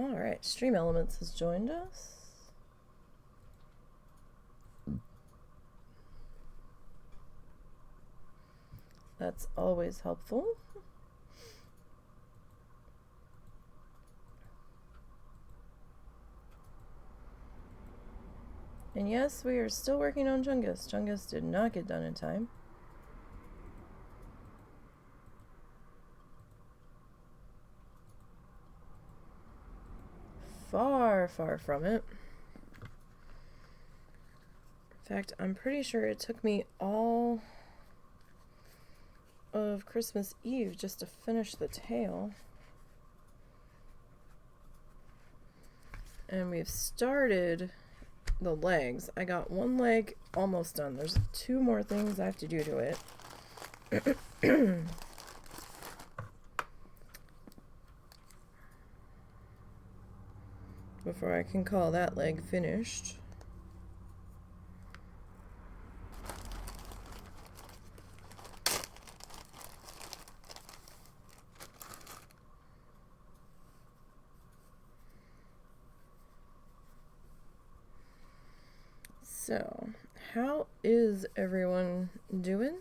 Alright, Stream Elements has joined us. That's always helpful. And yes, we are still working on Chungus. Chungus did not get done in time. Far, far from it. In fact, I'm pretty sure it took me all of Christmas Eve just to finish the tail. And we've started the legs. I got one leg almost done. There's 2 more things I have to do to it. Before I can call that leg finished. So, how is everyone doing?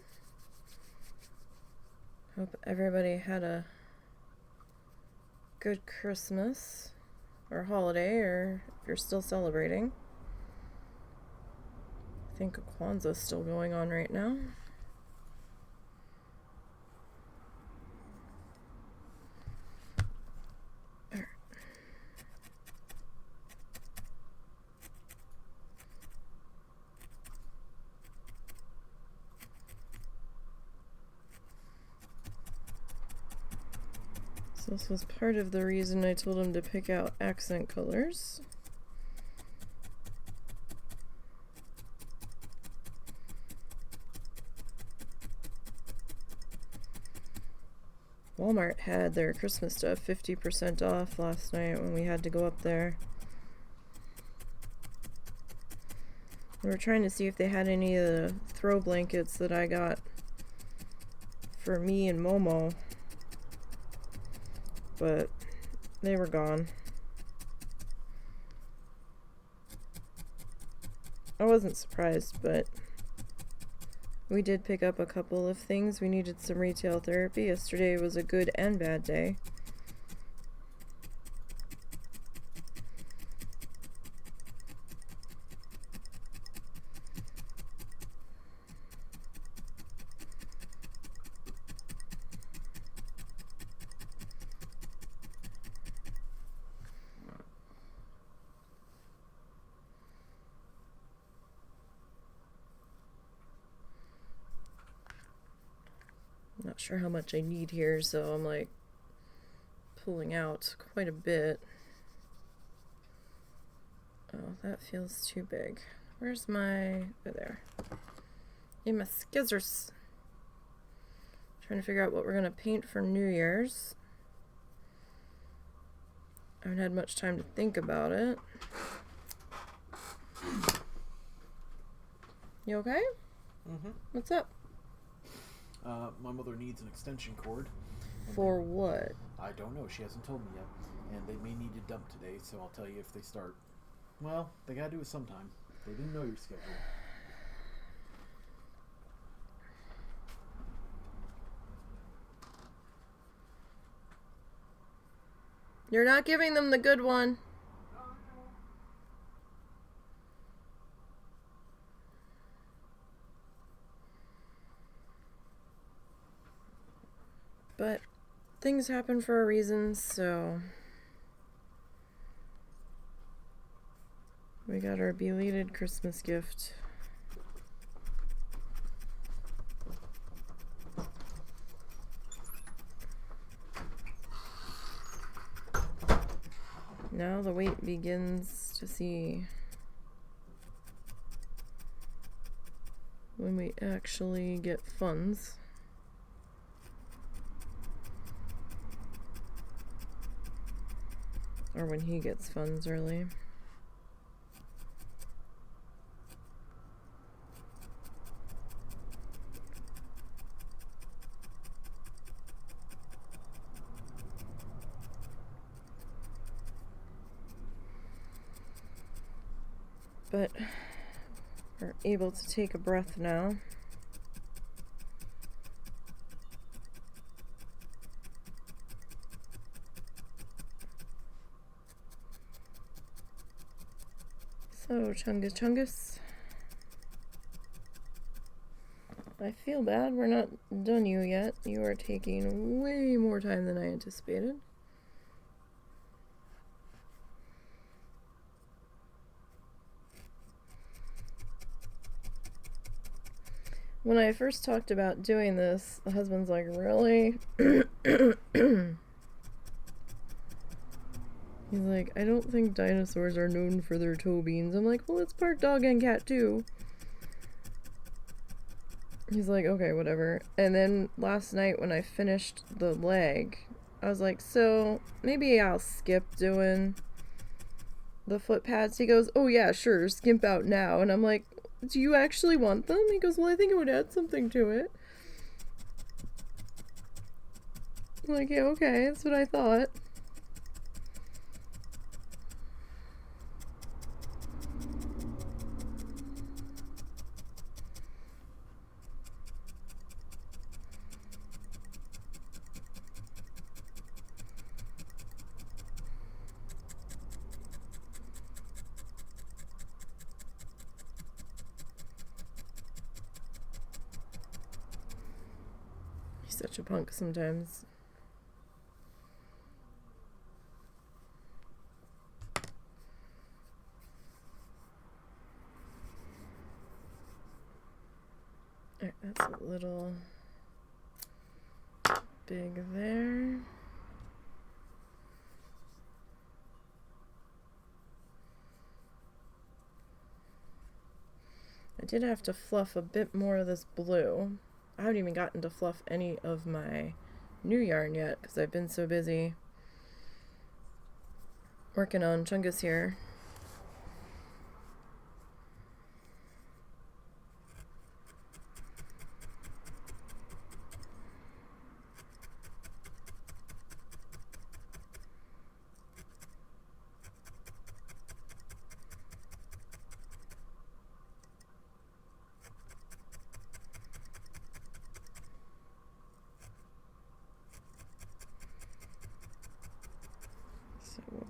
Hope everybody had a good Christmas or holiday, or if you're still celebrating. I think Kwanzaa's still going on right now. So this was part of the reason I told him to pick out accent colors. Walmart had their Christmas stuff 50% off last night when we had to go up there. We were trying to see if they had any of the throw blankets that I got for me and Momo, but they were gone. I wasn't surprised, but we did pick up a couple of things. We needed some retail therapy. Yesterday was a good and bad day. Not sure how much I need here, so I'm like pulling out quite a bit. Oh, that feels too big. Where's my... oh, there. In my scissors. Trying to figure out what we're going to paint for New Year's. I haven't had much time to think about it. You okay? Mm-hmm. What's up? My mother needs an extension cord. For what? I don't know. She hasn't told me yet. And they may need to dump today, so I'll tell you if they start. Well, they gotta do it sometime. They didn't know your schedule. You're not giving them the good one. But things happen for a reason, so we got our belated Christmas gift. Now the wait begins to see when we actually get funds. Or when he gets funds, really. but we're able to take a breath now. So, Chungus. I feel bad we're not done you yet. You are taking way more time than I anticipated. When I first talked about doing this, the husband's like, really? He's like, I don't think dinosaurs are known for their toe beans. I'm like, well, it's part dog and cat too. He's like, okay, whatever. And then last night when I finished the leg, I was like, so maybe I'll skip doing the foot pads. He goes, oh yeah, sure, skimp out now. And I'm like, do you actually want them? He goes, well, I think it would add something to it. I'm like, yeah, okay, that's what I thought. He's such a punk sometimes. Alright, that's a little big there. I did have to fluff a bit more of this blue. I haven't even gotten to fluff any of my new yarn yet because I've been so busy working on Chungus here.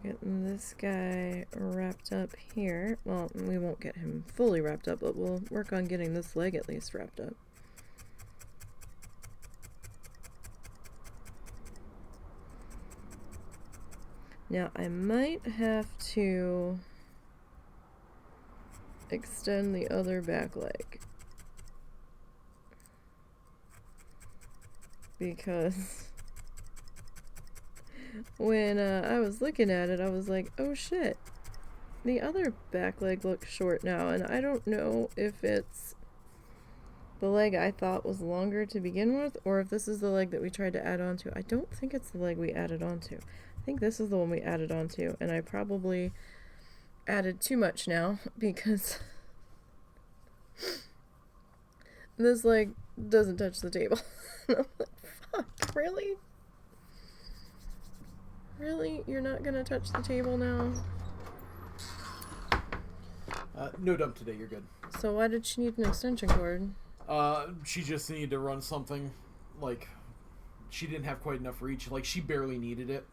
Getting this guy wrapped up here. Well, we won't get him fully wrapped up, but we'll work on getting this leg at least wrapped up. Now, I might have to extend the other back leg. Because when I was looking at it, I was like, oh shit, the other back leg looks short now, and I don't know if it's the leg I thought was longer to begin with, or if this is the leg that we tried to add on to. I don't think it's the leg we added on to. I think this is the one we added on to, and I probably added too much now, because this leg doesn't touch the table. And I'm like, fuck, really? Really? You're not gonna touch the table now? No dump today, you're good. So why did she need an extension cord? She just needed to run something. Like, she didn't have quite enough reach. Like, she barely needed it.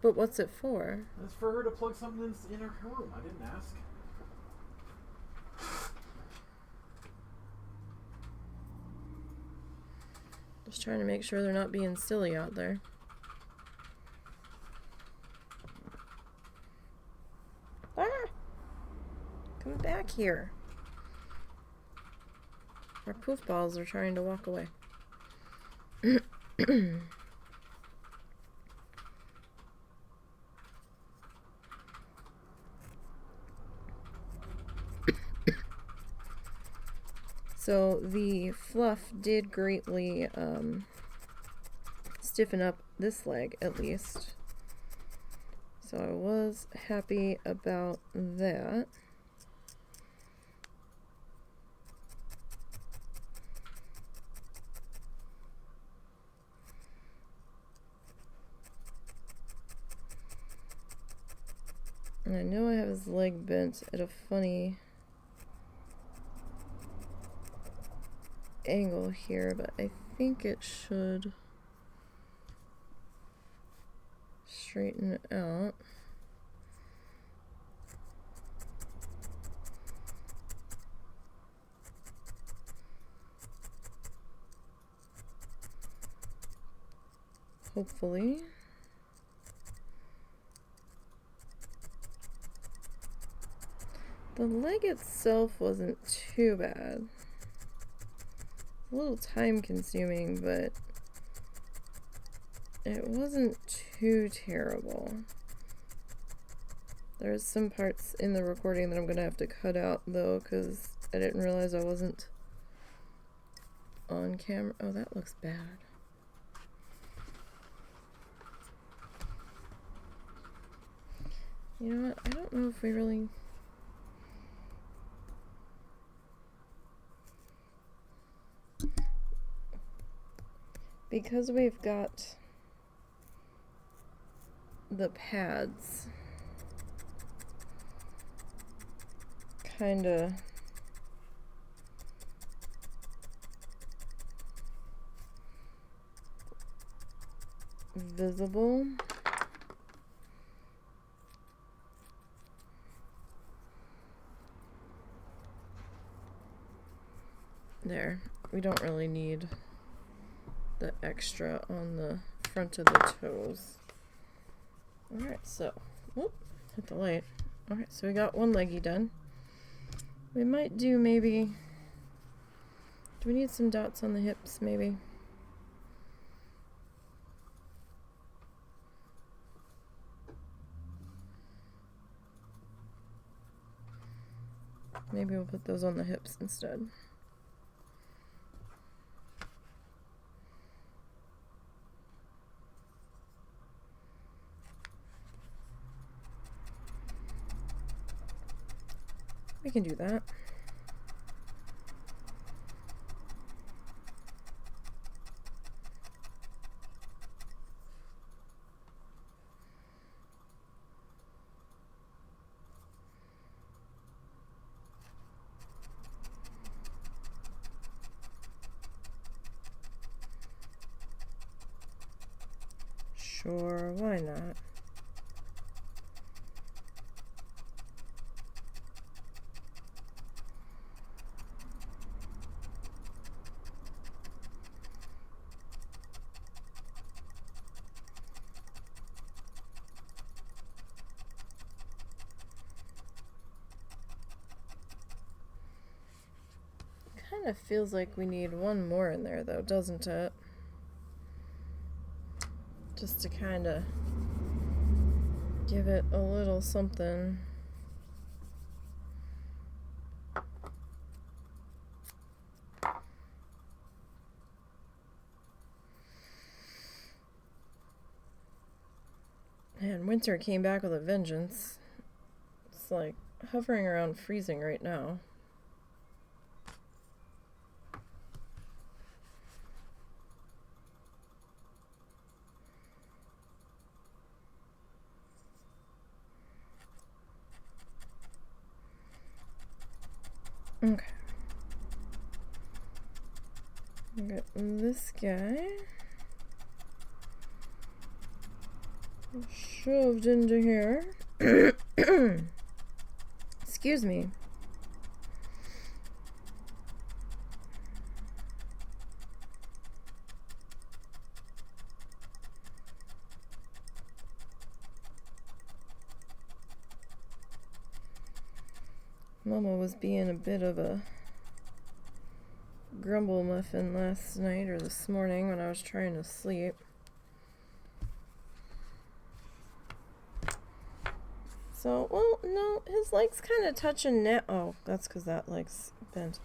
But what's it for? It's for her to plug something in her room. I didn't ask. Just trying to make sure they're not being silly out there. Ah! Come back here. Our poof balls are trying to walk away. So the fluff did greatly stiffen up this leg, at least. So I was happy about that. And I know I have his leg bent at a funny angle here, but I think it should straighten it out. Hopefully. The leg itself wasn't too bad. A little time consuming, but it wasn't too terrible. There's some parts in the recording that I'm gonna have to cut out though, because I didn't realize I wasn't on camera. Oh, that looks bad. You know what? I don't know if we really... Because we've got the pads kinda visible. There, we don't really need the extra on the front of the toes. Alright, so, whoop, hit the light. Alright, so we got one leggy done. We might do maybe, do we need some dots on the hips maybe? Maybe we'll put those on the hips instead. We can do that. Sure, why not? Kind of feels like we need one more in there though, doesn't it? Just to kind of give it a little something. And winter came back with a vengeance. It's like hovering around freezing right now. Okay. Got this guy shoved into here. Excuse me. Mama was being a bit of a grumble muffin last night or this morning when I was trying to sleep. So, well, no, his leg's kind of touching now. Oh, that's because that leg's bent.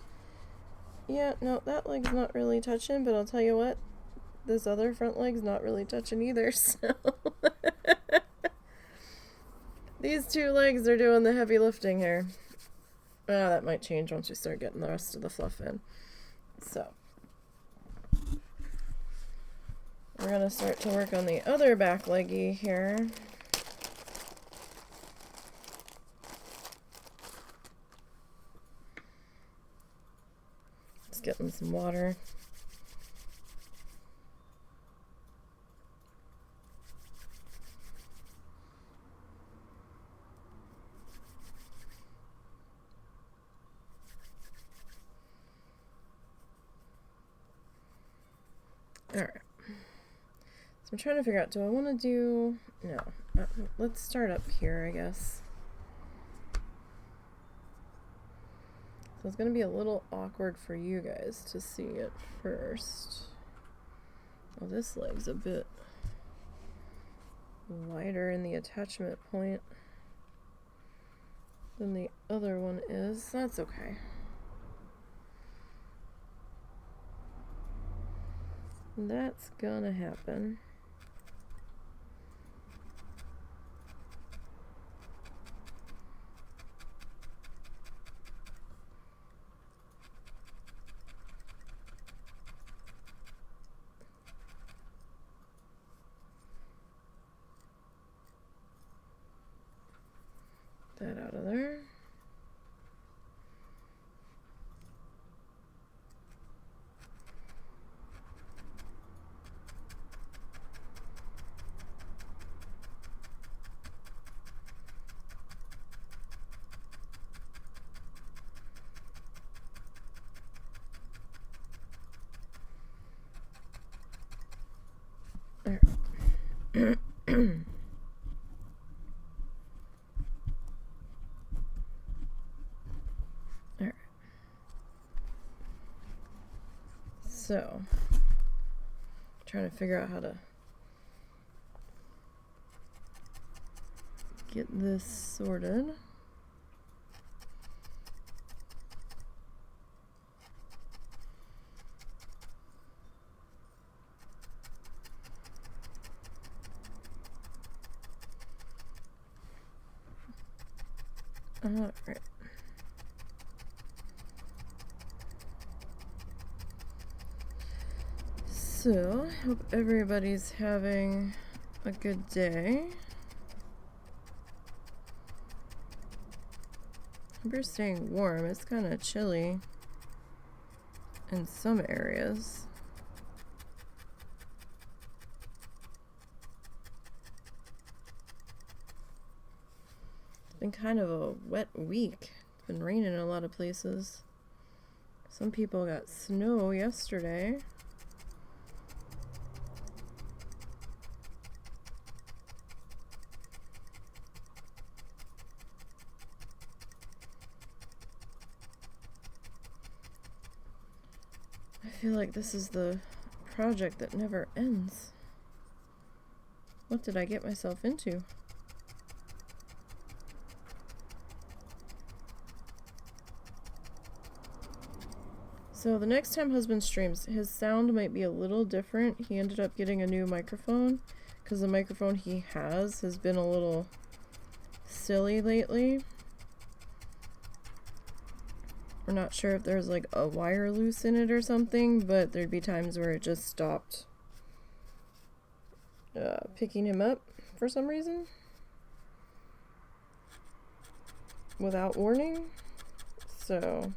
Yeah, no, that leg's not really touching, but I'll tell you what, this other front leg's not really touching either, so... These two legs are doing the heavy lifting here. Oh, that might change once we start getting the rest of the fluff in. So, we're going to start to work on the other back leggy here. getting some water. Alright. So I'm trying to figure out, do I want to do... No. Let's start up here, I guess. So it's going to be a little awkward for you guys to see it first. Oh, this leg's a bit wider in the attachment point than the other one is. That's okay. That's gonna happen. That out of there. Alright. So, trying to figure out how to get this sorted. All right. So, hope everybody's having a good day. Hope you're staying warm. It's kind of chilly in some areas. Been kind of a wet week. It's been raining in a lot of places. Some people got snow yesterday. I feel like this is the project that never ends. What did I get myself into? So the next time husband streams, his sound might be a little different. He ended up getting a new microphone because the microphone he has been a little silly lately. We're not sure if there's like a wire loose in it or something, but there'd be times where it just stopped picking him up for some reason without warning. So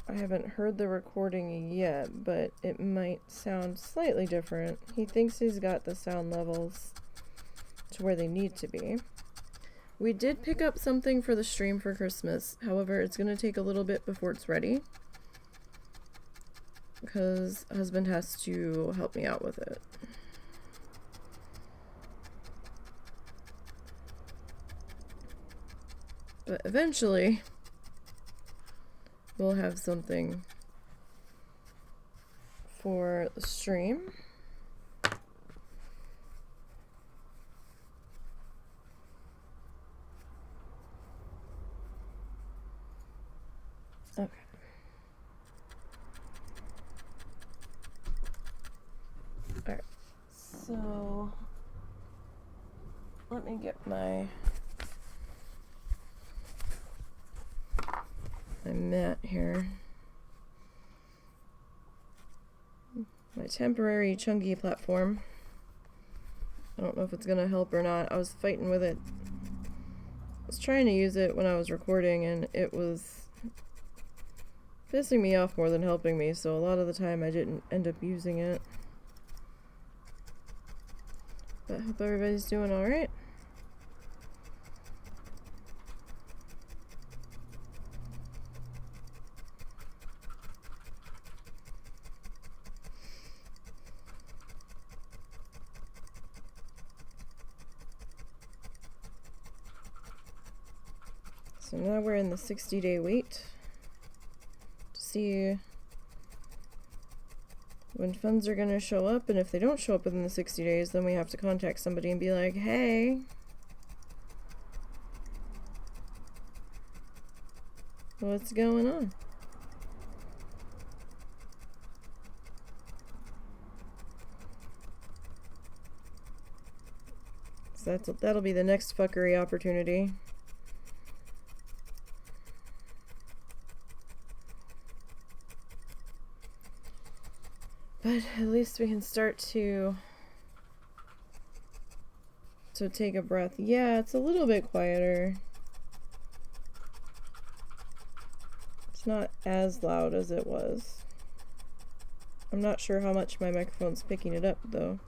I haven't heard the recording yet, but it might sound slightly different. He thinks he's got the sound levels to where they need to be. We did pick up something for the stream for Christmas. However, it's going to take a little bit before it's ready, because husband has to help me out with it. But eventually, we'll have something for the stream. Okay. Alright. So, let me get my mat here. My temporary chungy platform. I don't know if it's gonna help or not. I was fighting with it. I was trying to use it when I was recording and it was pissing me off more than helping me, so a lot of the time I didn't end up using it. But I hope everybody's doing alright. So now we're in the 60-day wait to see when funds are going to show up, and if they don't show up within the 60 days, then we have to contact somebody and be like, hey, what's going on? So that'll be the next fuckery opportunity. But at least we can start to take a breath. Yeah, it's a little bit quieter. It's not as loud as it was. I'm not sure how much my microphone's picking it up, though.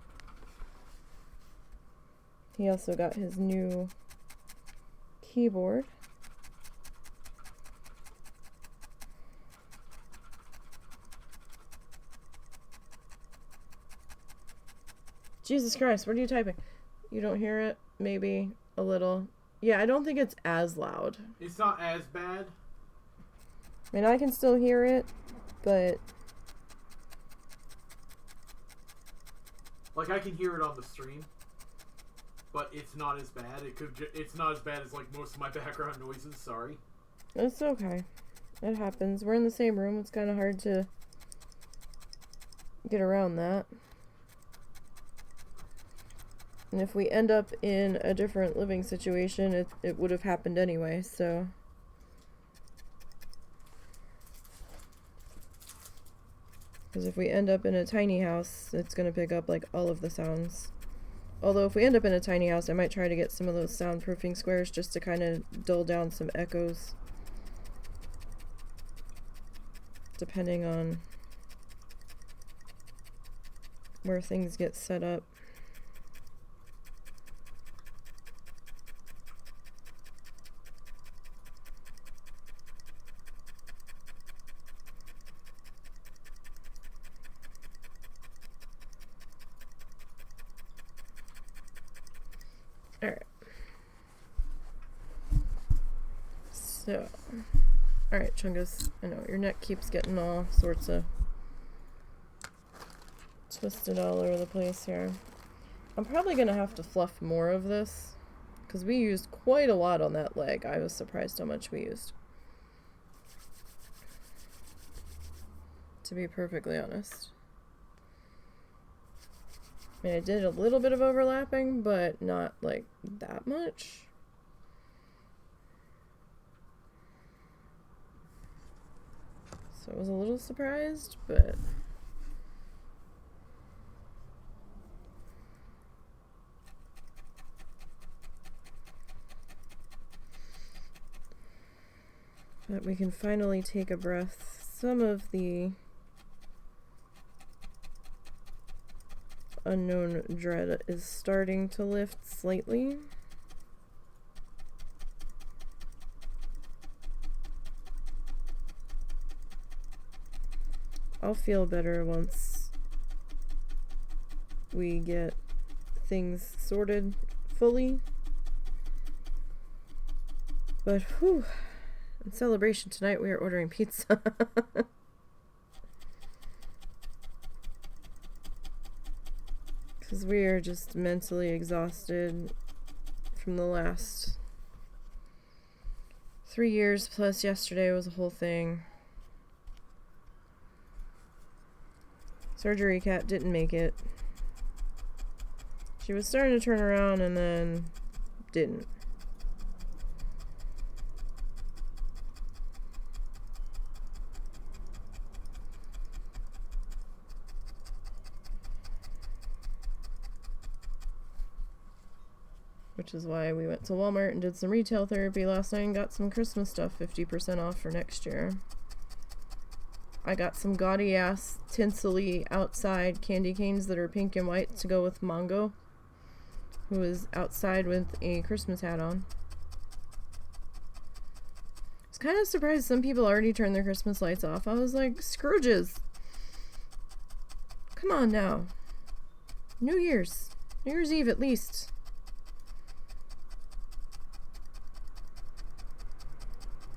He also got his new keyboard. Jesus Christ, what are you typing? You don't hear it? Maybe a little. Yeah, I don't think it's as loud. It's not as bad. I mean, I can still hear it, but... Like, I can hear it on the stream, but it's not as bad. It's not as bad as, like, most of my background noises, sorry. It's okay. It happens. We're in the same room. It's kind of hard to get around that. And if we end up in a different living situation, it would have happened anyway, so... Because if we end up in a tiny house, it's going to pick up, like, all of the sounds. Although if we end up in a tiny house, I might try to get some of those soundproofing squares just to kind of dull down some echoes. Depending on where things get set up. Alright. So. Alright, Chungus. I know, your neck keeps getting all sorts of twisted all over the place here. I'm probably gonna have to fluff more of this, because we used quite a lot on that leg. I was surprised how much we used. To be perfectly honest. I mean, I did a little bit of overlapping, but not, like, that much. So I was a little surprised, but... But we can finally take a breath. Some of the unknown dread is starting to lift slightly. I'll feel better once we get things sorted fully. But whew, in celebration tonight we are ordering pizza. Because we are just mentally exhausted from the last 3 years, plus yesterday was a whole thing. Surgery cat didn't make it. She was starting to turn around and then didn't. Which is why we went to Walmart and did some retail therapy last night and got some Christmas stuff 50% off for next year. I got some gaudy ass tinsely outside candy canes that are pink and white to go with Mongo, who is outside with a Christmas hat on. I was kind of surprised some people already turned their Christmas lights off. I was like, Scrooges! Come on now. New Year's Eve at least.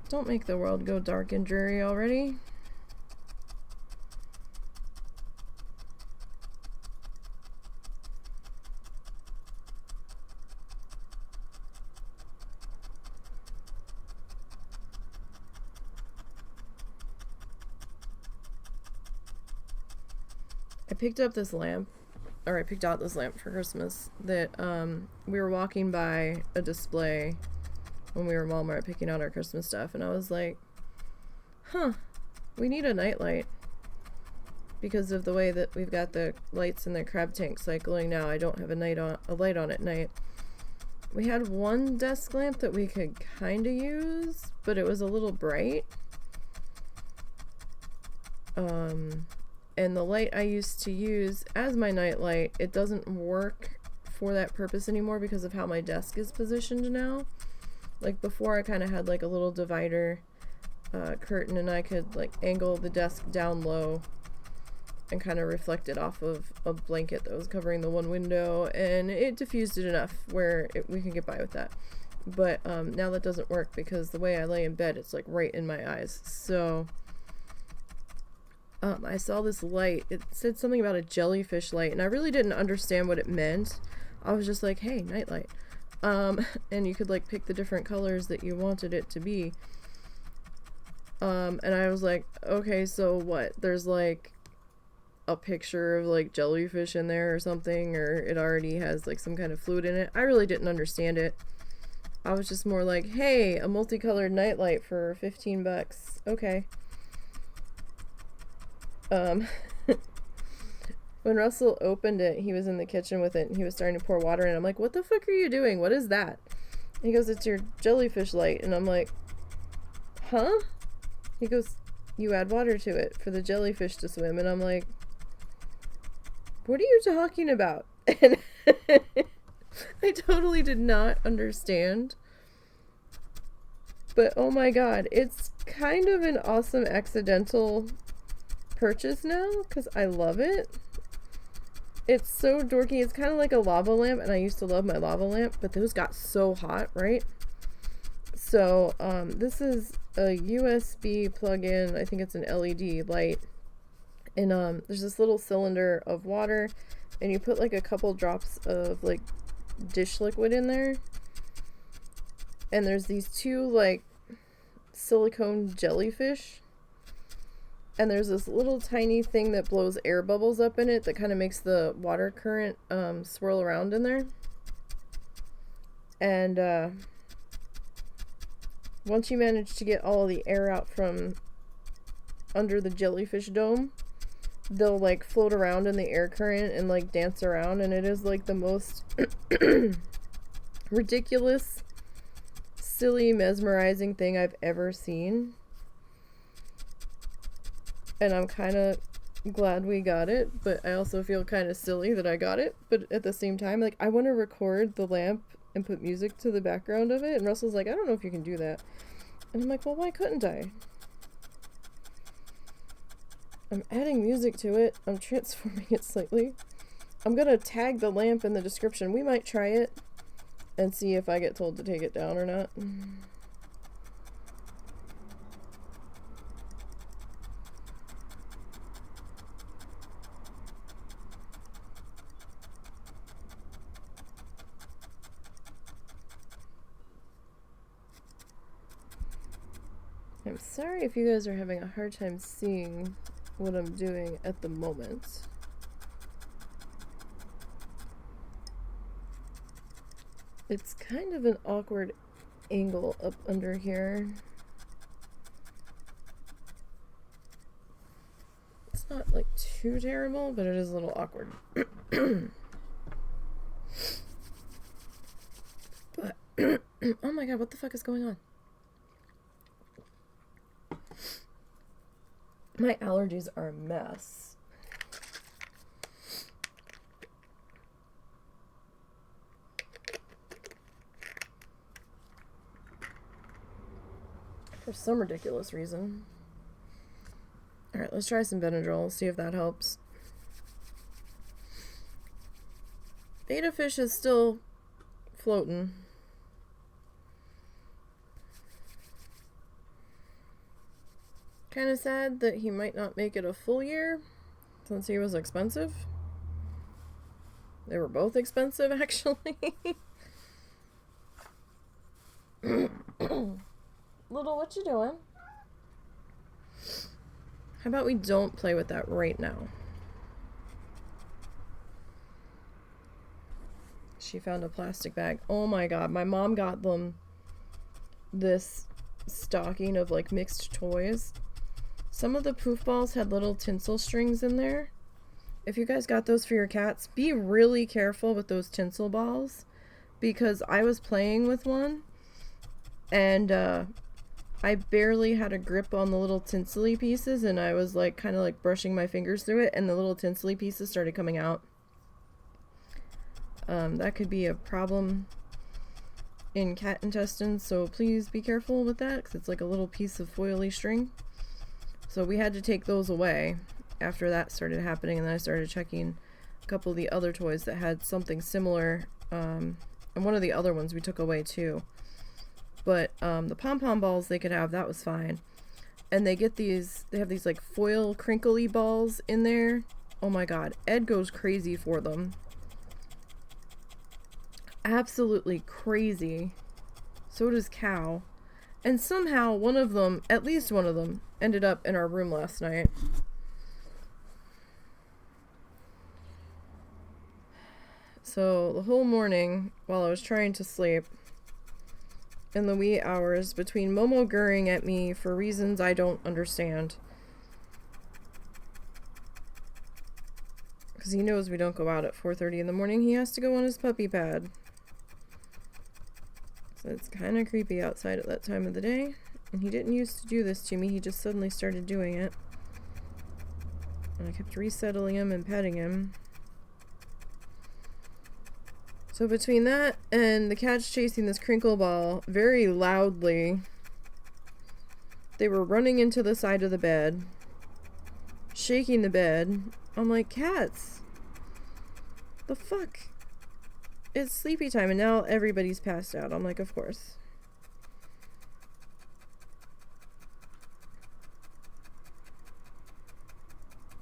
Don't make the world go dark and dreary already. I picked out this lamp for Christmas that we were walking by a display when we were in Walmart picking out our Christmas stuff, and I was like, we need a nightlight because of the way that we've got the lights in the crab tank cycling now. I don't have a light on at night. We had one desk lamp that we could kind of use, but it was a little bright. And the light I used to use as my nightlight, it doesn't work for that purpose anymore because of how my desk is positioned now. Like before, I kind of had like a little divider curtain, and I could like angle the desk down low and kind of reflect it off of a blanket that was covering the one window, and it diffused it enough where we could get by with that. But now that doesn't work because the way I lay in bed, it's like right in my eyes. So I saw this light. It said something about a jellyfish light, and I really didn't understand what it meant. I was just like, hey, nightlight. And you could like pick the different colors that you wanted it to be. And I was like, okay, so what? There's like a picture of like jellyfish in there or something, or it already has like some kind of fluid in it. I really didn't understand it. I was just more like, hey, a multicolored nightlight for $15. Okay. When Russell opened it, he was in the kitchen with it, and he was starting to pour water in. I'm like, what the fuck are you doing? What is that? And he goes, it's your jellyfish light. And I'm like, huh? He goes, you add water to it for the jellyfish to swim. And I'm like, what are you talking about? And I totally did not understand. But oh my god, it's kind of an awesome accidental purchase now because I love it. It's so dorky. It's kind of like a lava lamp, and I used to love my lava lamp, but those got so hot, right? So this is a USB plug-in. I think it's an LED light, and there's this little cylinder of water, and you put like a couple drops of like dish liquid in there, and there's these two like silicone jellyfish. And there's this little tiny thing that blows air bubbles up in it that kind of makes the water current swirl around in there. And once you manage to get all the air out from under the jellyfish dome, they'll like float around in the air current and like dance around. And it is like the most ridiculous, silly, mesmerizing thing I've ever seen. And I'm kind of glad we got it, but I also feel kind of silly that I got it. But at the same time, like, I want to record the lamp and put music to the background of it. And Russell's like, I don't know if you can do that. And I'm like, well, why couldn't I? I'm adding music to it. I'm transforming it slightly. I'm going to tag the lamp in the description. We might try it and see if I get told to take it down or not. I'm sorry if you guys are having a hard time seeing what I'm doing at the moment. It's kind of an awkward angle up under here. It's not like too terrible, but it is a little awkward. But oh my god, what the fuck is going on? My allergies are a mess. For some ridiculous reason. Alright, let's try some Benadryl, see if that helps. Beta fish is still floating. Kind of sad that he might not make it a full year since he was expensive. They were both expensive, actually. Little, what you doing? How about we don't play with that right now? She found a plastic bag. Oh my god, my mom got them this stocking of like mixed toys. Some of the poof balls had little tinsel strings in there. If you guys got those for your cats, be really careful with those tinsel balls, because I was playing with one and I barely had a grip on the little tinsely pieces, and I was like kind of like brushing my fingers through it, and the little tinsely pieces started coming out. That could be a problem in cat intestines, so please be careful with that, because it's like a little piece of foily string. So we had to take those away after that started happening, and then I started checking a couple of the other toys that had something similar, and one of the other ones we took away too. But the pom-pom balls they could have, that was fine. And they have these like foil crinkly balls in there. Oh my god, Ed goes crazy for them. Absolutely crazy. So does Cow. And somehow one of them, at least one of them, ended up in our room last night. So the whole morning, while I was trying to sleep, in the wee hours, between Momo gurring at me for reasons I don't understand, because he knows we don't go out at 4:30 in the morning, he has to go on his puppy pad. So it's kind of creepy outside at that time of the day. And he didn't used to do this to me, he just suddenly started doing it. And I kept resettling him and petting him. So between that and the cats chasing this crinkle ball very loudly, they were running into the side of the bed, shaking the bed. I'm like, cats, the fuck? It's sleepy time, and now everybody's passed out. I'm like, of course.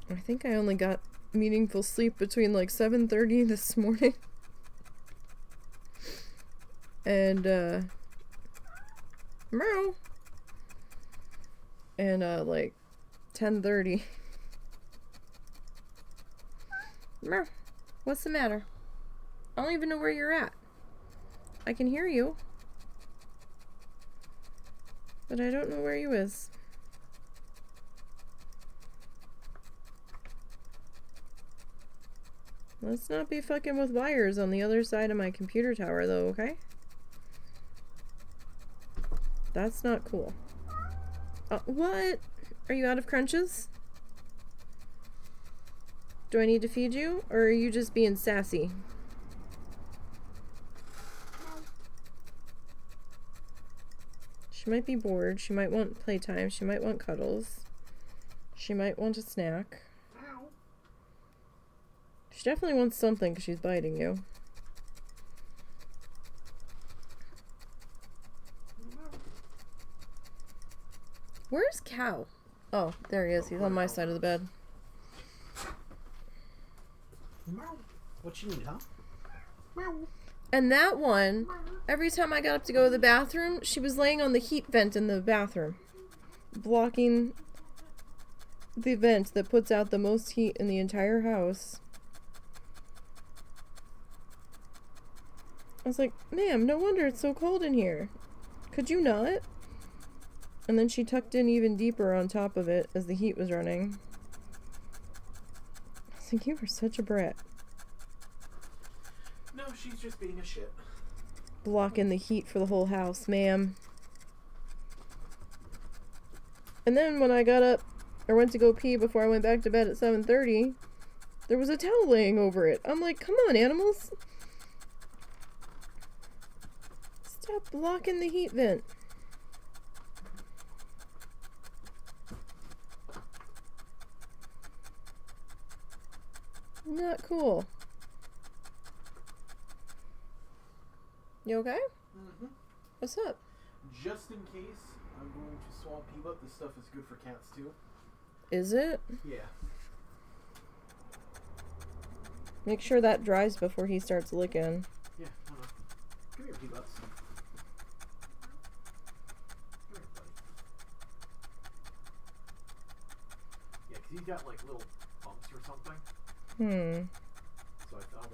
I think I only got meaningful sleep between like 7:30 this morning and meow, and like 10:30. Meow. What's the matter? I don't even know where you're at. I can hear you, but I don't know where you is. Let's not be fucking with wires on the other side of my computer tower, though, okay? That's not cool. What? Are you out of crunches? Do I need to feed you, or are you just being sassy? She might be bored. She might want playtime. She might want cuddles. She might want a snack. She definitely wants something because she's biting you. Where's Cow? Oh, there he is. He's on my side of the bed. What you need, huh? And that one, every time I got up to go to the bathroom, she was laying on the heat vent in the bathroom, blocking the vent that puts out the most heat in the entire house. I was like, ma'am, no wonder it's so cold in here. Could you not? And then she tucked in even deeper on top of it as the heat was running. I was like, you are such a brat. No, she's just being a shit. Blocking the heat for the whole house, ma'am. And then when I got up or went to go pee before I went back to bed at 7:30, there was a towel laying over it. I'm like, come on, animals. Stop blocking the heat vent. Not cool. You okay? Mm-hmm. What's up? Just in case, I'm going to swab P-Butt. This stuff is good for cats too. Is it? Yeah. Make sure that dries before he starts licking. Yeah, I know. Come here, P-Butts. Come here, buddy. Yeah, because he's got like little bumps or something. So I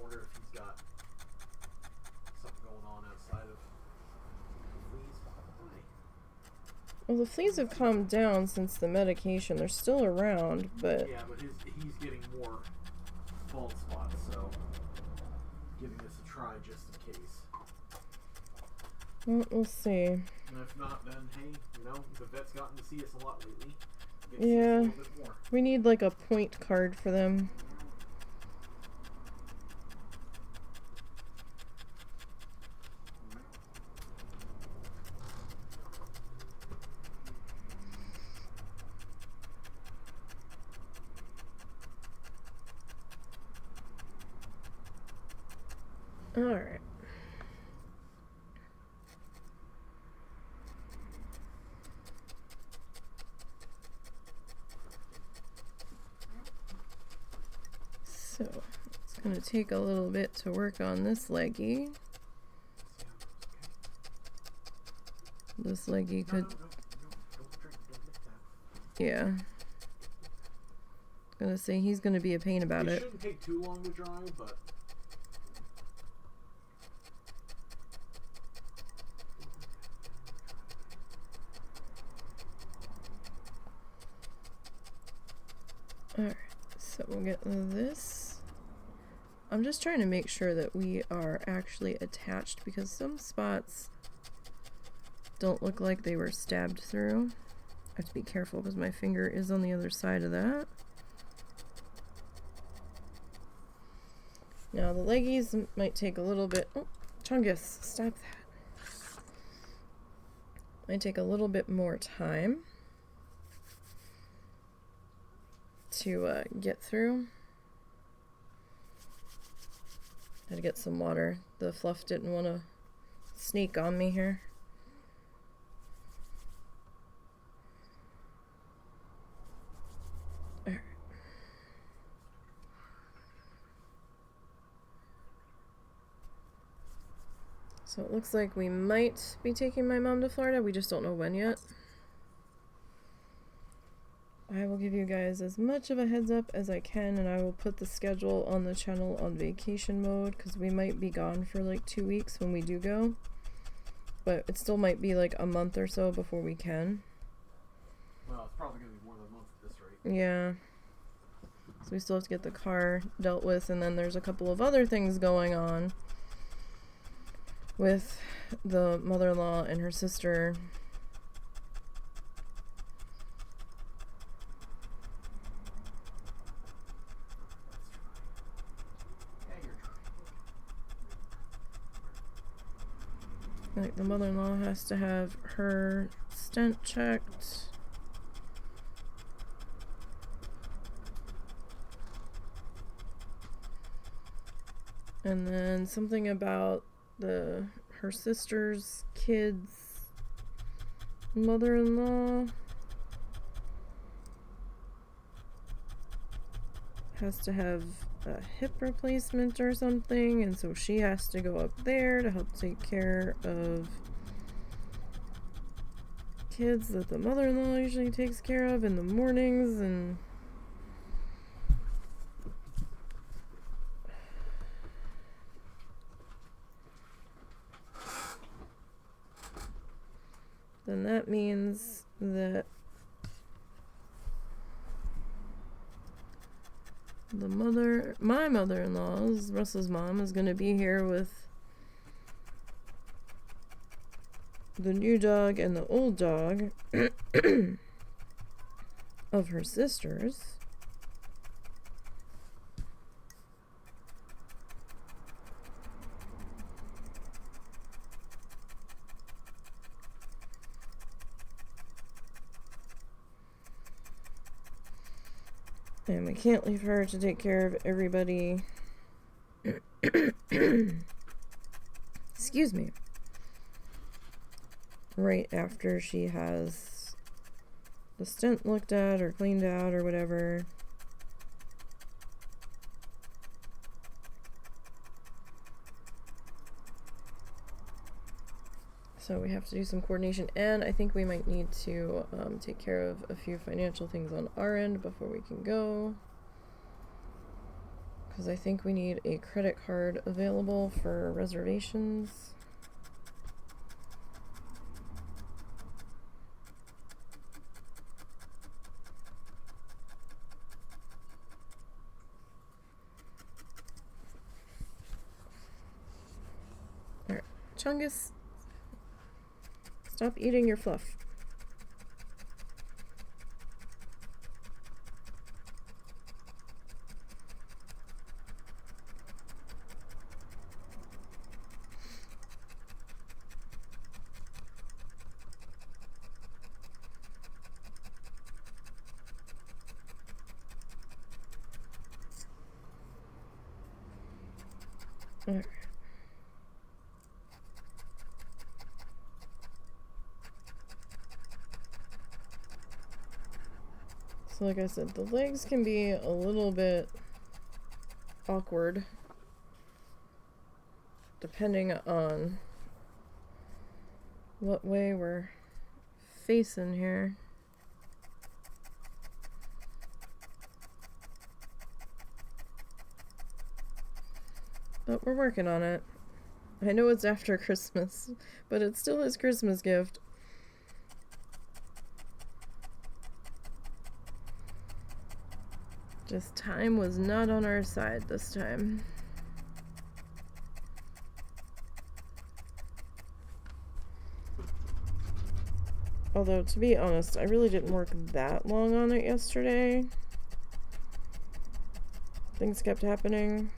wonder if he's got something going on outside of fleas. Well, the fleas have calmed down since the medication. They're still around, but... Yeah, but he's getting more bald spots, so giving this a try just in case. Well, we'll see. And if not, then hey, you know, the vet's gotten to see us a lot lately. Get to see us a Yeah. little bit more. We need like a point card for them. Alright. So, it's going to take a little bit to work on this leggy. This leggy could... No, don't drink, don't lick that. Yeah. I was going to say, he's going to be a pain about It it. shouldn't take too long to dry, but... Alright, so we'll get this. I'm just trying to make sure that we are actually attached because some spots don't look like they were stabbed through. I have to be careful because my finger is on the other side of that. Now the leggies might take a little bit... Oh, Chungus, stop that. Might take a little bit more time to get through. Had to get some water. The fluff didn't want to sneak on me here. Alright. So it looks like we might be taking my mom to Florida. We just don't know when yet. I will give you guys as much of a heads up as I can, and I will put the schedule on the channel on vacation mode because we might be gone for like 2 weeks when we do go. But it still might be like a month or so before we can. Well, it's probably going to be more than a month at this rate. Yeah. So we still have to get the car dealt with, and then there's a couple of other things going on with the mother-in-law and her sister. Like the mother-in-law has to have her stent checked. And then something about her sister's kids' mother-in-law has to have a hip replacement or something, and so she has to go up there to help take care of kids that the mother-in-law usually takes care of in the mornings. And then that means that my mother-in-law's, Russell's mom, is going to be here with the new dog and the old dog of her sisters. And we can't leave her to take care of everybody. Excuse me. Right after she has the stent looked at or cleaned out or whatever. So we have to do some coordination, and I think we might need to take care of a few financial things on our end before we can go. Because I think we need a credit card available for reservations. Alright, Chungus. Stop eating your fluff. All right. So like I said, the legs can be a little bit awkward depending on what way we're facing here. But we're working on it. I know it's after Christmas, but it's still his Christmas gift. Just time was not on our side this time. Although, to be honest, I really didn't work that long on it yesterday. Things kept happening.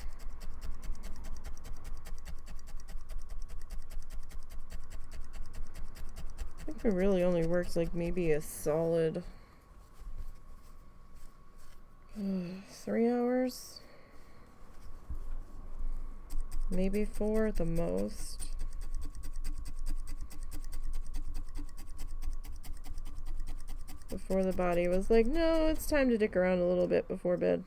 I think we really only worked like maybe a solid 3 hours, maybe 4 at the most. Before the body was like, no, it's time to dick around a little bit before bed.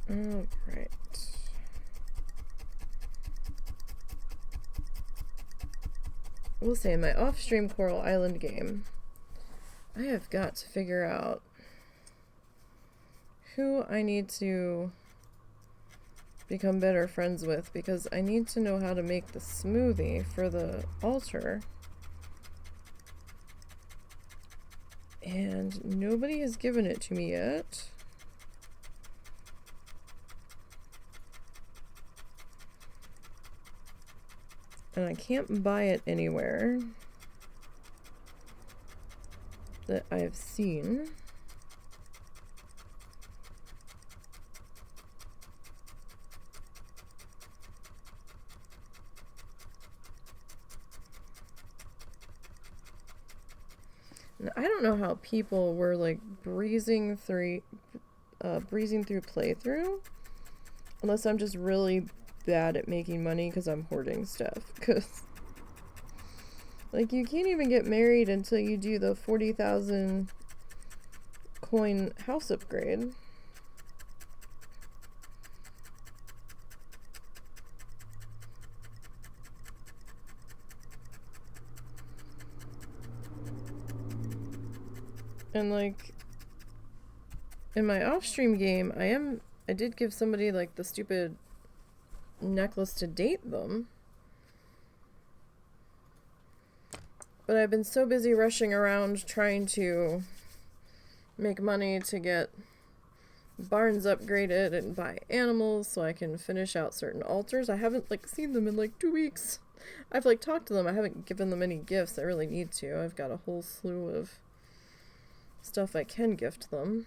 All right. I will say, in my off-stream Coral Island game, I have got to figure out who I need to become better friends with, because I need to know how to make the smoothie for the altar. And nobody has given it to me yet. And I can't buy it anywhere that I've seen. And I don't know how people were like breezing through playthrough, unless I'm just really bad at making money because I'm hoarding stuff. Because like, you can't even get married until you do the 40,000 coin house upgrade. And like, in my off-stream game, I did give somebody like the stupid necklace to date them. But I've been so busy rushing around trying to make money to get barns upgraded and buy animals so I can finish out certain altars. I haven't like seen them in like 2 weeks. I've like talked to them. I haven't given them any gifts. I really need to. I've got a whole slew of stuff I can gift them.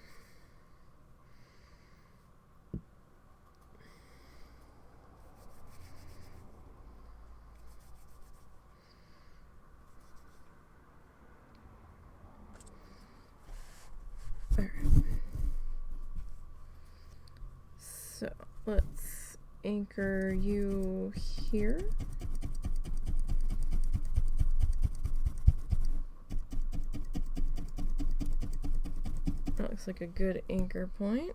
Alright. So let's anchor you here. That looks like a good anchor point.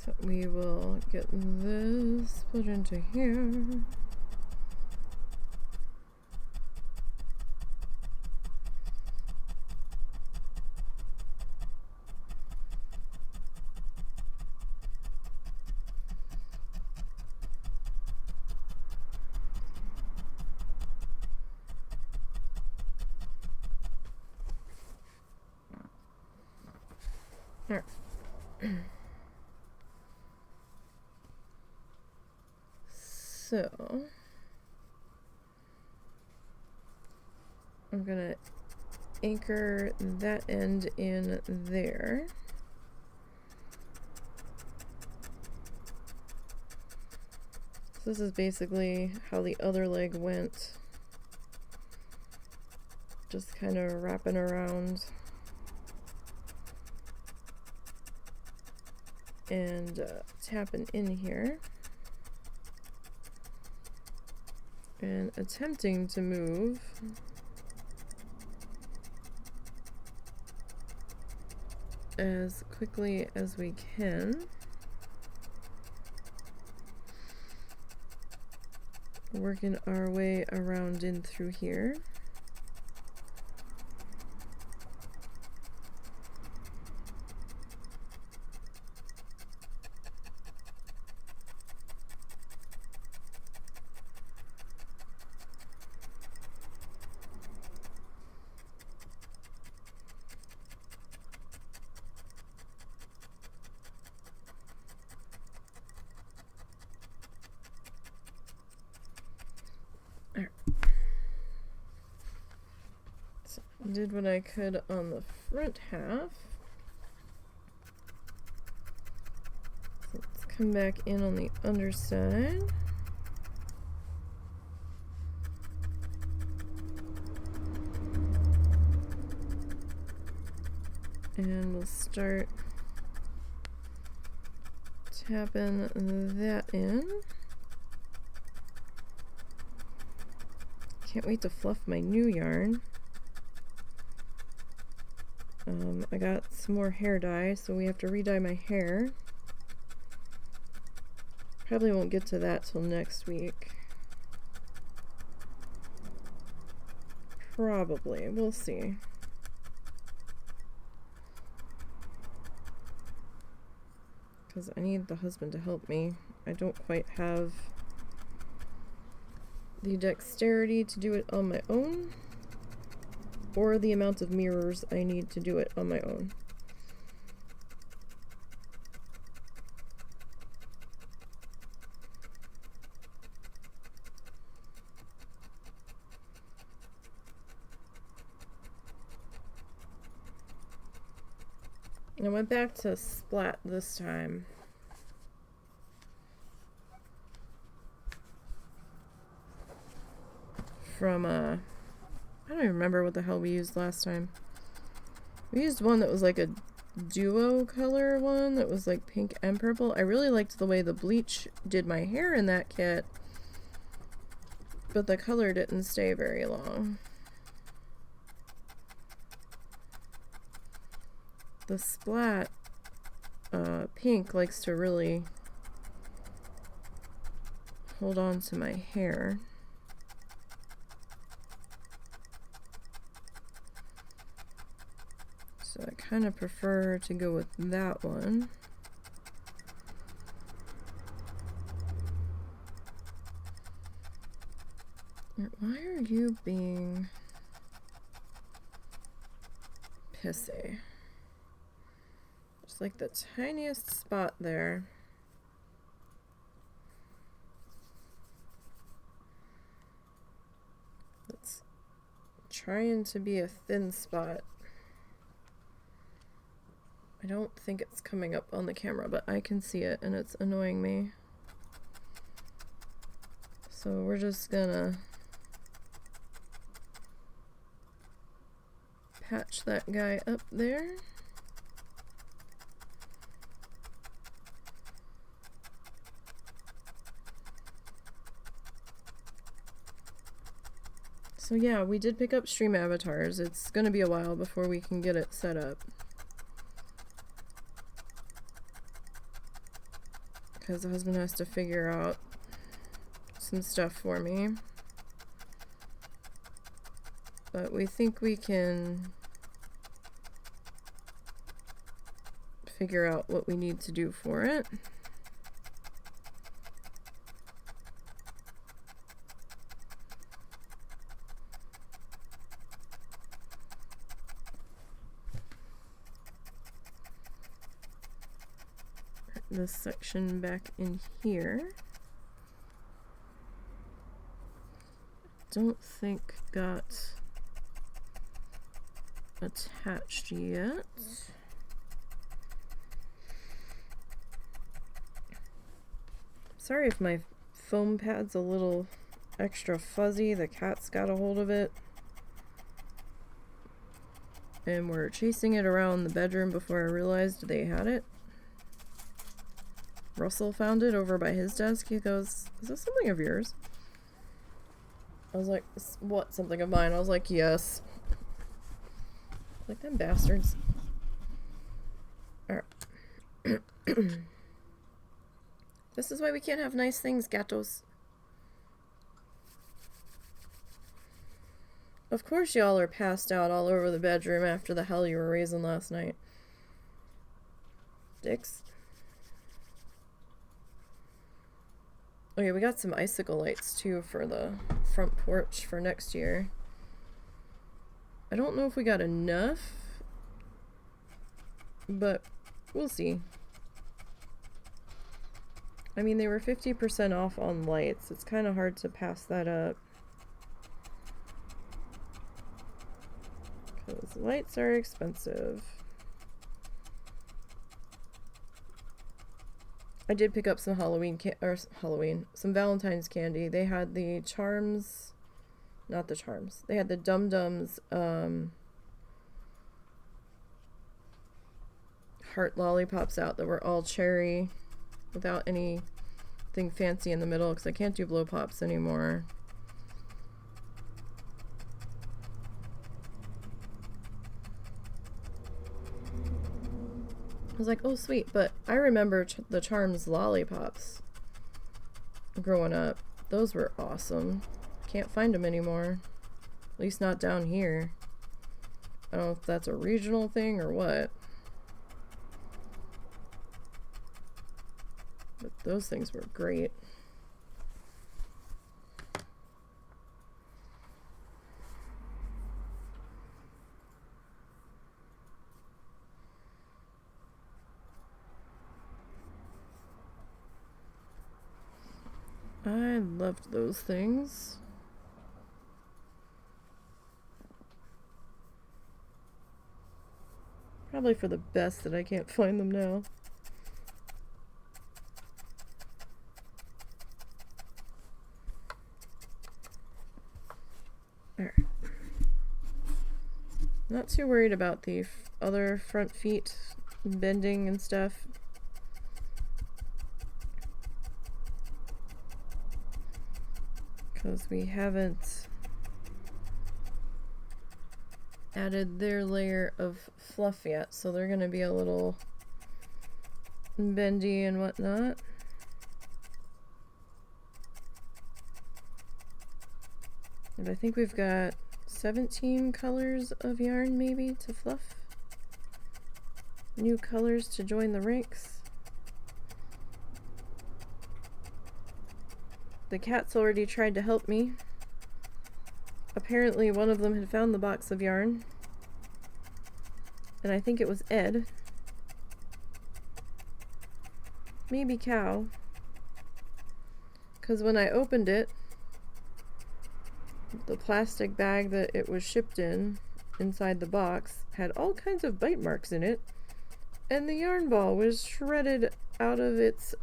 So we will get this put into here. All right. So I'm gonna anchor that end in there. So this is basically how the other leg went. Just kind of wrapping around and tapping in here. And attempting to move as quickly as we can. Working our way around in through here. Did what I could on the front half. So let's come back in on the underside. And we'll start tapping that in. Can't wait to fluff my new yarn. I got some more hair dye, so we have to re-dye my hair. Probably won't get to that till next week. Probably. We'll see. Because I need the husband to help me. I don't quite have the dexterity to do it on my own, or the amount of mirrors I need to do it on my own. I went back to splat this time. From I don't even remember what the hell we used last time. We used one that was like a duo color one that was like pink and purple. I really liked the way the bleach did my hair in that kit, but the color didn't stay very long. The splat pink likes to really hold on to my hair. So I kind of prefer to go with that one. Why are you being pissy? Just like the tiniest spot there. It's trying to be a thin spot. I don't think it's coming up on the camera, but I can see it and it's annoying me. So we're just gonna patch that guy up there. So yeah, we did pick up Stream Avatars. It's gonna be a while before we can get it set up, because the husband has to figure out some stuff for me. But we think we can figure out what we need to do for it. This section back in here. Don't think got attached yet. Sorry if my foam pad's a little extra fuzzy. The cat's got a hold of it. And we're chasing it around the bedroom before I realized they had it. Russell found it over by his desk. He goes, "Is this something of yours?" I was like, "What, something of mine?" I was like, "Yes." Like, them bastards. Alright. This is why we can't have nice things, gatos. Of course y'all are passed out all over the bedroom after the hell you were raising last night. Dicks. Okay, we got some icicle lights too for the front porch for next year. I don't know if we got enough, but we'll see. I mean, they were 50% off on lights. It's kind of hard to pass that up, because lights are expensive. I did pick up some some Valentine's candy. They had the Charms, not the Charms. They had the Dum Dums heart lollipops out that were all cherry, without anything fancy in the middle, because I can't do blow pops anymore. I was like, oh sweet, but I remember the Charms lollipops growing up. Those were awesome. Can't find them anymore. At least not down here. I don't know if that's a regional thing or what. But those things were great. I loved those things. Probably for the best that I can't find them now. Alright. Not too worried about the other front feet bending and stuff. Because we haven't added their layer of fluff yet, so they're going to be a little bendy and whatnot. And I think we've got 17 colors of yarn maybe to fluff. New colors to join the ranks. The cats already tried to help me. Apparently one of them had found the box of yarn. And I think it was Ed. Maybe Cow. Because when I opened it, the plastic bag that it was shipped in, inside the box, had all kinds of bite marks in it. And the yarn ball was shredded out of its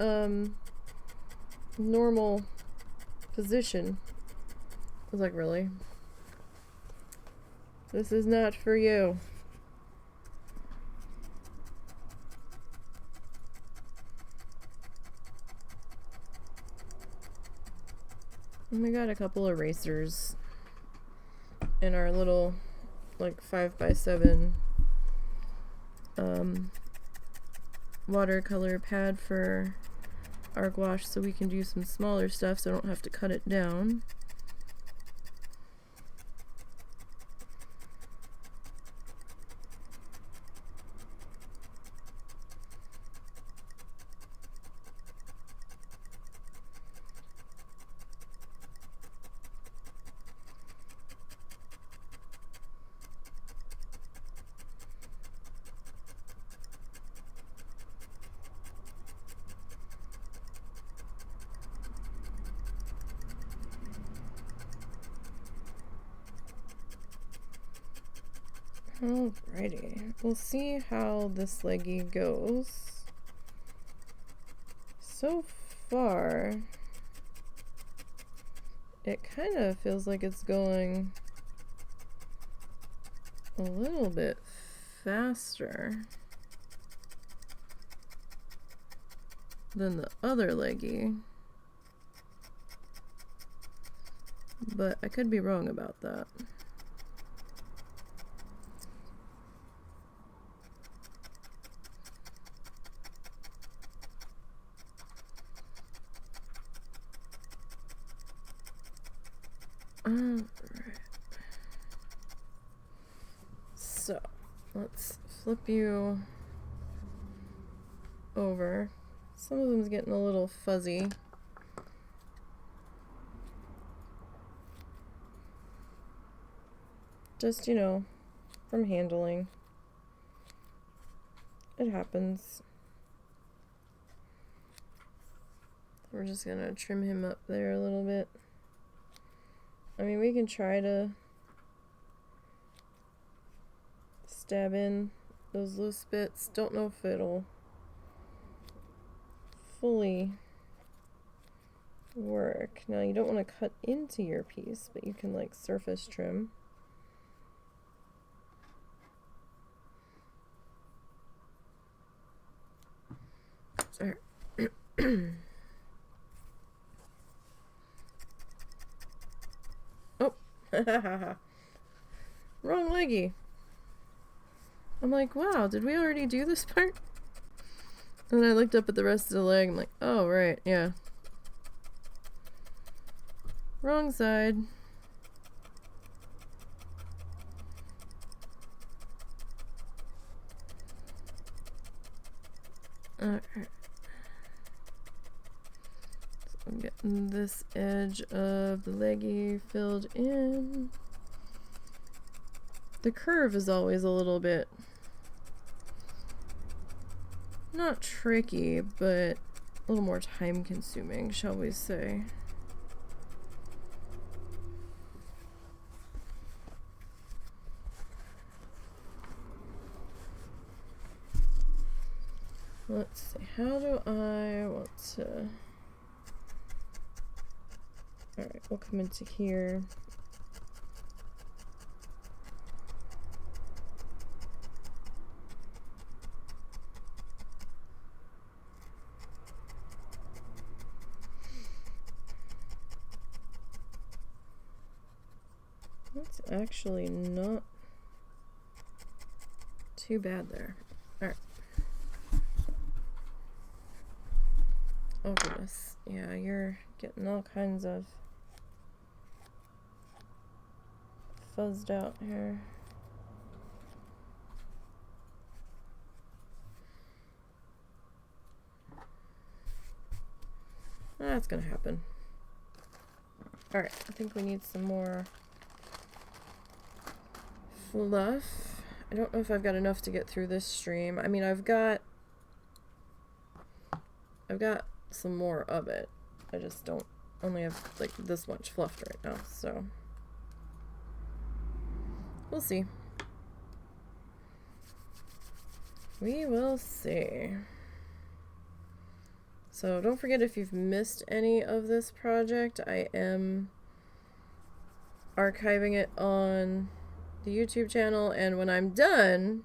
normal position. I was like, really? This is not for you. And we got a couple of erasers in our little like 5x7 watercolor pad for our gouache, so we can do some smaller stuff so I don't have to cut it down. Alrighty, we'll see how this leggy goes. So far, it kind of feels like it's going a little bit faster than the other leggy, but I could be wrong about that. Alright. So, let's flip you over. Some of them's getting a little fuzzy. Just, you know, from handling. It happens. We're just gonna trim him up there a little bit. I mean, we can try to stab in those loose bits. Don't know if it'll fully work. Now, you don't want to cut into your piece, but you can like surface trim. Sorry. Wrong leggy. I'm like, wow, did we already do this part? And I looked up at the rest of the leg. I'm like, oh, right, yeah. Wrong side. Alright. I'm getting this edge of the leggy filled in. The curve is always a little bit not tricky, but a little more time consuming, shall we say. Let's see, how do I want to... Alright, we'll come into here. That's actually not too bad there. Alright. Oh goodness. Yeah, you're getting all kinds of fuzzed out here. That's gonna happen. Alright, I think we need some more fluff. I don't know if I've got enough to get through this stream. I mean, I've got some more of it. I just don't only have like this much fluff right now, so we'll see. We will see. So don't forget, if you've missed any of this project, I am archiving it on the YouTube channel, and when I'm done,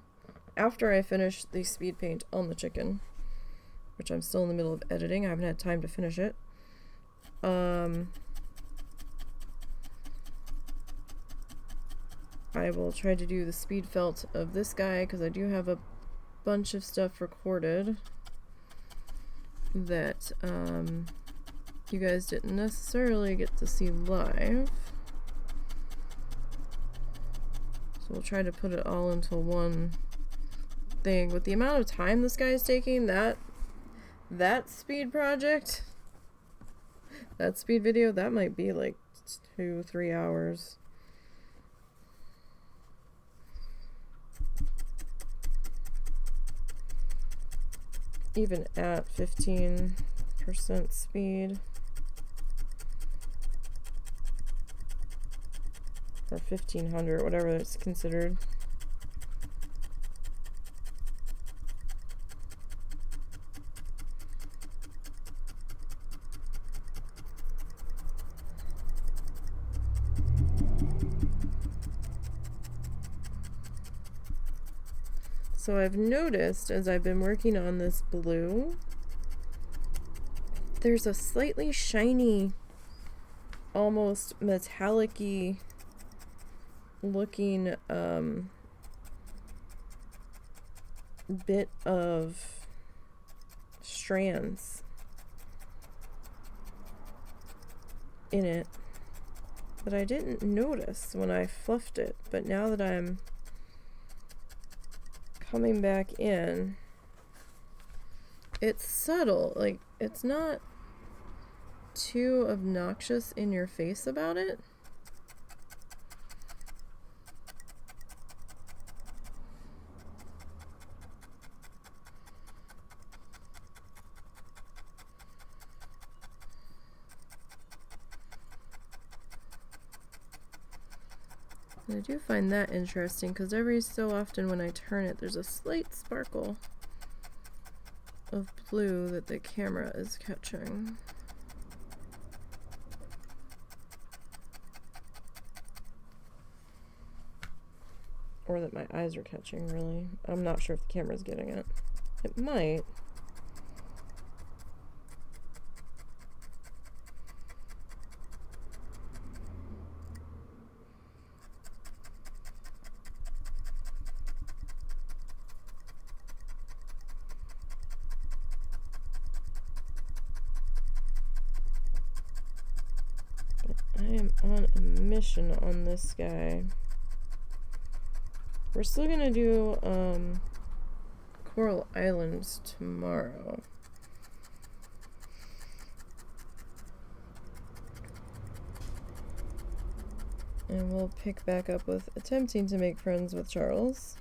after I finish the speed paint on the chicken, which I'm still in the middle of editing, I haven't had time to finish it, I will try to do the speed felt of this guy, because I do have a bunch of stuff recorded that you guys didn't necessarily get to see live. So we'll try to put it all into one thing. With the amount of time this guy is taking, that speed project, that speed video, that might be like 2-3 hours. Even at 15% speed. Or 1500, whatever it's considered. So I've noticed, as I've been working on this blue, there's a slightly shiny, almost metallic-y looking bit of strands in it that I didn't notice when I fluffed it, but now that I'm coming back in, it's subtle. Like, it's not too obnoxious in your face about it. And I do find that interesting, because every so often when I turn it, there's a slight sparkle of blue that the camera is catching. Or that my eyes are catching, really. I'm not sure if the camera's getting it. It might. I am on a mission on this guy. We're still gonna do Coral Islands tomorrow. And we'll pick back up with attempting to make friends with Charles.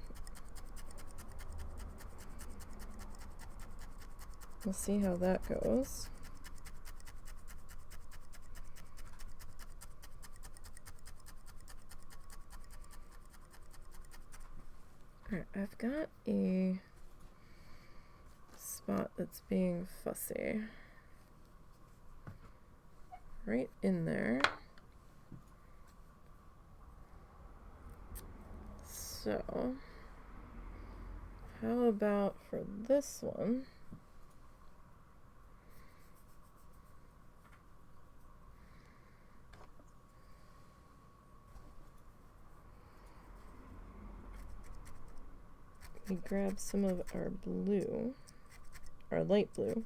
We'll see how that goes. Alright, I've got a spot that's being fussy. Right in there. So, how about for this one? we grab some of our blue, our light blue.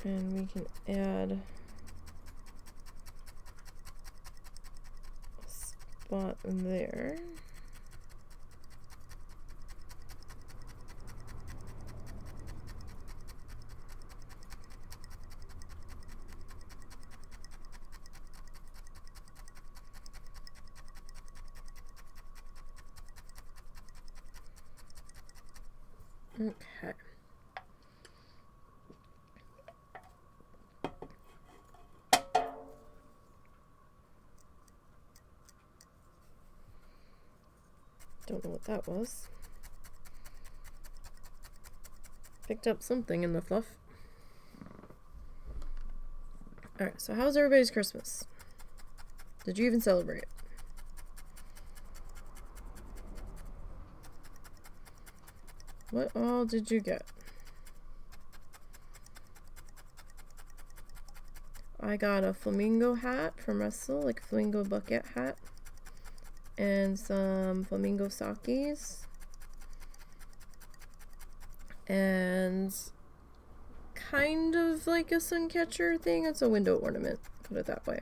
And we can add a spot there. Okay. Don't know what that was. Picked up something in the fluff. Alright, so how's everybody's Christmas? Did you even celebrate? What all did you get? I got a flamingo hat from Russell, like a flamingo bucket hat. And some flamingo sakis. And kind of like a sun catcher thing. It's a window ornament, put it that way.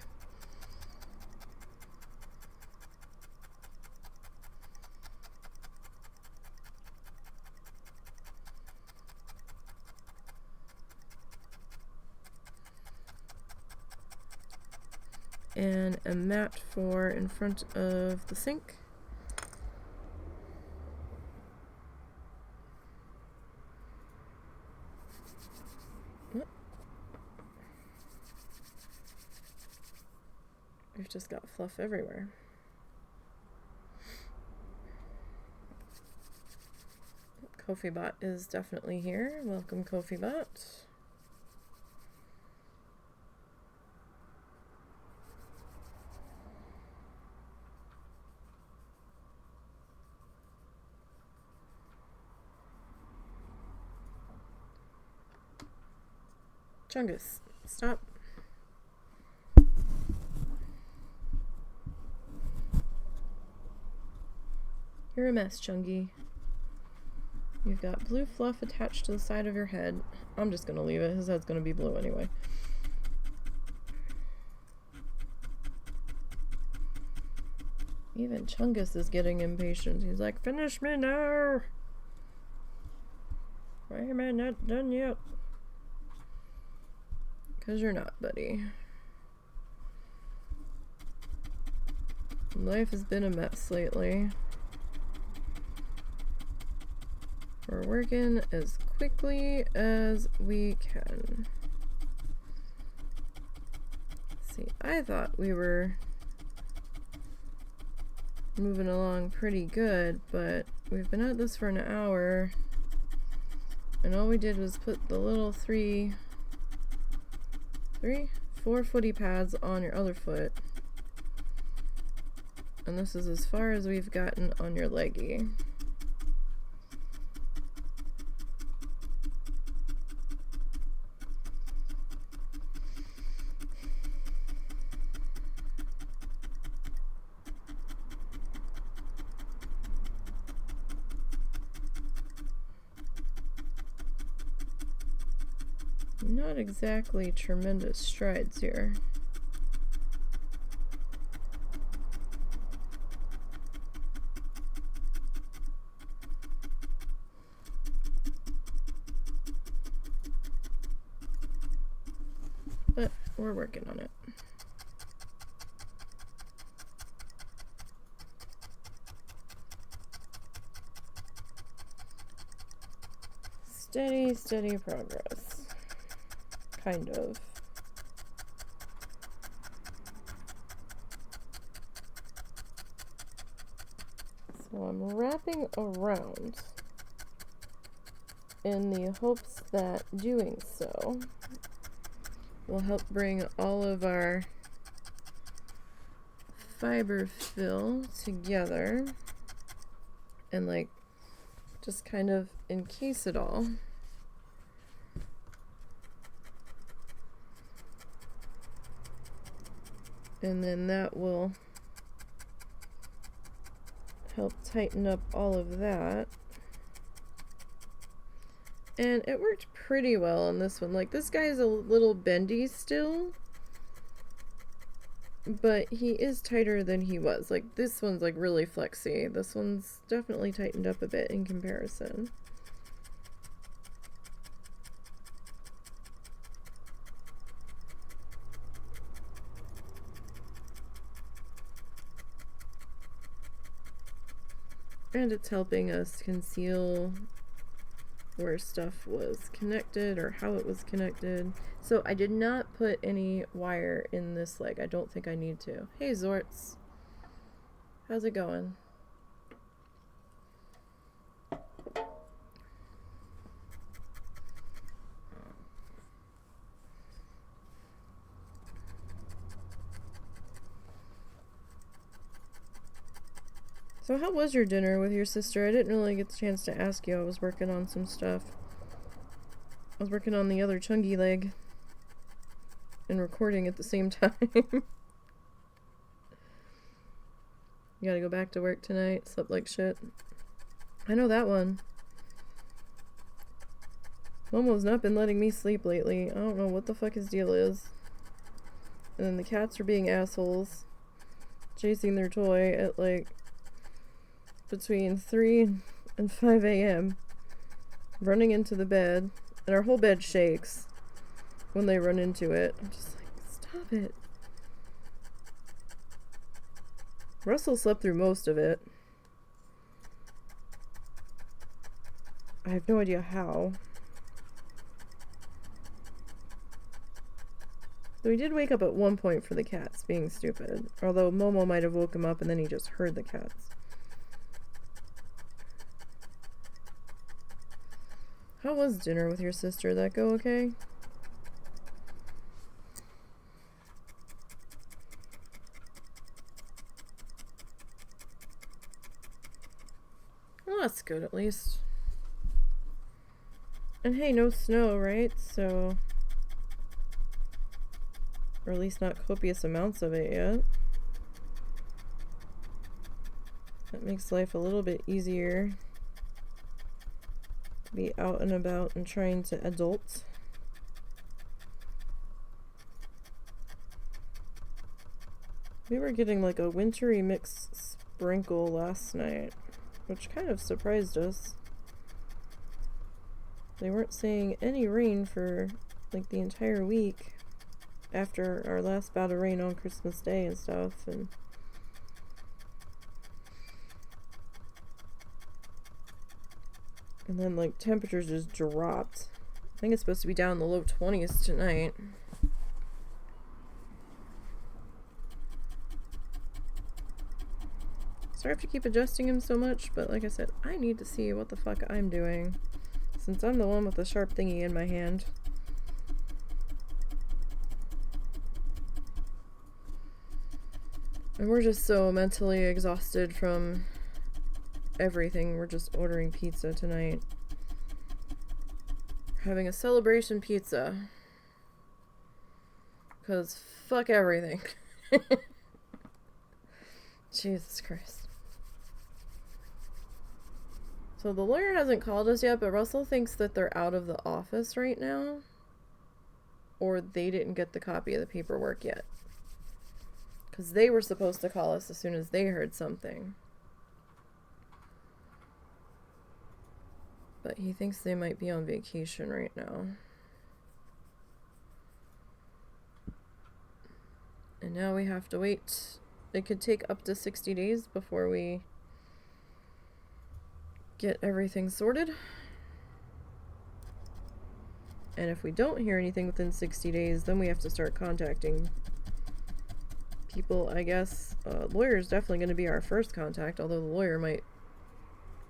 And a mat for in front of the sink. We've just got fluff everywhere. Kofi Bot is definitely here. Welcome, Kofi Bot. Chungus, stop. You're a mess, Chungy. You've got blue fluff attached to the side of your head. I'm just gonna leave it. His head's gonna be blue anyway. Even Chungus is getting impatient. He's like, finish me now! Why am I not done yet? 'Cause you're not, buddy. Life has been a mess lately. We're working as quickly as we can. See, I thought we were moving along pretty good, but we've been at this for an hour, and all we did was put the little four footy pads on your other foot, and this is as far as we've gotten on your leggy. Not exactly tremendous strides here. But we're working on it. Steady, steady progress. Kind of. So I'm wrapping around in the hopes that doing so will help bring all of our fiber fill together and like just kind of encase it all. And then that will help tighten up all of that. And it worked pretty well on this one. Like, this guy's a little bendy still, but he is tighter than he was. Like, this one's like really flexy. This one's definitely tightened up a bit in comparison. And it's helping us conceal where stuff was connected or how it was connected. So I did not put any wire in this leg. I don't think I need to. Hey Zorts, how's it going? So how was your dinner with your sister? I didn't really get the chance to ask you. I was working on some stuff. I was working on the other chungy leg and recording at the same time. You gotta go back to work tonight. Slept like shit. I know that one. Momo's not been letting me sleep lately. I don't know what the fuck his deal is. And then the cats are being assholes, chasing their toy at like between 3 and 5 a.m. running into the bed, and our whole bed shakes when they run into it. I'm just like, stop it. Russell slept through most of it. I have no idea how. So he did wake up at one point for the cats being stupid, although Momo might have woke him up and then he just heard the cats. How was dinner with your sister? That go okay? Well, that's good at least. And hey, no snow, right? So, or at least not copious amounts of it yet. That makes life a little bit easier to be out and about and trying to adult. We were getting like a wintry mix sprinkle last night, which kind of surprised us. They weren't saying any rain for like the entire week after our last bout of rain on Christmas Day and stuff, and then like temperatures just dropped. I think it's supposed to be down in the low 20s tonight. Sorry I have to keep adjusting him so much, but like I said, I need to see what the fuck I'm doing, since I'm the one with the sharp thingy in my hand. And we're just so mentally exhausted from everything. We're just ordering pizza tonight. We're having a celebration pizza. Because fuck everything. Jesus Christ. So the lawyer hasn't called us yet, but Russell thinks that they're out of the office right now. Or they didn't get the copy of the paperwork yet. Because they were supposed to call us as soon as they heard something. But he thinks they might be on vacation right now. And now we have to wait. It could take up to 60 days before we get everything sorted. And if we don't hear anything within 60 days, then we have to start contacting people, I guess. Lawyer is definitely going to be our first contact, although the lawyer might,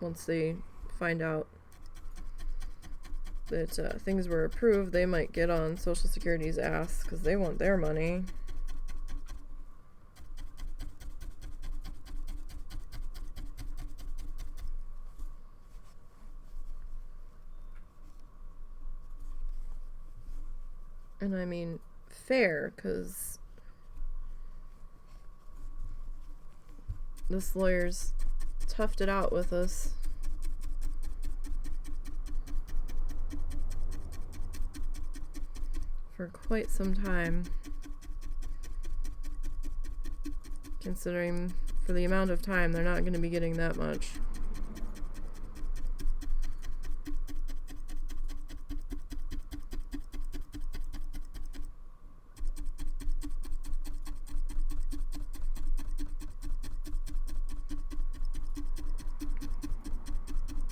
once they find out that things were approved, they might get on Social Security's ass because they want their money. And I mean fair, because this lawyer's toughed it out with us. For quite some time. Considering for the amount of time, they're not going to be getting that much.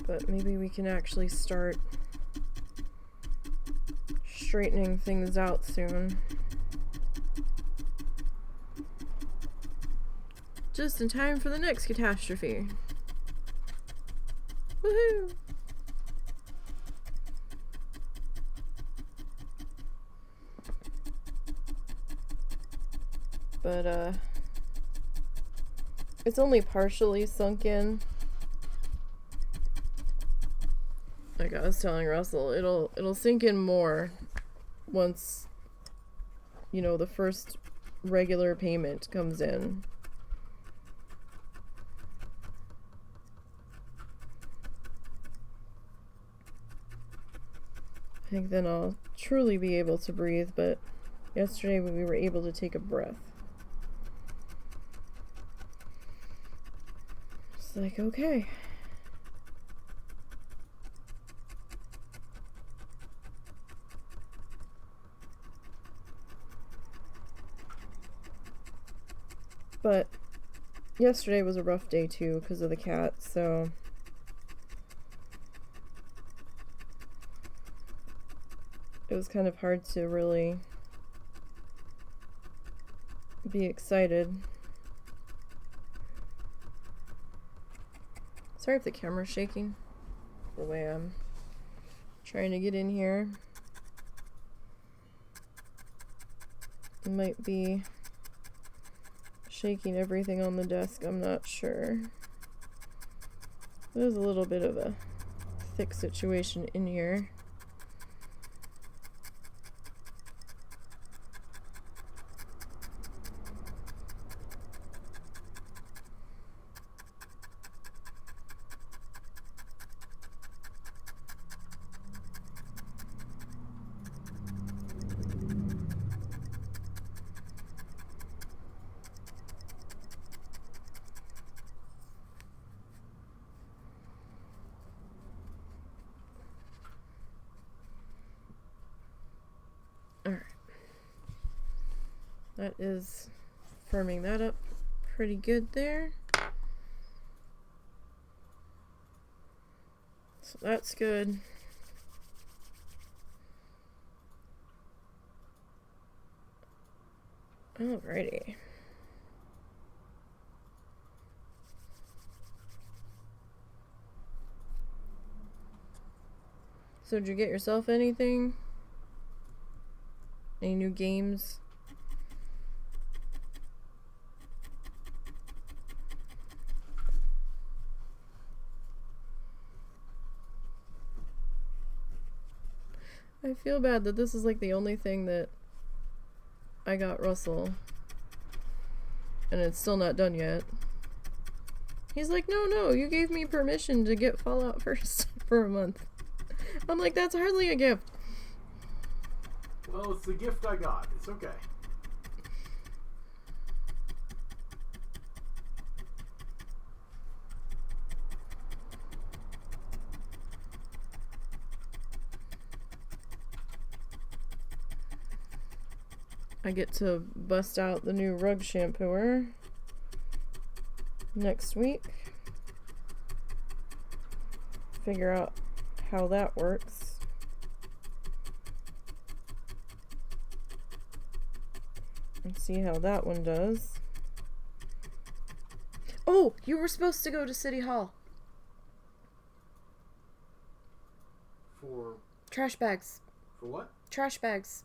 But maybe we can actually start straightening things out soon. Just in time for the next catastrophe. Woohoo! But, it's only partially sunk in. Like I was telling Russell, it'll sink in more once, you know, the first regular payment comes in. I think then I'll truly be able to breathe, but yesterday we were able to take a breath. It's like, okay. But yesterday was a rough day too because of the cat, so it was kind of hard to really be excited. Sorry if the camera's shaking the way I'm trying to get in here. It might be shaking everything on the desk, I'm not sure. There's a little bit of a thick situation in here. That is firming that up pretty good there. So that's good. Alrighty. So did you get yourself anything? Any new games? I feel bad that this is like the only thing that I got Russell. And it's still not done yet. He's like, no, you gave me permission to get Fallout first for a month. I'm like, that's hardly a gift. Well, it's the gift I got. It's okay. I get to bust out the new rug shampooer next week. Figure out how that works. And see how that one does. Oh, you were supposed to go to City Hall. For trash bags. For what? Trash bags.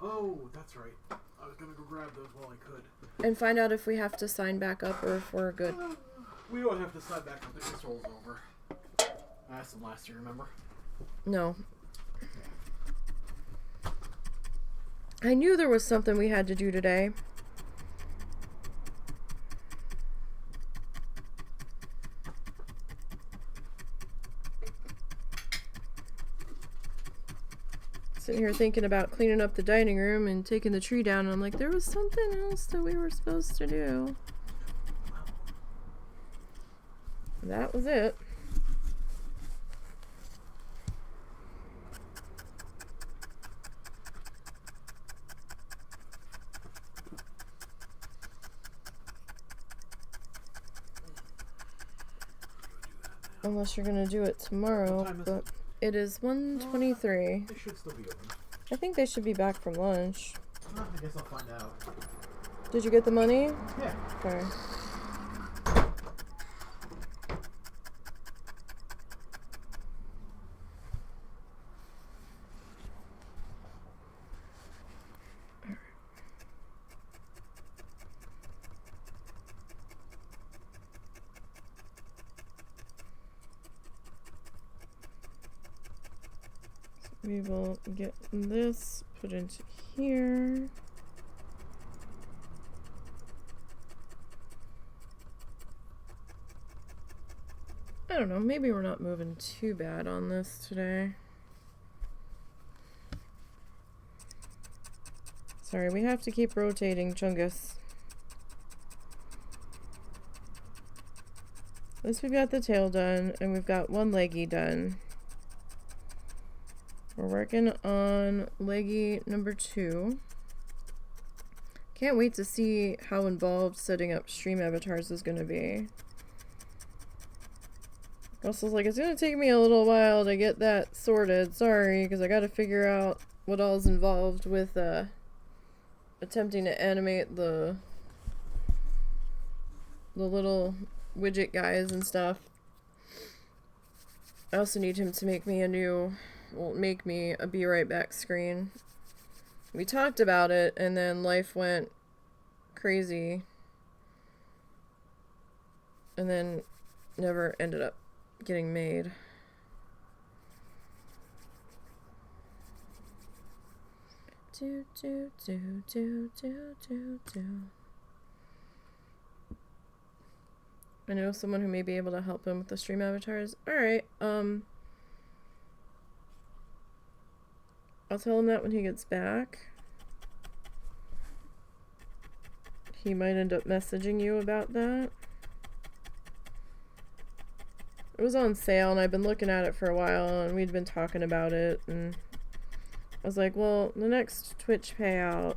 Oh, that's right. I was gonna go grab those while I could. And find out if we have to sign back up or if we're good. We don't have to sign back up if this rolls over. I asked them last year, remember? No. I knew there was something we had to do today. sitting here thinking about cleaning up the dining room and taking the tree down, and I'm like, there was something else that we were supposed to do. That was it. Unless you're gonna do it tomorrow, but it is 1:23. They should still be open. I think they should be back from lunch. I guess I'll find out. Did you get the money? Yeah. Okay. We will get this put into here. I don't know, maybe we're not moving too bad on this today. Sorry, we have to keep rotating Chungus. At least we've got the tail done, and we've got one leggy done. We're working on leggy number 2. Can't wait to see how involved setting up stream avatars is going to be. Russell's like, it's going to take me a little while to get that sorted. Sorry, because I got to figure out what all's involved with attempting to animate the little widget guys and stuff. I also need him to make me a be right back screen. We talked about it, and then life went crazy, and then never ended up getting made. I know someone who may be able to help him with the stream avatars. Alright, I'll tell him that when he gets back. He might end up messaging you about that. It was on sale, and I've been looking at it for a while, and we'd been talking about it, and I was like, well, the next Twitch payout,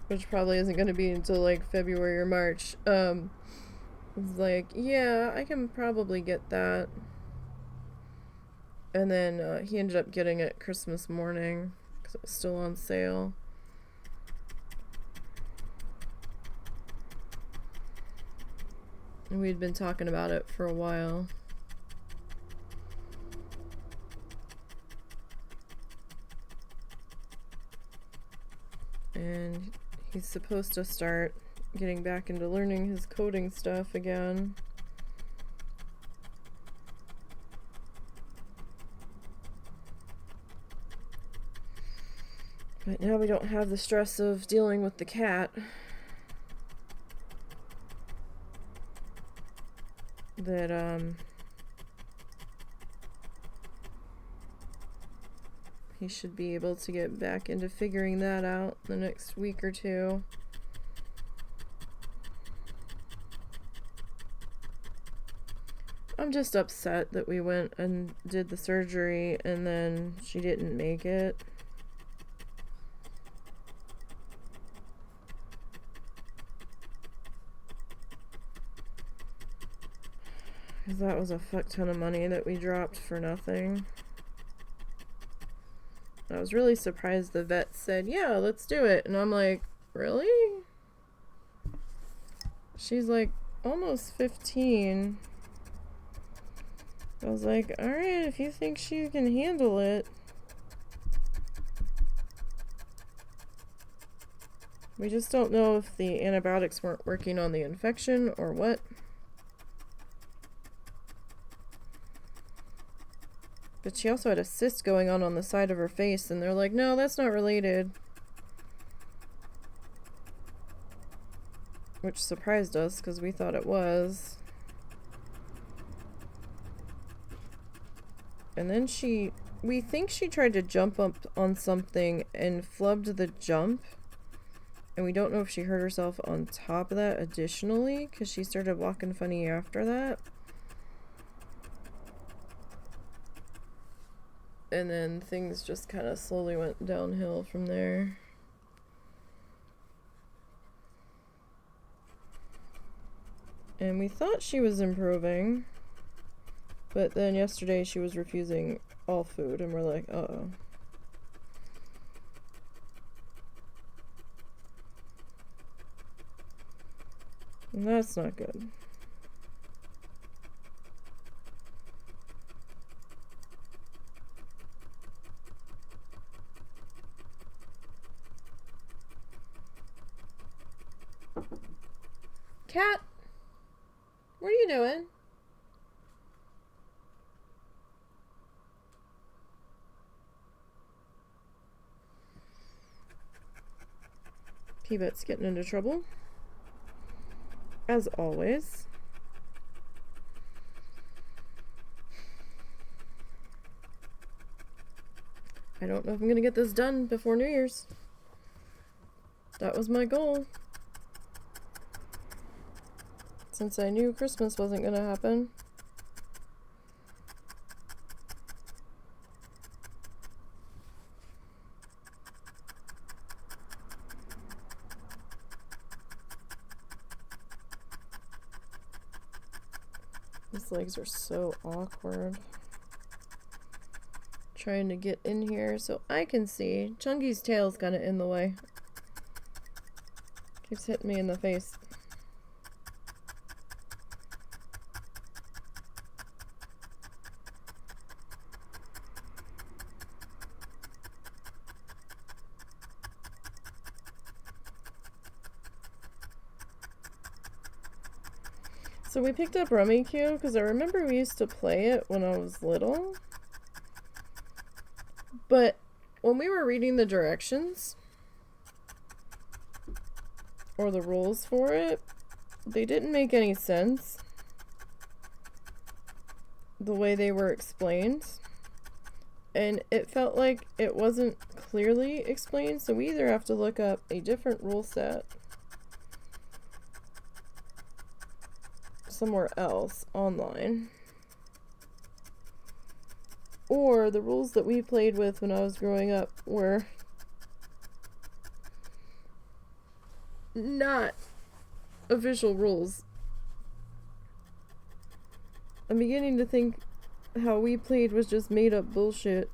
which probably isn't going to be until like February or March, was like, yeah, I can probably get that. And then he ended up getting it Christmas morning because it was still on sale. And we'd been talking about it for a while. And he's supposed to start getting back into learning his coding stuff again. But now we don't have the stress of dealing with the cat. That, he should be able to get back into figuring that out the next week or two. I'm just upset that we went and did the surgery and then she didn't make it. Because that was a fuck ton of money that we dropped for nothing. I was really surprised the vet said, yeah, let's do it. And I'm like, really? She's like almost 15. I was like, alright, if you think she can handle it. We just don't know if the antibiotics weren't working on the infection or what. But she also had a cyst going on the side of her face, and they're like, no, that's not related. Which surprised us, because we thought it was. And then she we think she tried to jump up on something and flubbed the jump. And we don't know if she hurt herself on top of that additionally, because she started walking funny after that. And then things just kind of slowly went downhill from there. And we thought she was improving, but then yesterday she was refusing all food, and we're like, uh-oh. And that's not good. Cat, what are you doing? P-Bet's getting into trouble, as always. I don't know if I'm gonna get this done before New Year's. That was my goal. Since I knew Christmas wasn't gonna happen. These legs are so awkward. Trying to get in here so I can see. Chungy's tail's kind of in the way. Keeps hitting me in the face. So we picked up Rummikub because I remember we used to play it when I was little. But when we were reading the directions, or the rules for it, they didn't make any sense the way they were explained. And it felt like it wasn't clearly explained, so we either have to look up a different rule set somewhere else online, or the rules that we played with when I was growing up were not official rules. I'm beginning to think how we played was just made up bullshit.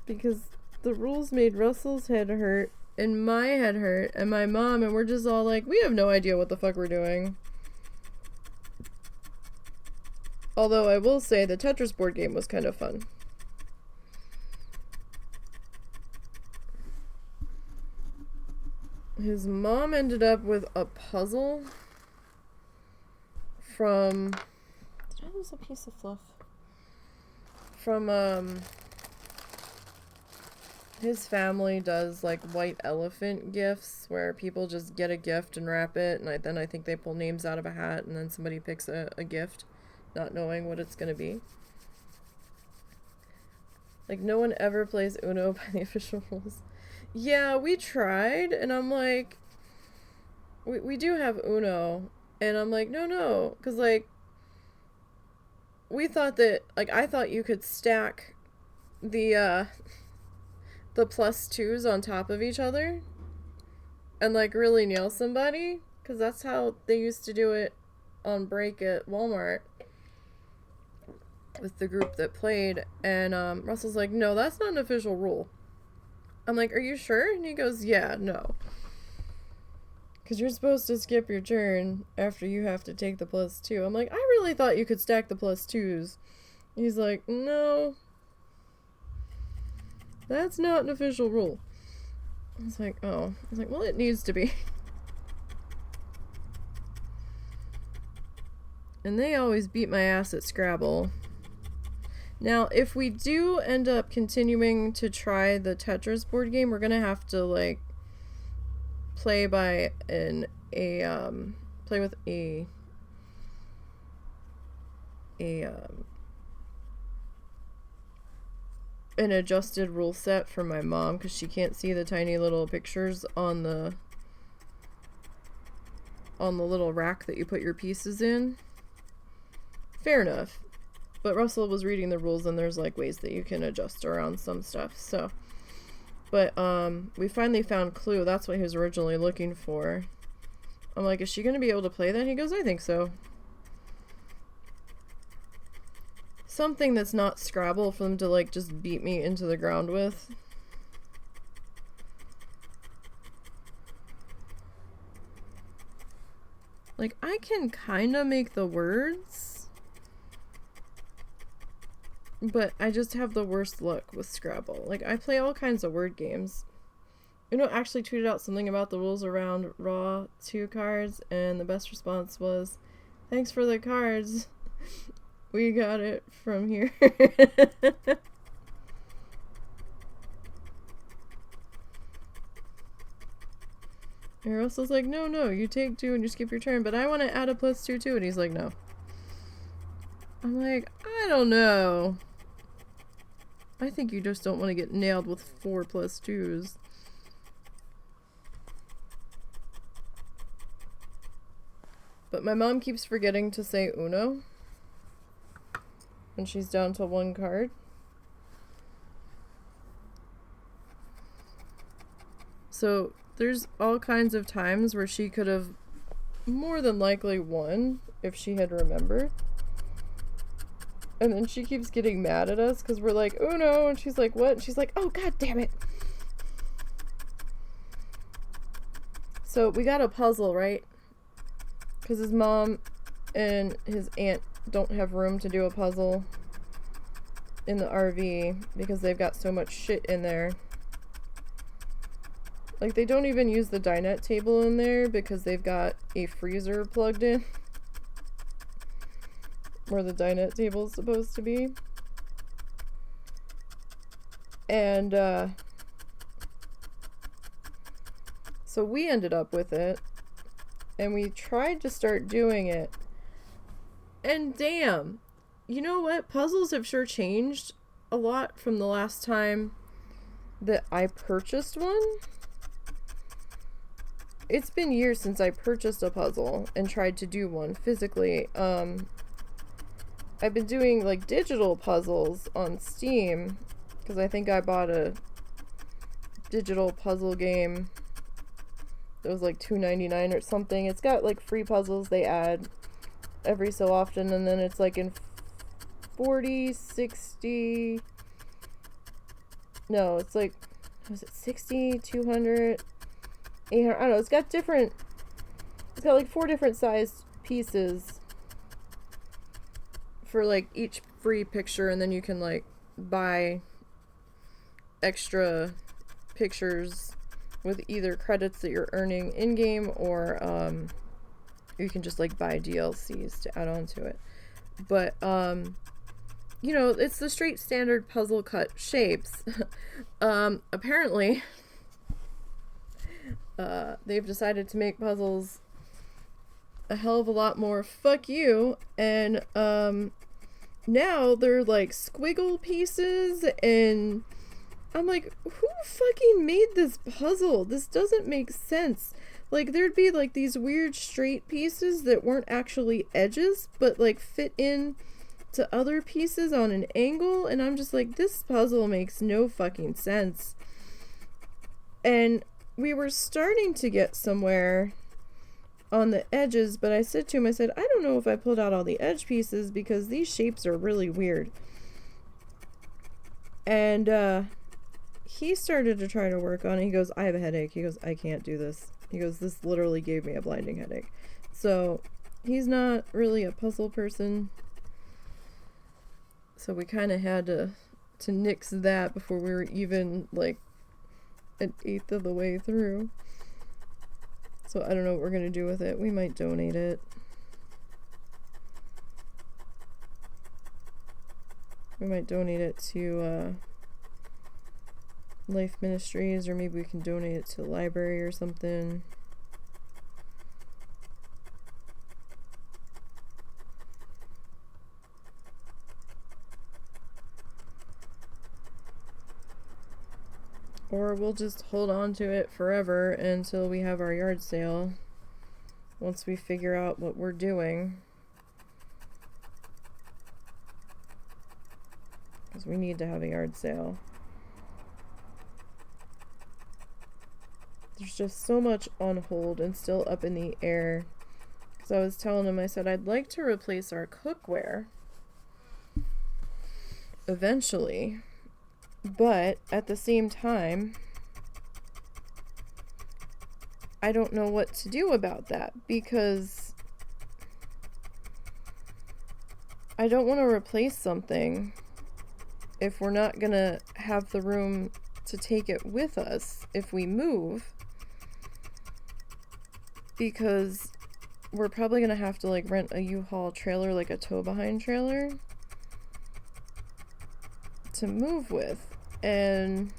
Because the rules made Russell's head hurt, and my head hurt, and my mom, and we're just all like, we have no idea what the fuck we're doing. Although I will say the Tetris board game was kind of fun. His mom ended up with a puzzle from... Did I lose a piece of fluff? From, his family does like white elephant gifts where people just get a gift and wrap it, and then I think they pull names out of a hat and then somebody picks a gift not knowing what it's gonna be. Like, no one ever plays Uno by the official rules. Yeah, we tried, and I'm like, we do have Uno, and I'm like, no, because like we thought that, like, I thought you could stack the +2s on top of each other and like really nail somebody, because that's how they used to do it on break at Walmart with the group that played. And Russell's like, no, that's not an official rule. I'm like, are you sure? And he goes, yeah, no, because you're supposed to skip your turn after you have to take the +2. I'm like, I really thought you could stack the +2s. He's like, no, that's not an official rule. I was like, oh. I was like, well, it needs to be. And they always beat my ass at Scrabble. Now, if we do end up continuing to try the Tetris board game, we're gonna have to like play by play with an adjusted rule set for my mom, because she can't see the tiny little pictures on the little rack that you put your pieces in. Fair enough. But Russell was reading the rules, and there's like ways that you can adjust around some stuff. So, but we finally found Clue. That's what he was originally looking for. I'm like, is she gonna be able to play that? He goes, I think so. Something that's not Scrabble for them to like just beat me into the ground with. Like, I can kind of make the words, but I just have the worst luck with Scrabble. Like, I play all kinds of word games. Uno actually tweeted out something about the rules around Raw 2 cards, and the best response was, thanks for the cards. We got it from here. And Russell's like, no, you take 2 and you skip your turn, but I want to add a +2 too. And he's like, no. I'm like, I don't know. I think you just don't want to get nailed with 4 +2s. But my mom keeps forgetting to say Uno when she's down to 1 card. So there's all kinds of times where she could have more than likely won if she had remembered. And then she keeps getting mad at us because we're like, Uno, and she's like, what? And she's like, oh, god damn it. So we got a puzzle, right? Because his mom and his aunt don't have room to do a puzzle in the RV because they've got so much shit in there. Like, they don't even use the dinette table in there because they've got a freezer plugged in where the dinette table is supposed to be. And so we ended up with it, and we tried to start doing it, and damn, you know what? Puzzles have sure changed a lot from the last time that I purchased one. It's been years since I purchased a puzzle and tried to do one physically. I've been doing like digital puzzles on Steam because I think I bought a digital puzzle game that was like $2.99 or something. It's got like free puzzles they add every so often, and then it's like in 40, 60, no, it's like, was it 60, 200, 800, I don't know, it's got like 4 different sized pieces for like each free picture, and then you can like buy extra pictures with either credits that you're earning in-game, or you can just like buy DLCs to add on to it. But you know, it's the straight standard puzzle cut shapes. Apparently they've decided to make puzzles a hell of a lot more fuck you, and now they're like squiggle pieces, and I'm like, who fucking made this puzzle? This doesn't make sense. Like, there'd be like these weird straight pieces that weren't actually edges, but like fit in to other pieces on an angle, and I'm just like, this puzzle makes no fucking sense. And we were starting to get somewhere on the edges, but I said to him, I said, I don't know if I pulled out all the edge pieces because these shapes are really weird. And he started to try to work on it. He goes, I have a headache. He goes, I can't do this. He goes, this literally gave me a blinding headache. So he's not really a puzzle person. So we kind of had to nix that before we were even like an 1/8 of the way through. So I don't know what we're going to do with it. We might donate it. We might donate it to Life Ministries, or maybe we can donate it to the library or something. Or we'll just hold on to it forever until we have our yard sale. Once we figure out what we're doing. Because we need to have a yard sale. There's just so much on hold and still up in the air. Because I was telling him, I said, I'd like to replace our cookware. Eventually. But at the same time, I don't know what to do about that, because I don't want to replace something if we're not going to have the room to take it with us if we move, because we're probably going to have to like rent a U-Haul trailer, like a tow behind trailer, to move with, and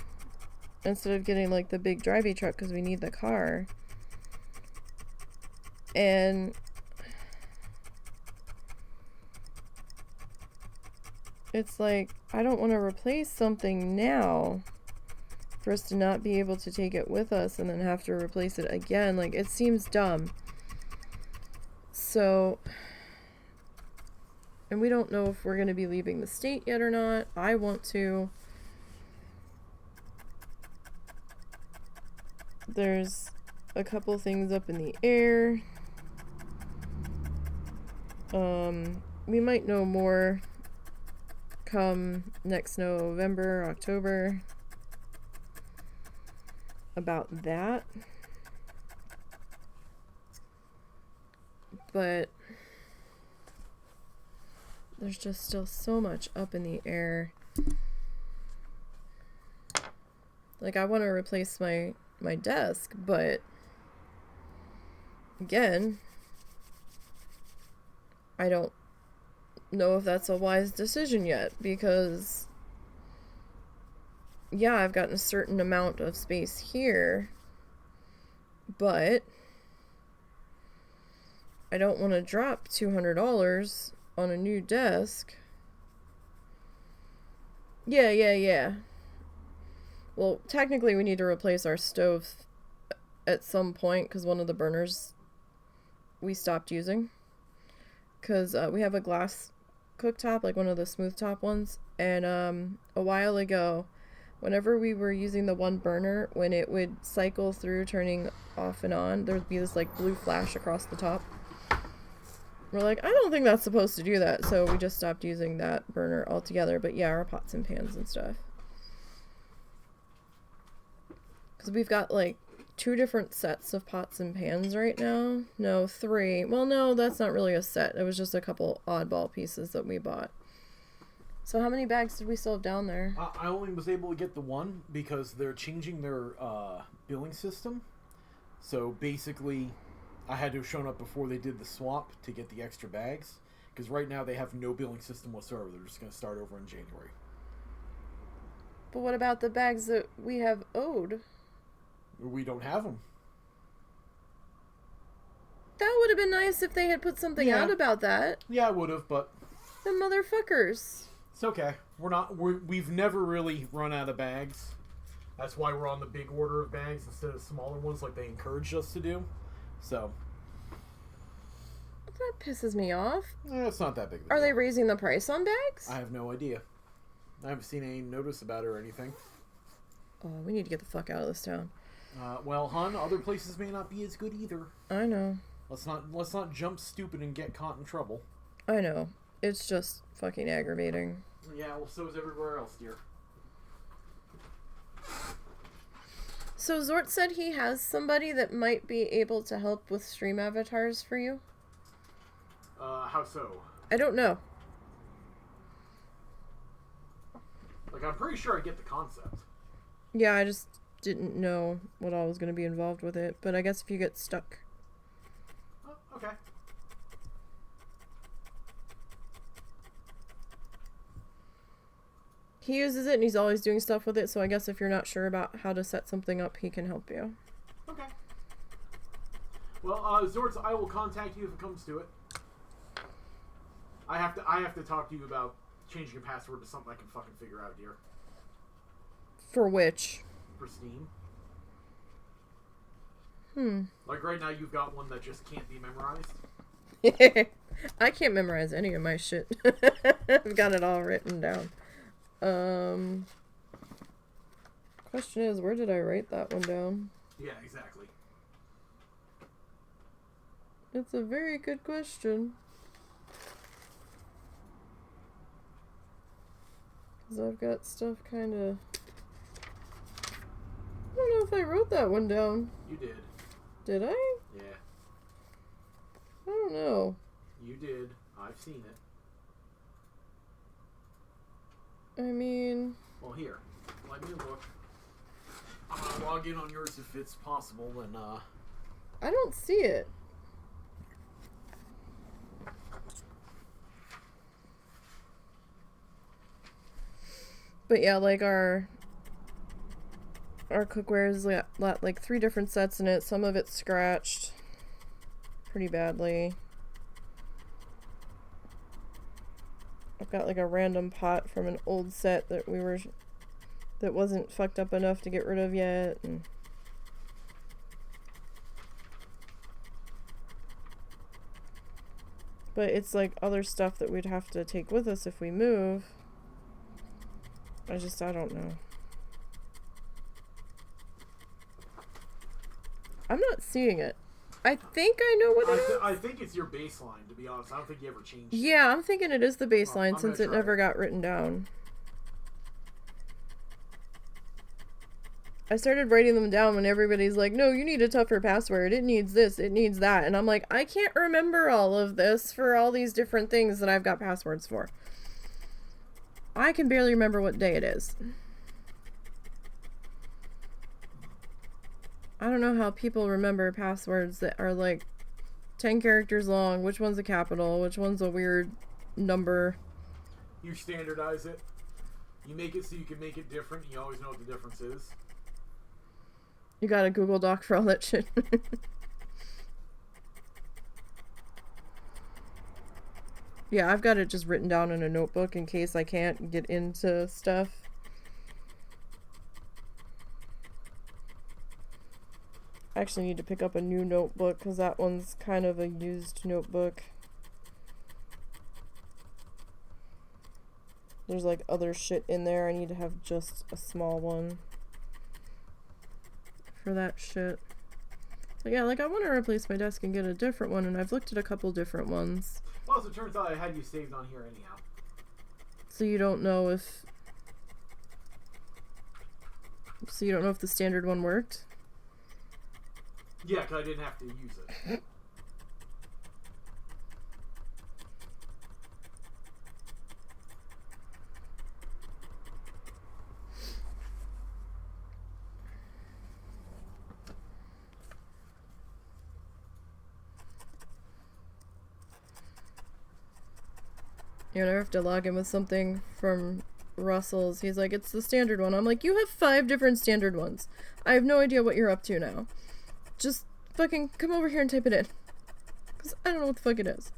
instead of getting like the big drivey truck, because we need the car. And it's like, I don't want to replace something now for us to not be able to take it with us and then have to replace it again. Like, it seems dumb. So, and we don't know if we're going to be leaving the state yet or not. I want to. There's a couple things up in the air. We might know more come next November, October about that. But there's just still so much up in the air. Like, I want to replace my desk, but again, I don't know if that's a wise decision yet, because yeah, I've gotten a certain amount of space here, but I don't want to drop $200 on a new desk. Yeah. Well, technically we need to replace our stove at some point, because one of the burners we stopped using. Because we have a glass cooktop, like one of the smooth top ones. And a while ago, whenever we were using the one burner, when it would cycle through turning off and on, there would be this like blue flash across the top. We're like, I don't think that's supposed to do that. So we just stopped using that burner altogether. But yeah, our pots and pans and stuff. Because we've got like 2 different sets of pots and pans right now. No, 3. Well, no, that's not really a set. It was just a couple oddball pieces that we bought. So how many bags did we still have down there? I only was able to get the one because they're changing their billing system. So basically, I had to have shown up before they did the swap to get the extra bags. Because right now they have no billing system whatsoever. They're just going to start over in January. But what about the bags that we have owed? We don't have them. That would have been nice if they had put something out about that. Yeah, I would have, but the motherfuckers. It's okay. We've never really run out of bags. That's why we're on the big order of bags instead of smaller ones like they encouraged us to do. So that pisses me off. It's not that big of a deal. Are they deal. raising the price on bags? I have no idea. I haven't seen any notice about it or anything. Oh, we need to get the fuck out of this town. Well, hon, other places may not be as good either. I know. Let's not jump stupid and get caught in trouble. I know. It's just fucking aggravating. Yeah, well, so is everywhere else, dear. So Zort said he has somebody that might be able to help with stream avatars for you? How so? I don't know. Like, I'm pretty sure I get the concept. Yeah, I just didn't know what all was going to be involved with it. But I guess if you get stuck. Oh, okay. he uses it and he's always doing stuff with it, so I guess if you're not sure about how to set something up, he can help you. Okay. Well, Zords, I will contact you if it comes to it. I have to talk to you about changing your password to something I can fucking figure out, dear. For which? For Steam. Like right now, you've got one that just can't be memorized. I can't memorize any of my shit. I've got it all written down. Question is, where did I write that one down? Yeah, exactly. It's a very good question. Because I've got stuff kind of... I don't know if I wrote that one down. You did. Did I? Yeah. I don't know. You did. I've seen it. I mean... Well, here. Let me look. I'm gonna log in on yours if it's possible, and, I don't see it. But yeah, like our cookware is like 3 different sets in it. Some of it's scratched pretty badly. I've got like a random pot from an old set that wasn't fucked up enough to get rid of yet. And but it's like other stuff that we'd have to take with us if we move. I don't know. I'm not seeing it. I think I know what it is. I think it's your baseline, to be honest. I don't think you ever changed it. Yeah, I'm thinking it is the baseline since it never got written down. I started writing them down when everybody's like, no, you need a tougher password. It needs this, it needs that. And I'm like, I can't remember all of this for all these different things that I've got passwords for. I can barely remember what day it is. I don't know how people remember passwords that are like 10 characters long. Which one's a capital? Which one's a weird number? You standardize it. You make it so you can make it different. You always know what the difference is. You got a Google Doc for all that shit. Yeah, I've got it just written down in a notebook in case I can't get into stuff. I actually need to pick up a new notebook because that one's kind of a used notebook. There's like other shit in there. I need to have just a small one for that shit. So yeah, like I want to replace my desk and get a different one, and I've looked at a couple different ones. Well, as it turns out, I had you saved on here anyhow. So you don't know if... So you don't know if the standard one worked? Yeah, because I didn't have to use it. You know, I have to log in with something from Russell's. He's like, it's the standard one. I'm like, you have 5 different standard ones. I have no idea what you're up to now. Just fucking come over here and type it in. Because I don't know what the fuck it is.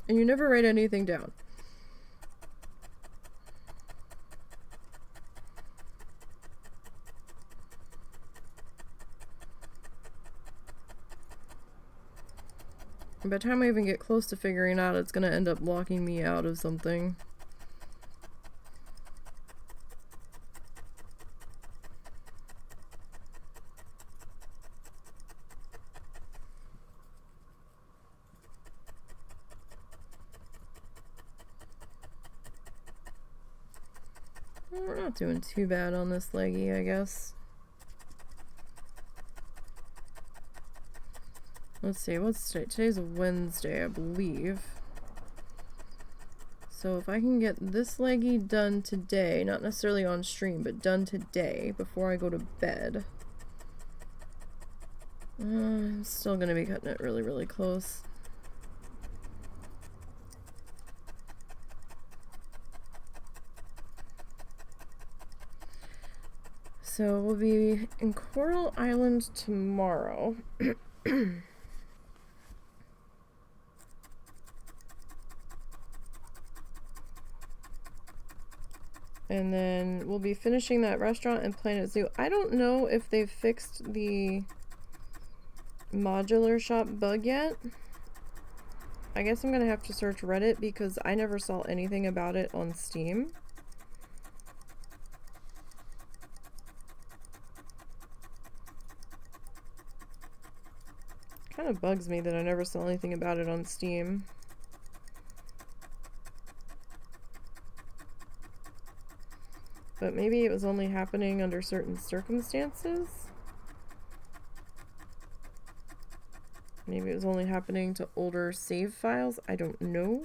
And you never write anything down. And by the time I even get close to figuring out, it's gonna end up locking me out of something. Well, we're not doing too bad on this leggy, I guess. Let's see, what's today? Today's a Wednesday, I believe. So if I can get this leggy done today, not necessarily on stream, but done today before I go to bed. I'm still gonna be cutting it really, really close. So we'll be in Coral Island tomorrow. And then we'll be finishing that restaurant and Planet Zoo. I don't know if they've fixed the modular shop bug yet. I guess I'm gonna have to search Reddit because I never saw anything about it on Steam. Kind of bugs me that I never saw anything about it on Steam. But maybe it was only happening under certain circumstances. Maybe it was only happening to older save files. I don't know.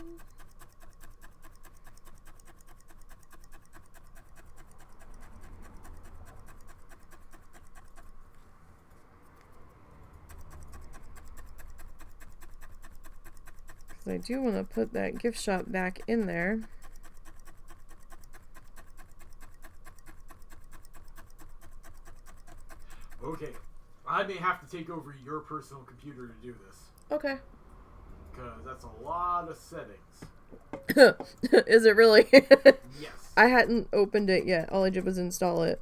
Because I do want to put that gift shop back in there. Okay, I may have to take over your personal computer to do this. Okay. Because that's a lot of settings. Is it really? Yes. I hadn't opened it yet. All I did was install it.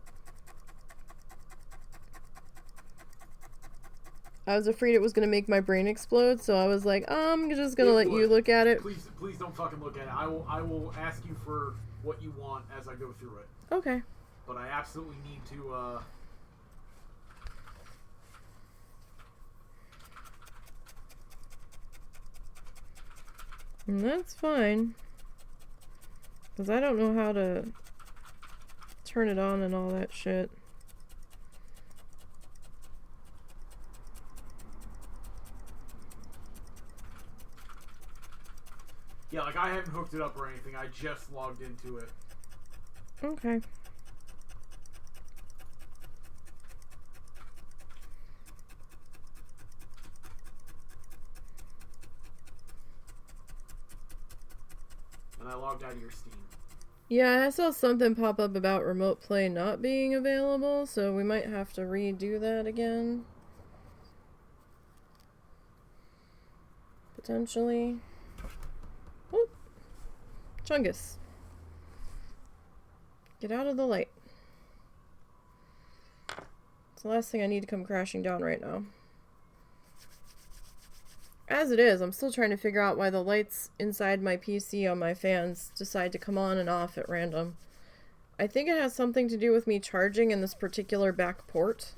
I was afraid it was going to make my brain explode, so I was like, I'm just going to let you look at it. Please don't fucking look at it. I will ask you for what you want as I go through it. Okay. But I absolutely need to, And that's fine. Because I don't know how to turn it on and all that shit. Yeah, like I haven't hooked it up or anything. I just logged into it. Okay. And I logged out of your Steam. Yeah, I saw something pop up about remote play not being available, so we might have to redo that again. Potentially. Oh! Chungus. Get out of the light. It's the last thing I need to come crashing down right now. As it is, I'm still trying to figure out why the lights inside my PC on my fans decide to come on and off at random. I think it has something to do with me charging in this particular back port.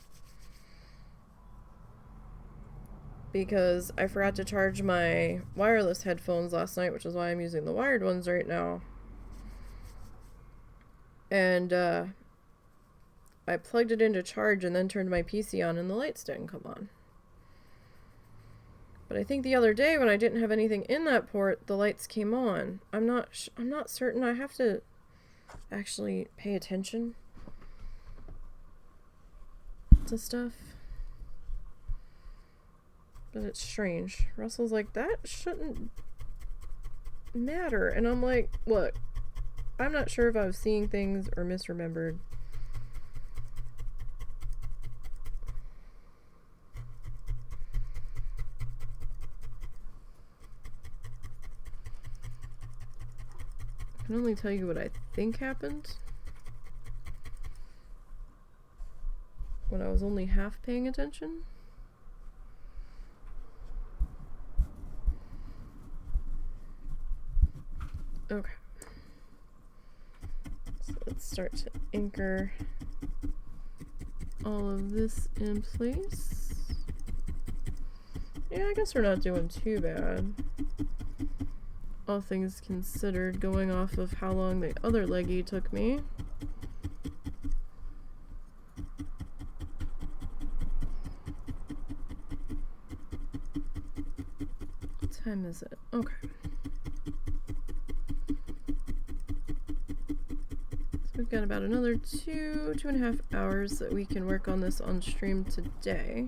Because I forgot to charge my wireless headphones last night, which is why I'm using the wired ones right now. And I plugged it in to charge and then turned my PC on and the lights didn't come on. But I think the other day when I didn't have anything in that port, the lights came on. I'm not certain. I have to actually pay attention to stuff. But it's strange. Russell's like, that shouldn't matter. And I'm like, look, I'm not sure if I was seeing things or misremembered. I can only tell you what I think happened when I was only half paying attention. Okay. So let's start to anchor all of this in place. Yeah, I guess we're not doing too bad. All things considered, going off of how long the other leggy took me. What time is it? Okay. So we've got about another 2.5 hours that we can work on this on stream today.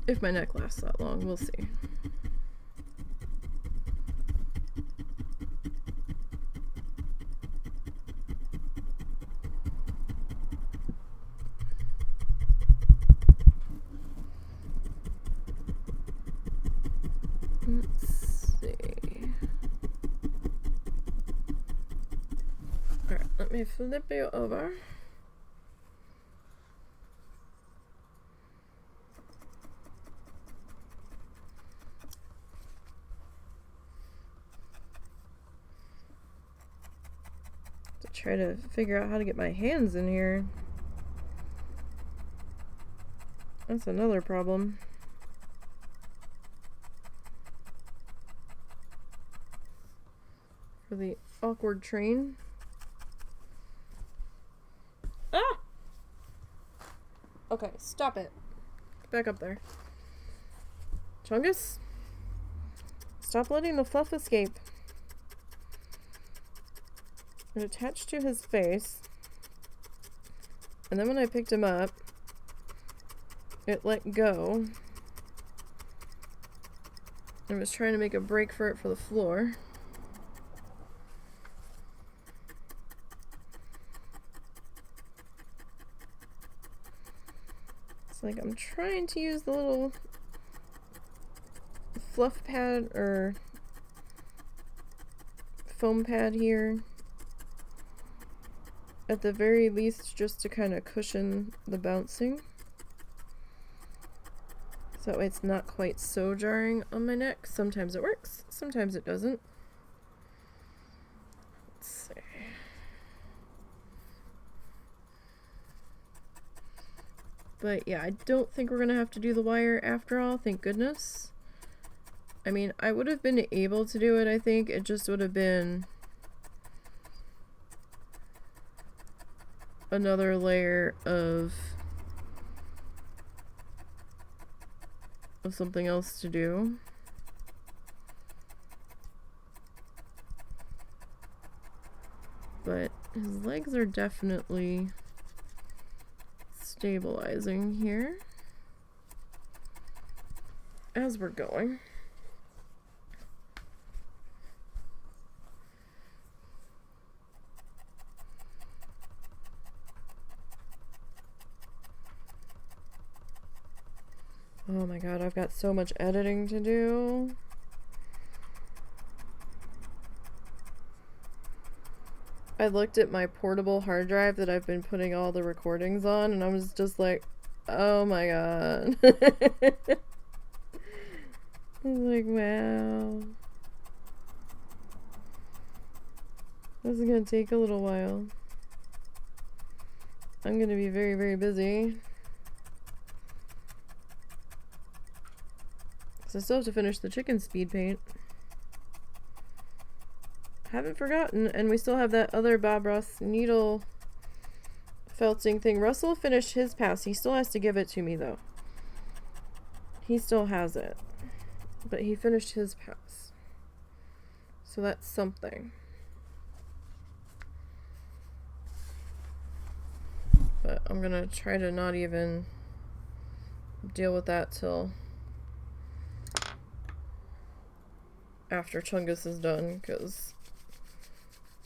If my neck lasts that long, we'll see. Let me flip you over. To try to figure out how to get my hands in here. That's another problem. For the awkward train. Ah! Okay, stop it. Get back up there. Chungus? Stop letting the fluff escape. It attached to his face. And then when I picked him up, it let go. I was trying to make a break for it for the floor. It's like I'm trying to use the little fluff pad or foam pad here. At the very least, just to kind of cushion the bouncing. So that way it's not quite so jarring on my neck. Sometimes it works, sometimes it doesn't. Let's see. But yeah, I don't think we're gonna have to do the wire after all, thank goodness. I mean, I would have been able to do it, I think. It just would have been another layer of something else to do. But his legs are definitely stabilizing here as we're going. Oh my god, I've got so much editing to do. I looked at my portable hard drive that I've been putting all the recordings on, and I was just like, oh my god. I was like, wow. This is gonna take a little while. I'm gonna be very, very busy. So I still have to finish the chicken speed paint. Haven't forgotten, and we still have that other Bob Ross needle felting thing. Russell finished his pass. He still has to give it to me though. He still has it. But he finished his pass. So that's something. But I'm gonna try to not even deal with that till after Chungus is done, because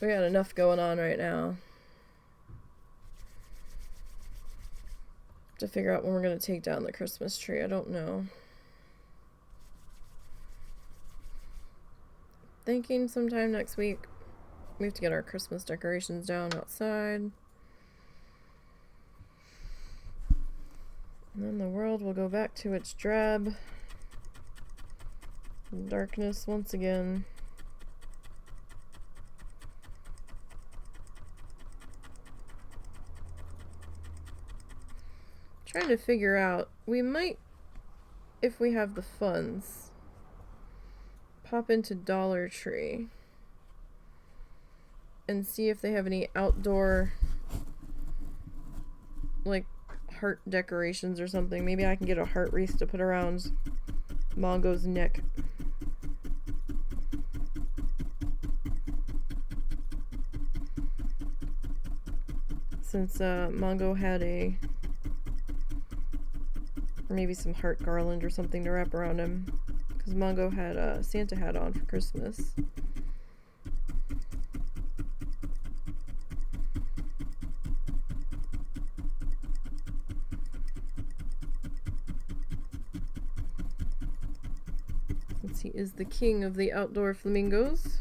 we got enough going on right now to figure out when we're going to take down the Christmas tree. I don't know. Thinking sometime next week. We have to get our Christmas decorations down outside. And then the world will go back to its drab darkness once again. Trying to figure out, we might, if we have the funds, pop into Dollar Tree and see if they have any outdoor, like, heart decorations or something. Maybe I can get a heart wreath to put around Mongo's neck. Since Mongo had a, or maybe some heart garland or something to wrap around him, because Mongo had a Santa hat on for Christmas. Since he is the king of the outdoor flamingos.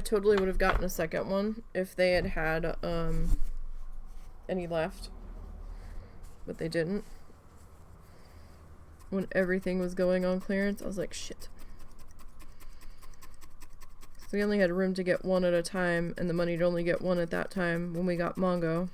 totally would have gotten a second one if they had had any left. But they didn't. When everything was going on clearance, I was like, shit. So we only had room to get one at a time, and the money to only get one at that time when we got Mongo.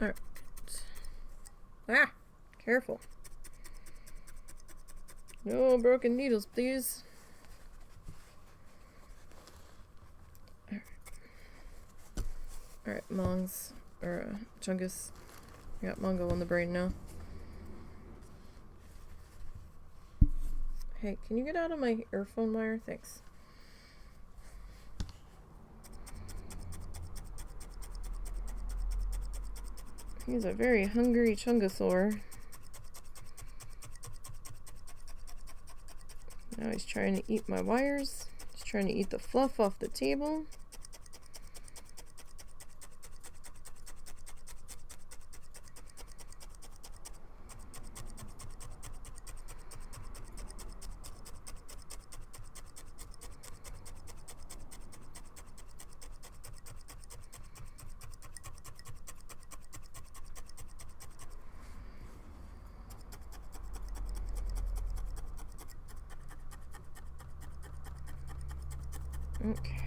Alright. Ah! Careful. No broken needles, please. Alright, Mongs. Or, Chungus. I got Mongo on the brain now. Hey, can you get out of my earphone wire? Thanks. He's a very hungry Chungasaur. Now he's trying to eat my wires. He's trying to eat the fluff off the table.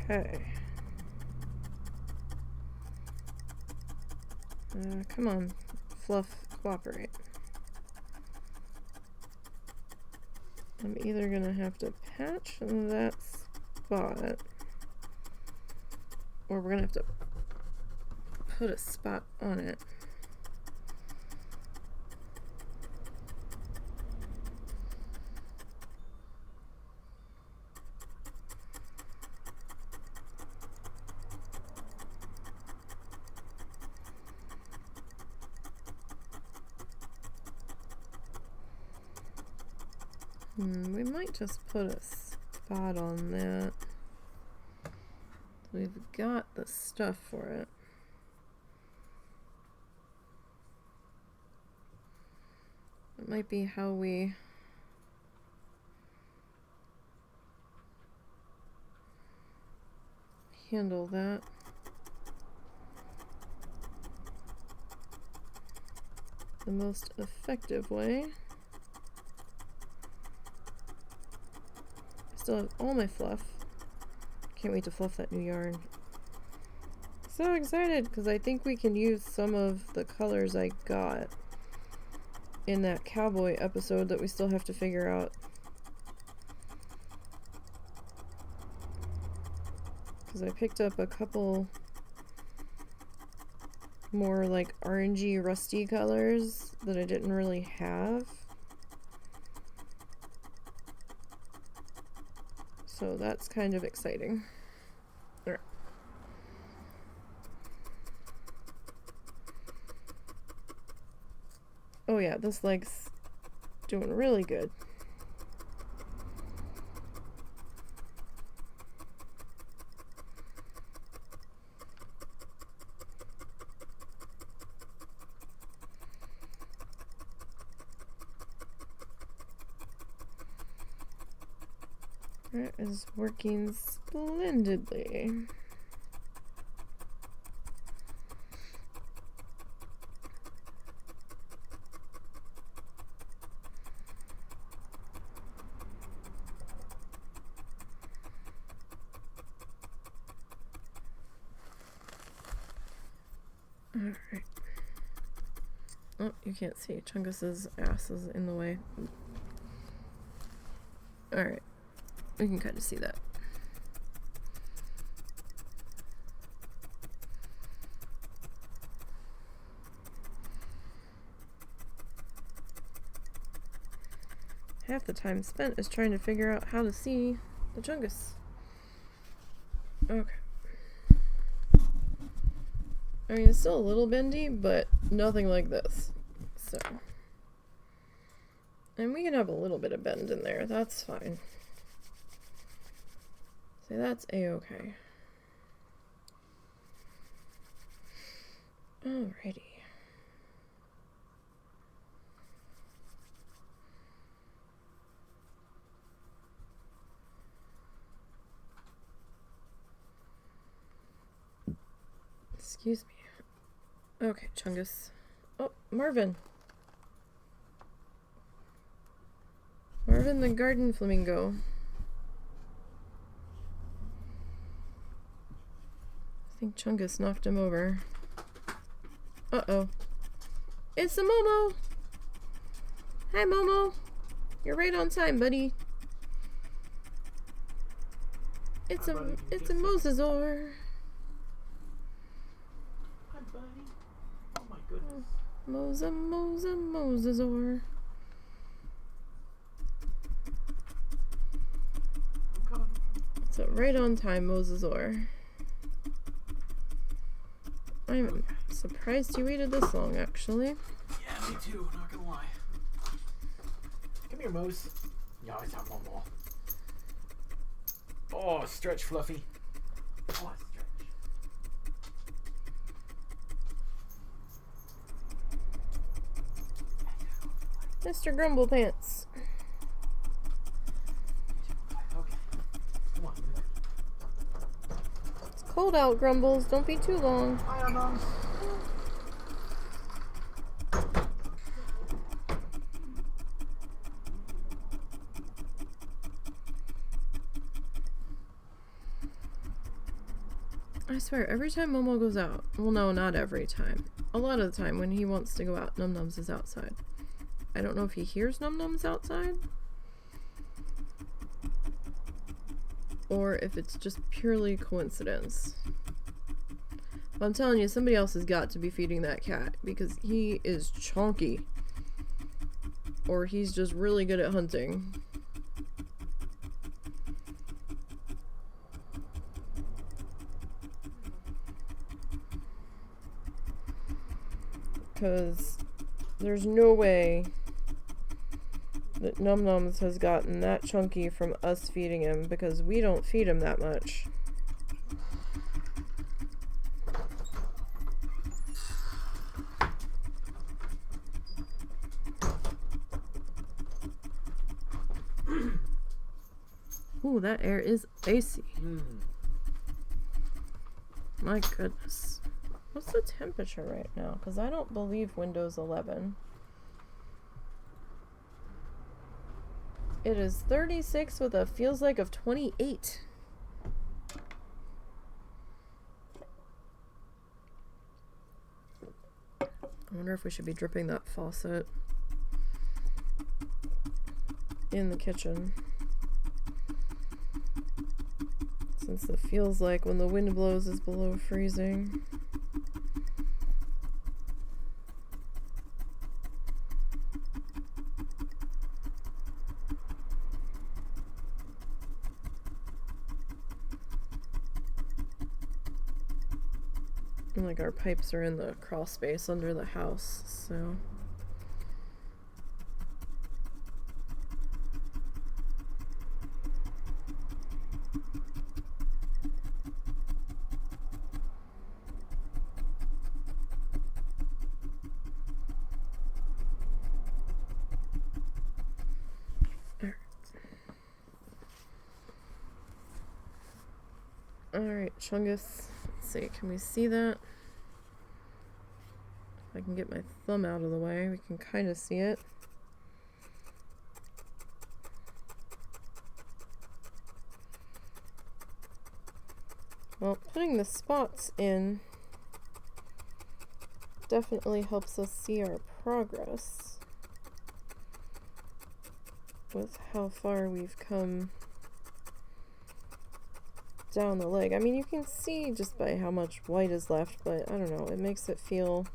Okay. Come on, Fluff, cooperate. I'm either gonna have to patch that spot, or we're gonna have to put a spot on it. We might just put a spot on that. We've got the stuff for it. It might be how we handle that. The most effective way. Still have all my fluff. Can't wait to fluff that new yarn. So excited because I think we can use some of the colors I got in that cowboy episode that we still have to figure out. Because I picked up a couple more like orangey rusty colors that I didn't really have. So that's kind of exciting. All right. Oh yeah, this leg's doing really good. That is working splendidly. Alright. Oh, you can't see. Chungus's ass is in the way. Alright. We can kind of see that. Half the time spent is trying to figure out how to see the Chungus. Okay. I mean, it's still a little bendy, but nothing like this. So, and we can have a little bit of bend in there. That's fine. So that's a-okay. Alrighty. Excuse me. Okay, Chungus. Oh, Marvin. Marvin the garden flamingo. I think Chungus knocked him over. Uh-oh. It's a Momo! Hi, Momo! You're right on time, buddy. It's a mosasaur. Hi, buddy. Oh my goodness. Mosasaur. I'm coming. So right on time, mosasaur. I'm surprised you waited this long, actually. Yeah, me too, not gonna lie. Come here, Mose. You always have one more. Oh, stretch, Fluffy. Oh, stretch. Mr. Grumble Pants. Okay. Come on, Luke. It's cold out, Grumbles. Don't be too long. Hi, Mom. I swear, every time Momo goes out, well, no, not every time. A lot of the time when he wants to go out, Num Nums is outside. I don't know if he hears Num Nums outside, or if it's just purely coincidence. But I'm telling you, somebody else has got to be feeding that cat, because he is chonky. Or he's just really good at hunting. Because there's no way that Num Nums has gotten that chunky from us feeding him, because we don't feed him that much. Ooh, that air is icy. My goodness. What's the temperature right now? Because I don't believe Windows 11. It is 36 with a feels like of 28. I wonder if we should be dripping that faucet in the kitchen. Since it feels like when the wind blows is below freezing. And like our pipes are in the crawl space under the house, so. Alright, Chungus. Let's see, can we see that? If I can get my thumb out of the way, we can kind of see it. Well, putting the spots in definitely helps us see our progress with how far we've come down the leg. I mean, you can see just by how much white is left, but I don't know, it makes it feel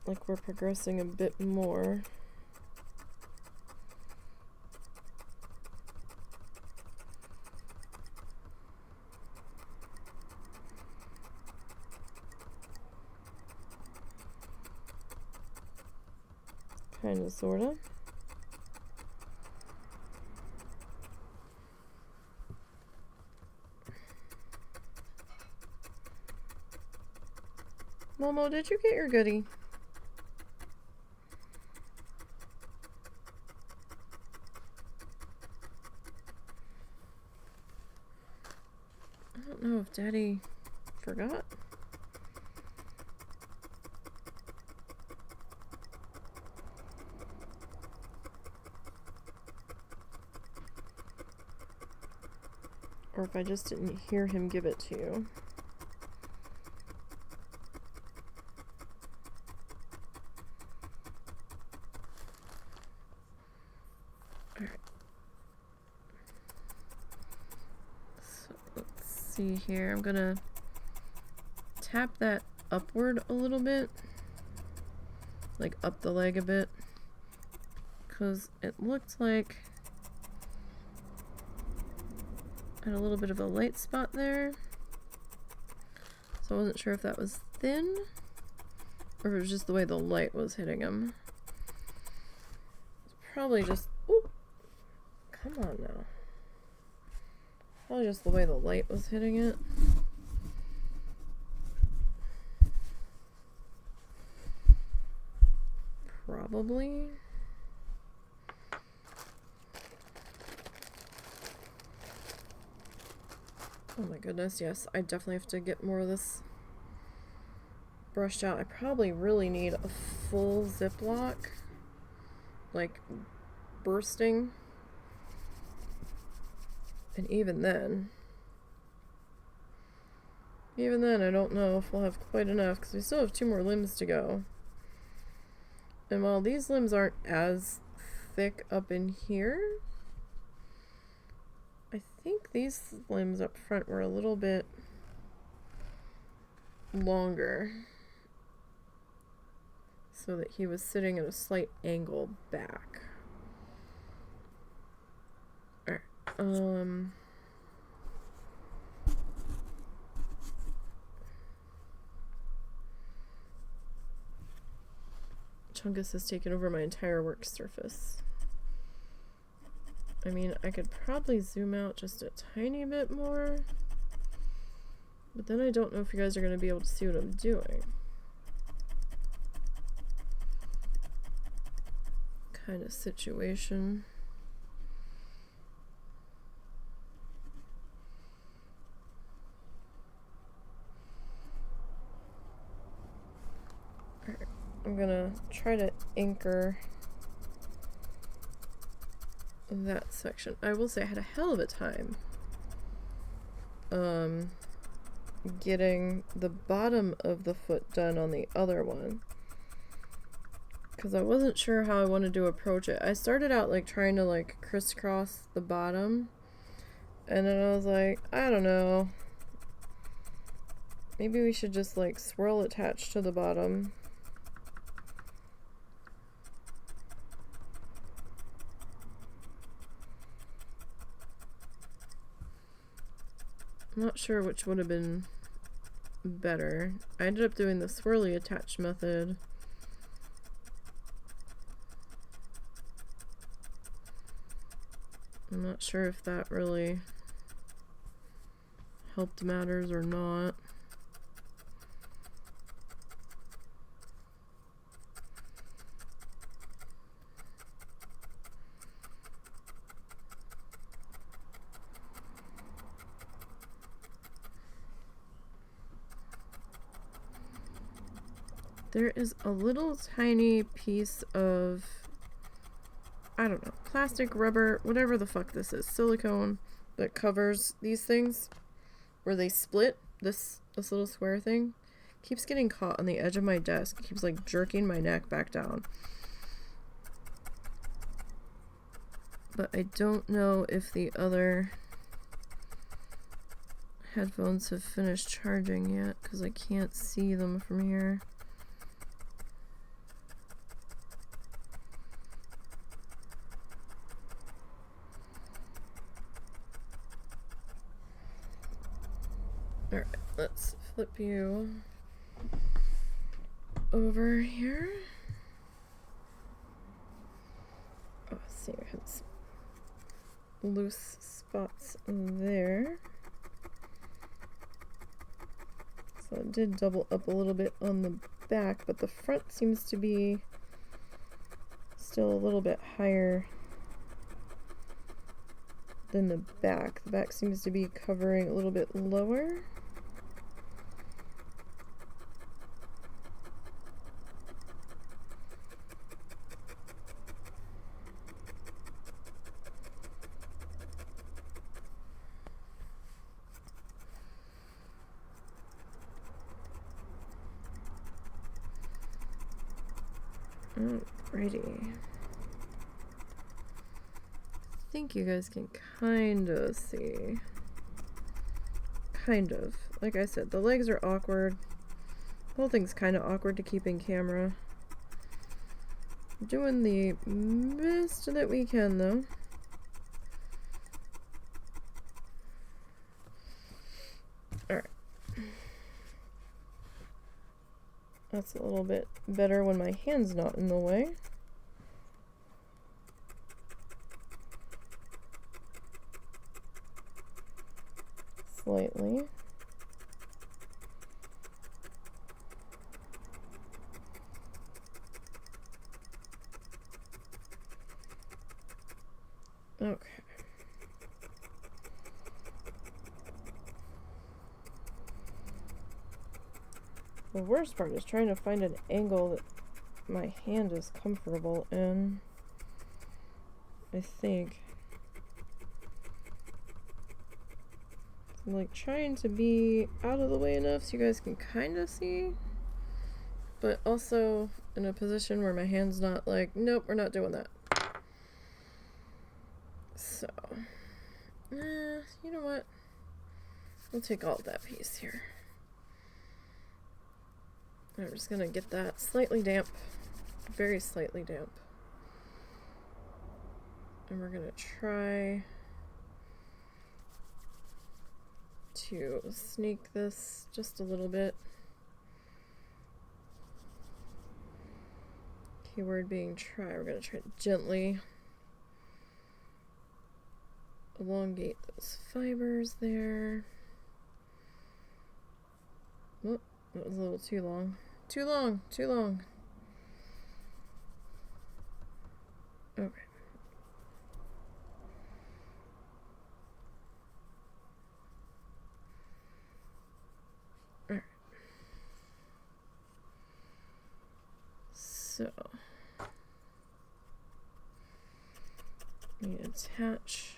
like we're progressing a bit more. kind of, sort of. Momo, did you get your goodie? I don't know if Daddy forgot. Or if I just didn't hear him give it to you. See here, I'm gonna tap that upward a little bit, like up the leg a bit, because it looked like I had a little bit of a light spot there, so I wasn't sure if that was thin or if it was just the way the light was hitting him. It's probably just, ooh, come on now. Probably just the way the light was hitting it. Probably. Oh my goodness, yes. I definitely have to get more of this brushed out. I probably really need a full Ziploc. Like, bursting. And even then, I don't know if we'll have quite enough, because we still have 2 more limbs to go. And while these limbs aren't as thick up in here, I think these limbs up front were a little bit longer, so that he was sitting at a slight angle back. Chungus has taken over my entire work surface. I mean, I could probably zoom out just a tiny bit more, but then I don't know if you guys are going to be able to see what I'm doing. Kind of situation. I'm gonna try to anchor that section. I will say I had a hell of a time getting the bottom of the foot done on the other one, because I wasn't sure how I wanted to approach it. I started out like trying to like crisscross the bottom, and then I was like, I don't know, maybe we should just like swirl attach to the bottom. I'm not sure which would have been better. I ended up doing the swirly attach method. I'm not sure if that really helped matters or not. There is a little tiny piece of, I don't know, plastic, rubber, whatever the fuck this is, silicone that covers these things where they split. This little square thing keeps getting caught on the edge of my desk. It keeps like jerking my neck back down. But I don't know if the other headphones have finished charging yet, because I can't see them from here. Alright, let's flip you over here. see, I had some loose spots there. So it did double up a little bit on the back, but the front seems to be still a little bit higher than the back. The back seems to be covering a little bit lower. Alrighty. I think you guys can kind of see. Kind of. Like I said, the legs are awkward. The whole thing's kind of awkward to keep in camera. Doing the best that we can, though. Alright. That's a little bit better when my hand's not in the way. Slightly. Okay. The worst part is trying to find an angle that my hand is comfortable in. I think. I'm like trying to be out of the way enough so you guys can kind of see, but also in a position where my hand's not like, nope, we're not doing that. So, you know what? We'll take all of that piece here. I'm just gonna get that slightly damp, very slightly damp. And we're gonna try to sneak this just a little bit. Keyword being try. We're gonna try to gently elongate those fibers there. Oh, that was a little too long. Too long, too long. Okay. Alright. So, we attach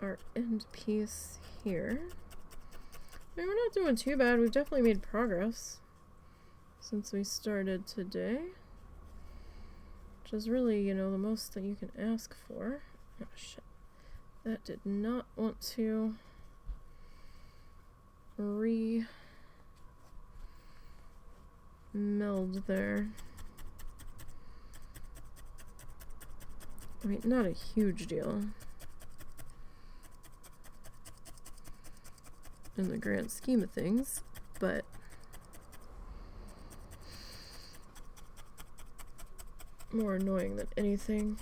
our end piece here. I mean, we're not doing too bad. We've definitely made progress since we started today, which is really, you know, the most that you can ask for. Oh shit, that did not want to meld there. I mean, not a huge deal in the grand scheme of things, but more annoying than anything.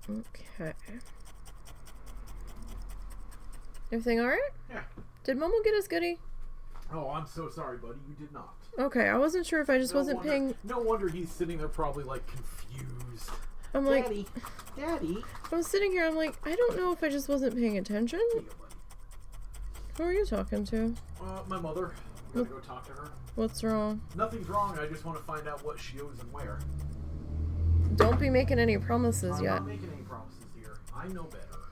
Okay. Everything alright? Yeah. Did Momo get his goodie? Oh, I'm so sorry, buddy. You did not. Okay, I wasn't sure if I just wasn't paying... No wonder he's sitting there probably, like, confused. I'm like... Daddy. Daddy. I was sitting here, I'm like, I don't know if I just wasn't paying attention. Here you go, buddy. Who are you talking to? My mother. I'm gonna go talk to her. What's wrong? Nothing's wrong. I just want to find out what she owes and where. Don't be making any promises I'm yet. not making any promises here. I know better.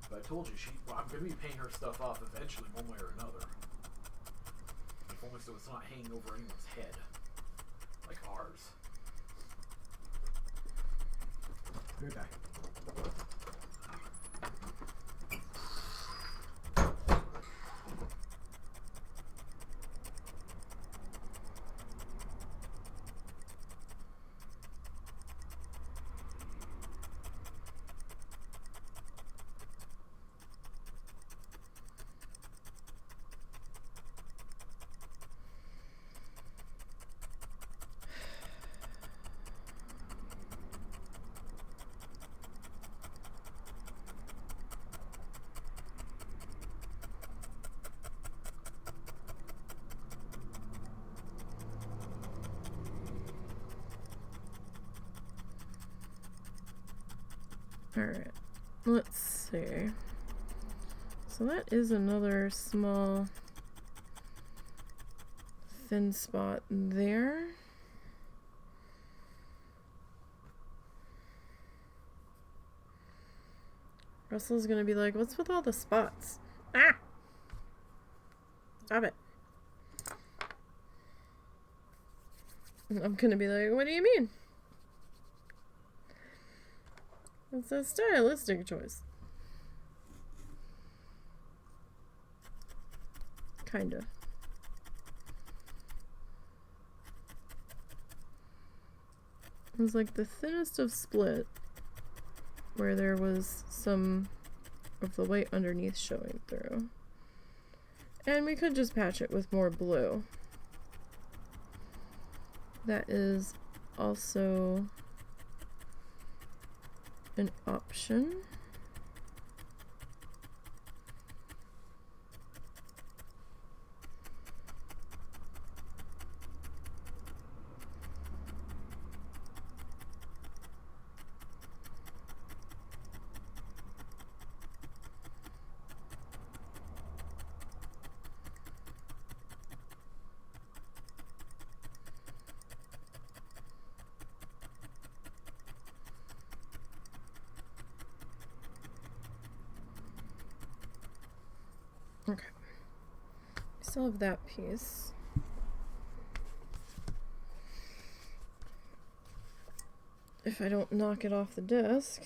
But I told you, I'm going to be paying her stuff off eventually, one way or another. If only so it's not hanging over anyone's head. Like ours. Good guy. Alright, let's see. So that is another small thin spot there. Russell's gonna be like, what's with all the spots? Ah! Stop it. And I'm gonna be like, what do you mean? It's a stylistic choice. Kinda. It was like the thinnest of split, where there was some of the white underneath showing through. And we could just patch it with more blue. That is also an option. Okay, still have that piece. If I don't knock it off the desk.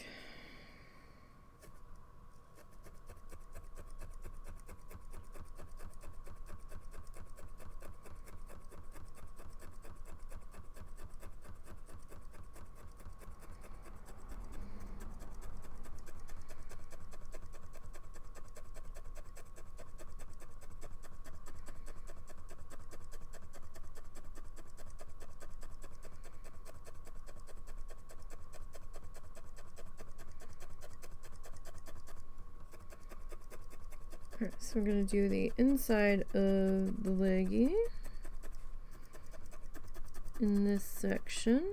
Alright, so we're going to do the inside of the leggy in this section.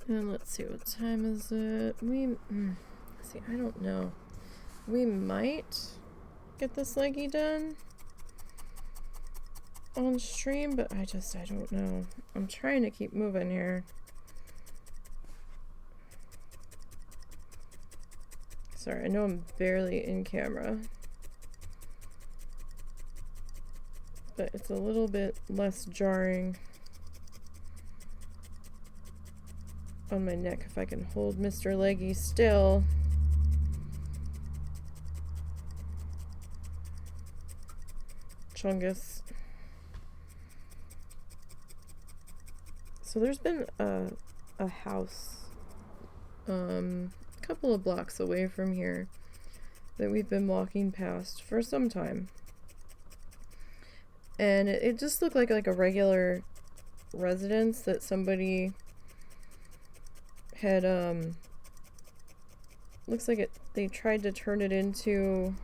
And let's see, what time is it? See, I don't know. We might get this leggy done on stream, but I don't know. I'm trying to keep moving here. Sorry, I know I'm barely in camera, but it's a little bit less jarring on my neck if I can hold Mr. Leggy still. Chungus. So there's been a house a couple of blocks away from here that we've been walking past for some time. And it just looked like a regular residence that somebody had looks like they tried to turn it into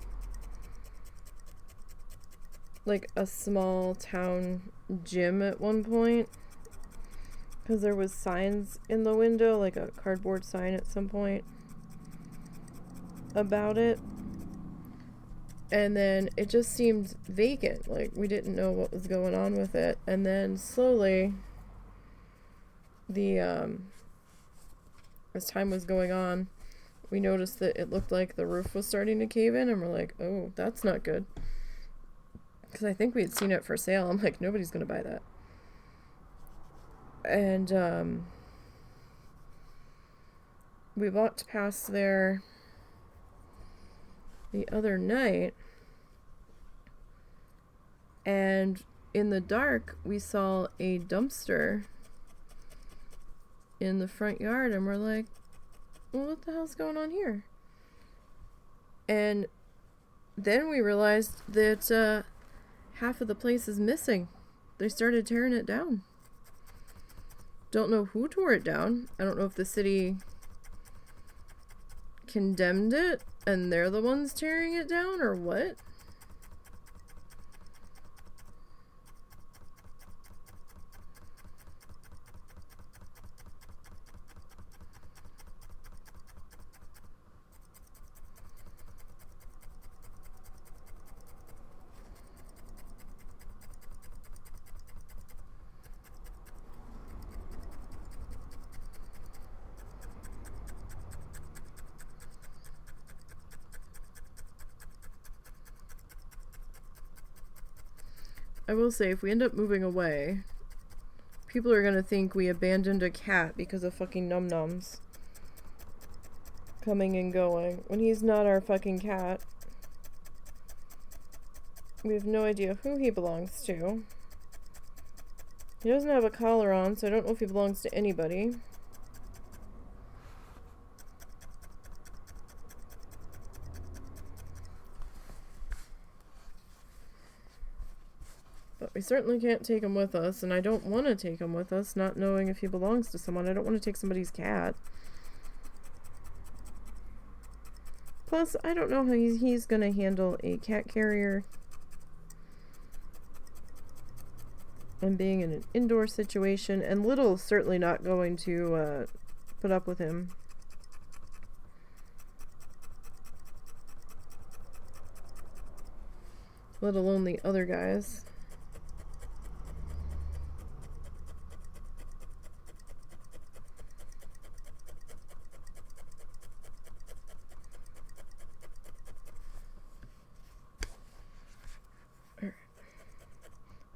like a small town gym at one point, because there was signs in the window, like a cardboard sign at some point about it, and then it just seemed vacant, like we didn't know what was going on with it. And then slowly as time was going on, we noticed that it looked like the roof was starting to cave in, and we're like, oh, that's not good. Because I think we had seen it for sale. I'm like, nobody's going to buy that. And we walked past there the other night, and in the dark, we saw a dumpster in the front yard, and we're like, well, what the hell's going on here? And then we realized that half of the place is missing. They started tearing it down. Don't know who tore it down. I don't know if the city condemned it and they're the ones tearing it down or what. I will say, if we end up moving away, people are gonna think we abandoned a cat because of fucking num-nums coming and going, when he's not our fucking cat. We have no idea who he belongs to. He doesn't have a collar on, so I don't know if he belongs to anybody. But we certainly can't take him with us, and I don't want to take him with us, not knowing if he belongs to someone. I don't want to take somebody's cat. Plus, I don't know how he's going to handle a cat carrier. And being in an indoor situation, and Little's certainly not going to put up with him. Let alone the other guys.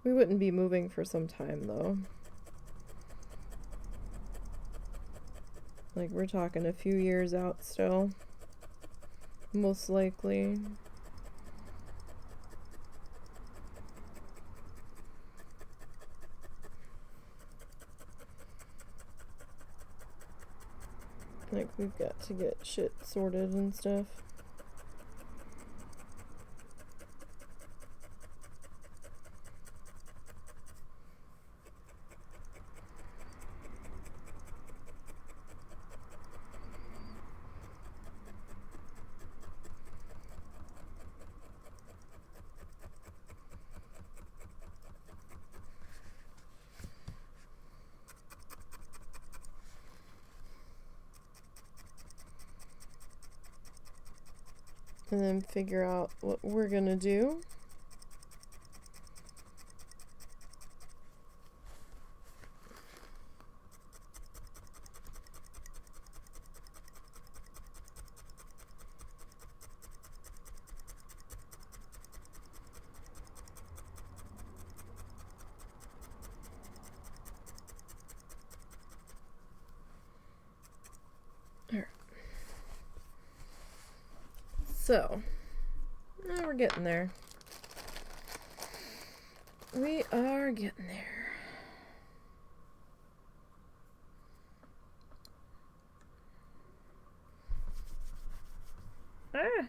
We wouldn't be moving for some time, though. Like, we're talking a few years out still. Most likely. Like, we've got to get shit sorted and stuff. And then figure out what we're gonna do. So, we're getting there. We are getting there.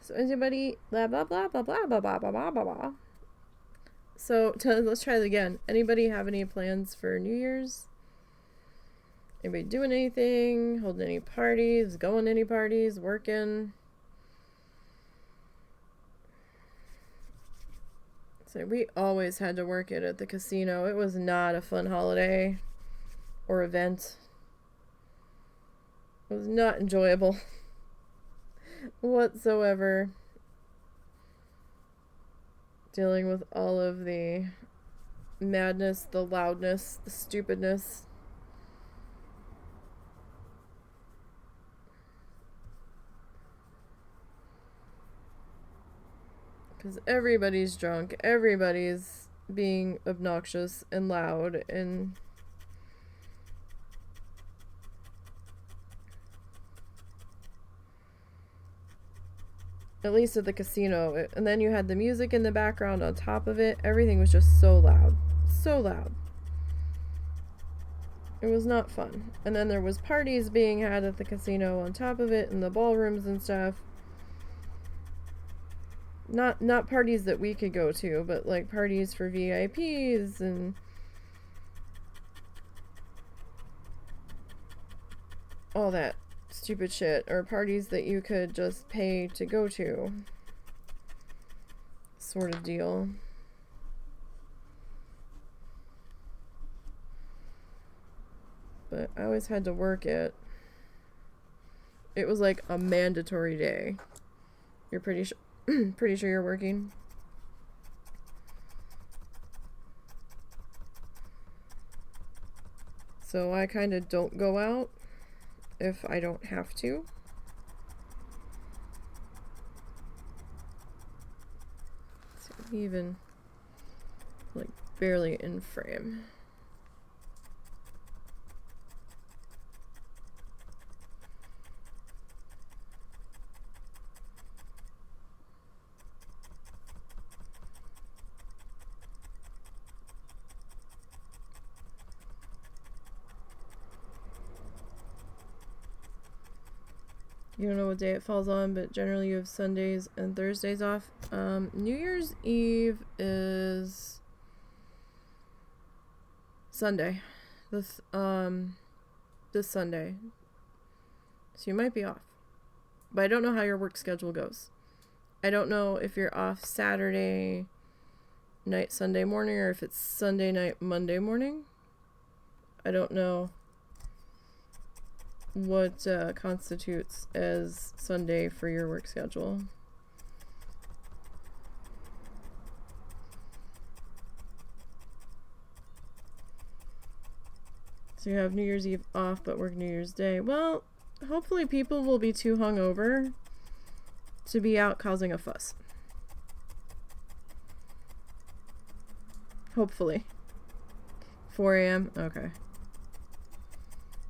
So anybody blah blah blah blah blah blah blah blah blah blah. So let's try it again. Anybody have any plans for New Year's? Anybody doing anything? Holding any parties? Going to any parties? Working? So we always had to work it at the casino. It was not a fun holiday or event. It was not enjoyable whatsoever. Dealing with all of the madness, the loudness, the stupidness. Because everybody's drunk, everybody's being obnoxious and loud, and at least at the casino. And then you had the music in the background on top of it. Everything was just so loud. So loud. It was not fun. And then there was parties being had at the casino on top of it, and the ballrooms and stuff. not parties that we could go to, but like parties for VIPs and all that stupid shit, or parties that you could just pay to go to, sort of deal. But I always had to work it. It was like a mandatory day. You're pretty sure you're working? So I kind of don't go out if I don't have to. So even like barely in frame. You don't know what day it falls on, but generally you have Sundays and Thursdays off. New Year's Eve is Sunday. This Sunday. So you might be off. But I don't know how your work schedule goes. I don't know if you're off Saturday night, Sunday morning, or if it's Sunday night, Monday morning. I don't know what constitutes as Sunday for your work schedule. So you have New Year's Eve off but work New Year's Day. Well, hopefully people will be too hungover to be out causing a fuss. Hopefully. 4 a.m. Okay.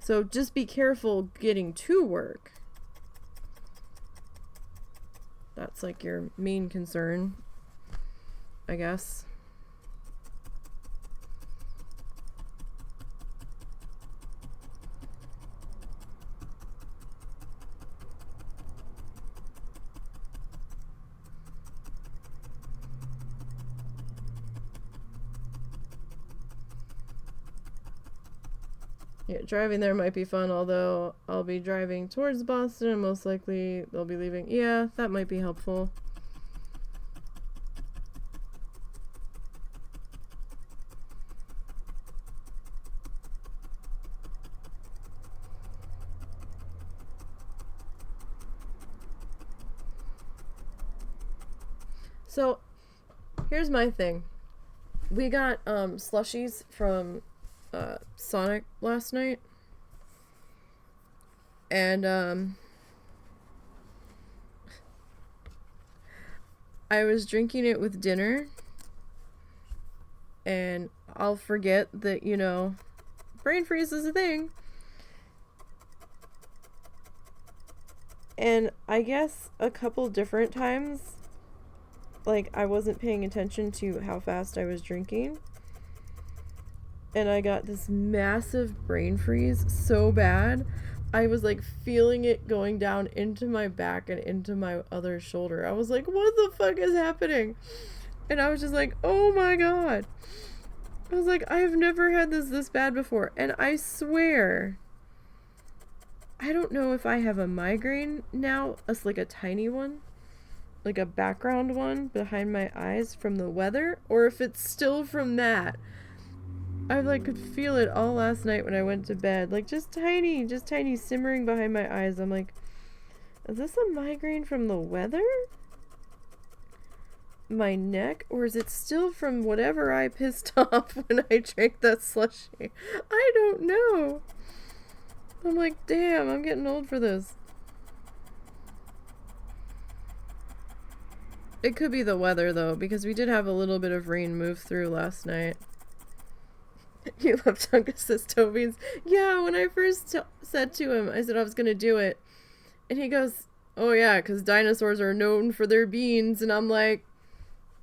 So just be careful getting to work. That's like your main concern, I guess. Yeah, driving there might be fun, although I'll be driving towards Boston and most likely they'll be leaving. Yeah, that might be helpful. So, here's my thing. We got slushies from Sonic last night, and I was drinking it with dinner, and I'll forget that, you know, brain freeze is a thing. And I guess a couple different times, like, I wasn't paying attention to how fast I was drinking. And I got this massive brain freeze so bad. I was like feeling it going down into my back and into my other shoulder. I was like, what the fuck is happening? And I was just like, oh my god. I was like, I've never had this bad before. And I swear, I don't know if I have a migraine now, like a tiny one, like a background one behind my eyes from the weather, or if it's still from that. I like could feel it all last night when I went to bed, like just tiny simmering behind my eyes. I'm like, is this a migraine from the weather? My neck? Or is it still from whatever I pissed off when I drank that slushie? I don't know. I'm like, damn, I'm getting old for this. It could be the weather though, because we did have a little bit of rain move through last night. You love Chungasaurus Tobies. Yeah, when I first said to him, I said I was going to do it. And he goes, oh yeah, because dinosaurs are known for their beans. And I'm like,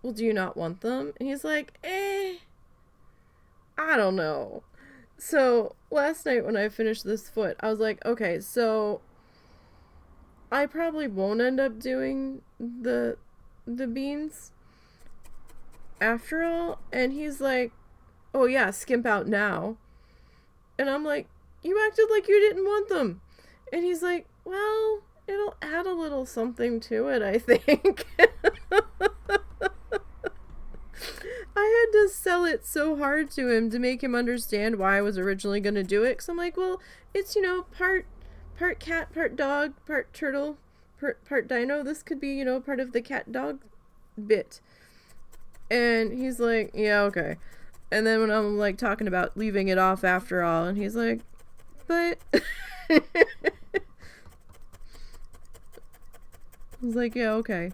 well, do you not want them? And he's like, I don't know. So last night when I finished this foot, I was like, okay, so I probably won't end up doing the the beans after all? And he's like, oh yeah, skimp out now. And I'm like, you acted like you didn't want them. And he's like, well, it'll add a little something to it, I think. I had to sell it so hard to him to make him understand why I was originally going to do it. Because I'm like, well, it's, you know, part cat, part dog, part turtle, part dino. This could be, you know, part of the cat-dog bit. And he's like, yeah, okay. And then when I'm, like, talking about leaving it off after all, and he's like, but... I was like, yeah, okay.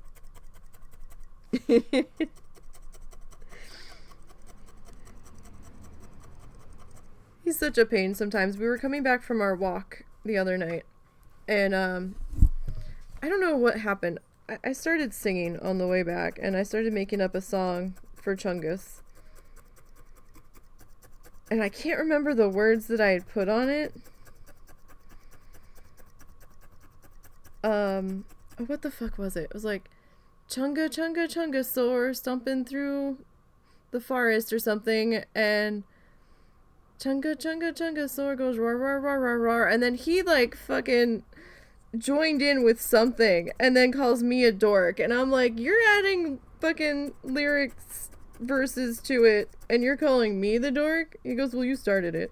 He's such a pain sometimes. We were coming back from our walk the other night, and I don't know what happened. I started singing on the way back, and I started making up a song for Chungus. And I can't remember the words that I had put on it. What the fuck was it? It was like, Chungasaurus stomping through the forest or something, and Chungasaurus goes roar, roar, roar, roar, roar, and then he, like, fucking joined in with something, and then calls me a dork, and I'm like, you're adding fucking lyrics, verses to it, and you're calling me the dork? He goes, well, you started it.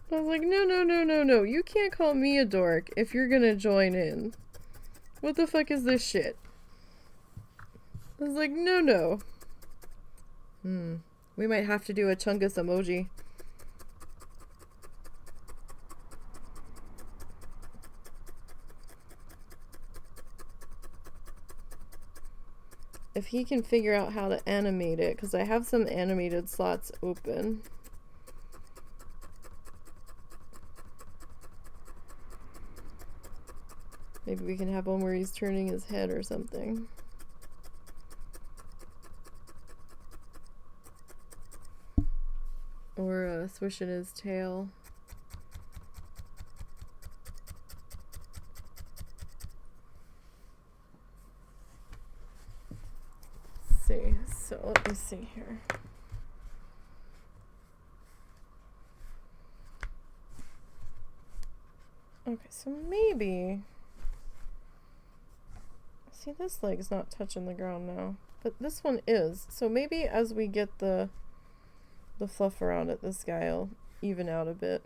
I was like, no, you can't call me a dork if you're gonna join in. What the fuck is this shit? I was like, no. We might have to do a Chungus emoji. If he can figure out how to animate it, because I have some animated slots open. Maybe we can have one where he's turning his head or something. Or swishing his tail. Let's see. So let me see here. Okay, so maybe... See, this leg's not touching the ground now, but this one is. So maybe as we get the fluff around it, this guy will even out a bit.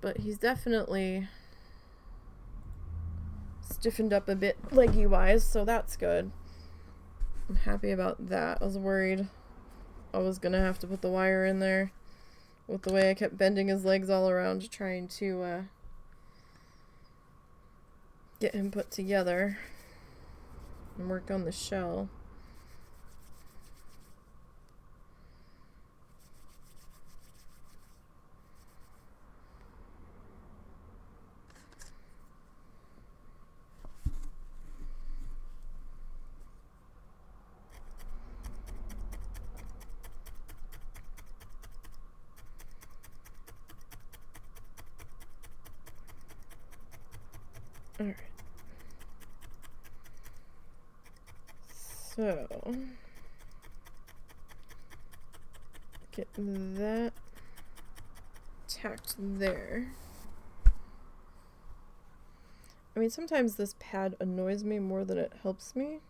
But he's definitely stiffened up a bit leggy-wise, so that's good. I'm happy about that. I was worried I was gonna have to put the wire in there with the way I kept bending his legs all around trying to get him put together and work on the shell. Alright. So, get that tacked there. I mean, sometimes this pad annoys me more than it helps me.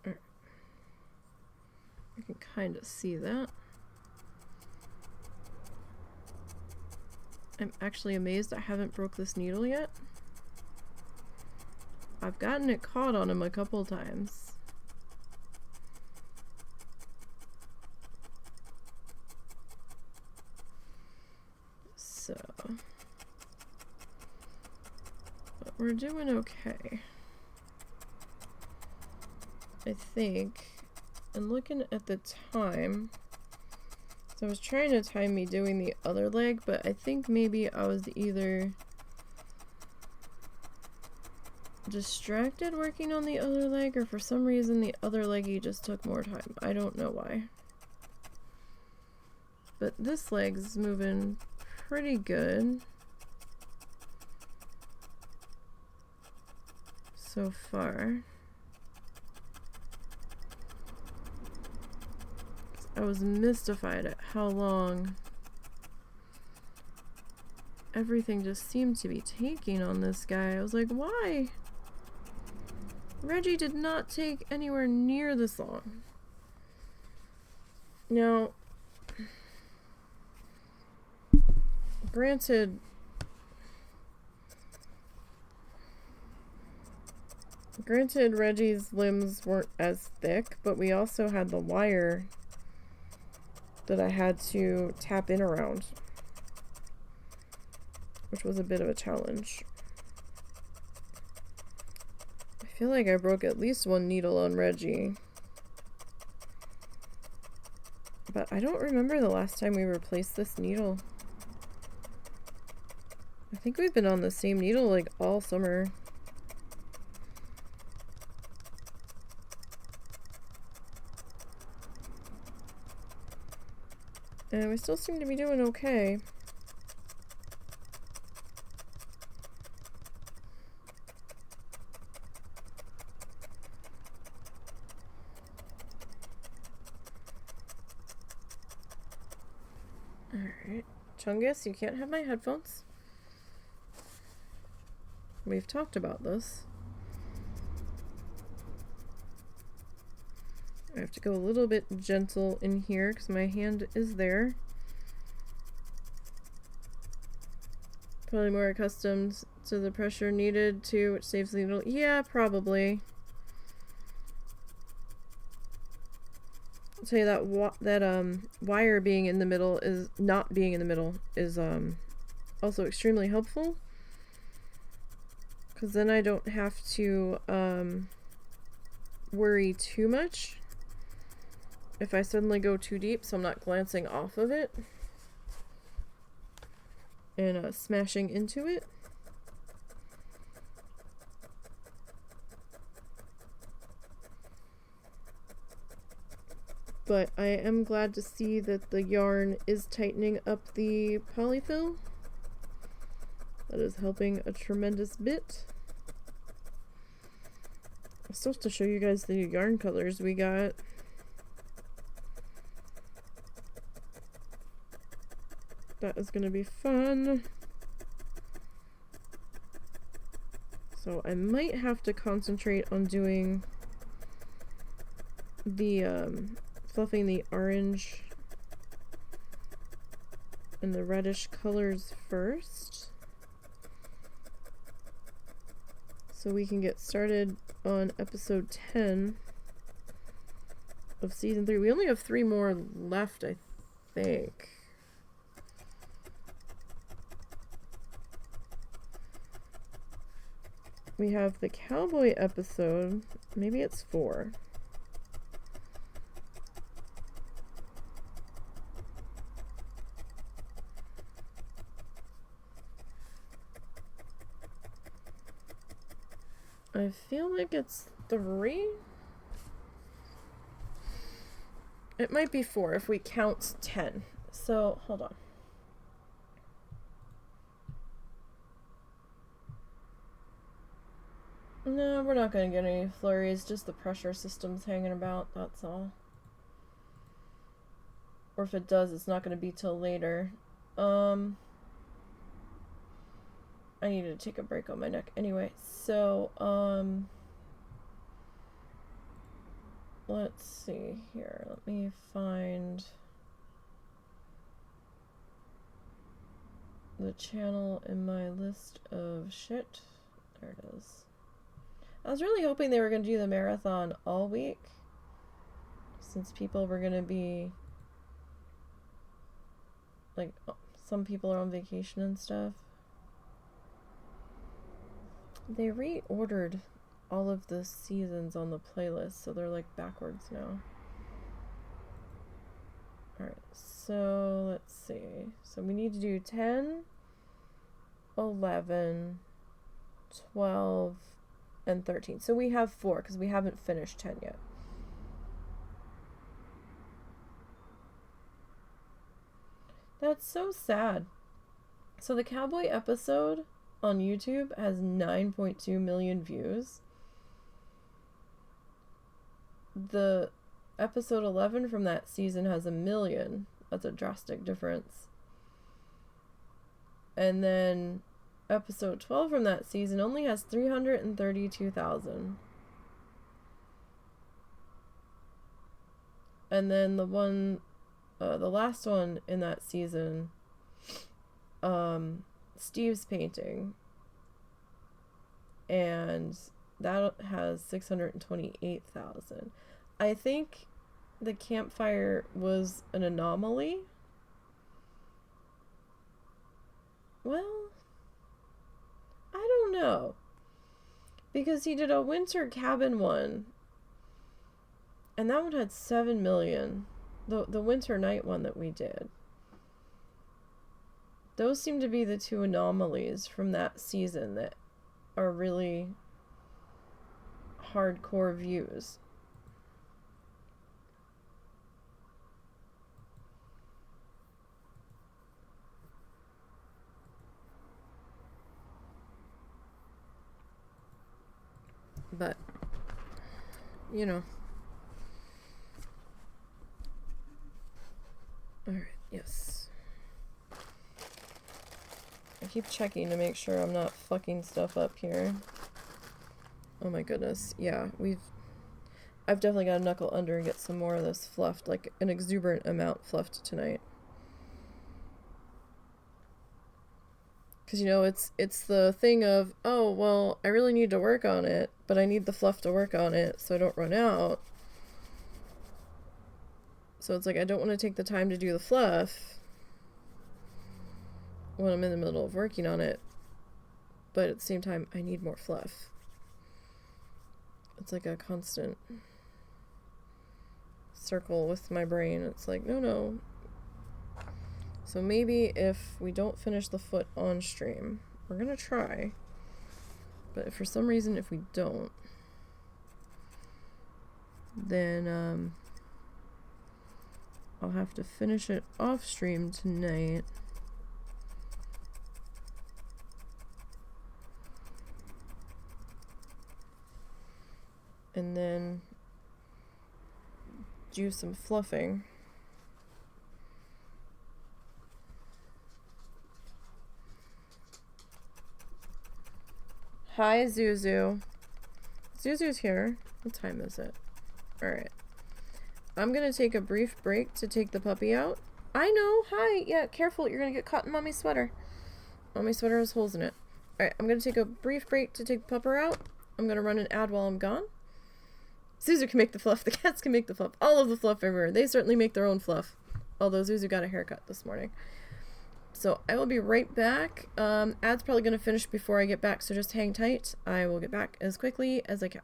You can kind of see that. I'm actually amazed I haven't broke this needle yet. I've gotten it caught on him a couple times. So, but we're doing okay. I think, and looking at the time, so I was trying to time me doing the other leg, but I think maybe I was either distracted working on the other leg, or for some reason the other leggy just took more time. I don't know why. But this leg's moving pretty good so far. I was mystified at how long everything just seemed to be taking on this guy. I was like, why? Reggie did not take anywhere near this long. Now, granted, Reggie's limbs weren't as thick, but we also had the wire that I had to tap in around, which was a bit of a challenge. I feel like I broke at least one needle on Reggie, but I don't remember the last time we replaced this needle. I think we've been on the same needle like all summer. And we still seem to be doing okay. Alright. Chungus, you can't have my headphones. We've talked about this. I have to go a little bit gentle in here because my hand is there. Probably more accustomed to the pressure needed too, which saves the needle. Yeah, probably. I'll tell you that wire being in the middle is not being in the middle is also extremely helpful, because then I don't have to worry too much if I suddenly go too deep, so I'm not glancing off of it and smashing into it. But I am glad to see that the yarn is tightening up the polyfill. That is helping a tremendous bit. I'm supposed to show you guys the yarn colors we got. That is going to be fun. So I might have to concentrate on doing the fluffing the orange and the reddish colors first, so we can get started on episode 10 of season 3. We only have 3 more left, I think. We have the cowboy episode. Maybe it's 4. I feel like it's 3. It might be 4 if we count 10. So, hold on. No, we're not going to get any flurries, just the pressure system's hanging about, that's all. Or if it does, it's not going to be till later. I need to take a break on my neck anyway. So, let's see here. Let me find the channel in my list of shit. There it is. I was really hoping they were going to do the marathon all week, since people were going to be, like, some people are on vacation and stuff. They reordered all of the seasons on the playlist, so they're like backwards now. Alright, so let's see. So we need to do 10, 11, 12, and 13. So we have 4 because we haven't finished 10 yet. That's so sad. So the cowboy episode on YouTube has 9.2 million views. The episode 11 from that season has 1 million. That's a drastic difference. And then episode 12 from that season only has 332,000. And then the one, the last one in that season, Steve's painting, and that has 628,000. I think the campfire was an anomaly. Well, I don't know, because he did a winter cabin one, and that one had 7 million. The winter night one that we did. Those seem to be the two anomalies from that season that are really hardcore views. But, you know. Alright, yes. I keep checking to make sure I'm not fucking stuff up here. Oh my goodness. Yeah, I've definitely got to knuckle under and get some more of this fluffed, like an exuberant amount fluffed tonight. Because, you know, it's the thing of, oh, well, I really need to work on it, but I need the fluff to work on it so I don't run out. So it's like, I don't want to take the time to do the fluff when I'm in the middle of working on it, but at the same time, I need more fluff. It's like a constant circle with my brain. It's like, no. So maybe if we don't finish the foot on stream, we're gonna try, but if for some reason, if we don't, then I'll have to finish it off stream tonight. And then do some fluffing. Hi, Zuzu. Zuzu's here. What time is it? Alright. I'm gonna take a brief break to take the puppy out. I know. Hi. Yeah, careful. You're gonna get caught in Mommy's sweater. Mommy's sweater has holes in it. Alright, I'm gonna take a brief break to take the pupper out. I'm gonna run an ad while I'm gone. Zuzu can make the fluff. The cats can make the fluff. All of the fluff everywhere. They certainly make their own fluff. Although Zuzu got a haircut this morning. So I will be right back. Ad's probably going to finish before I get back, so just hang tight. I will get back as quickly as I can.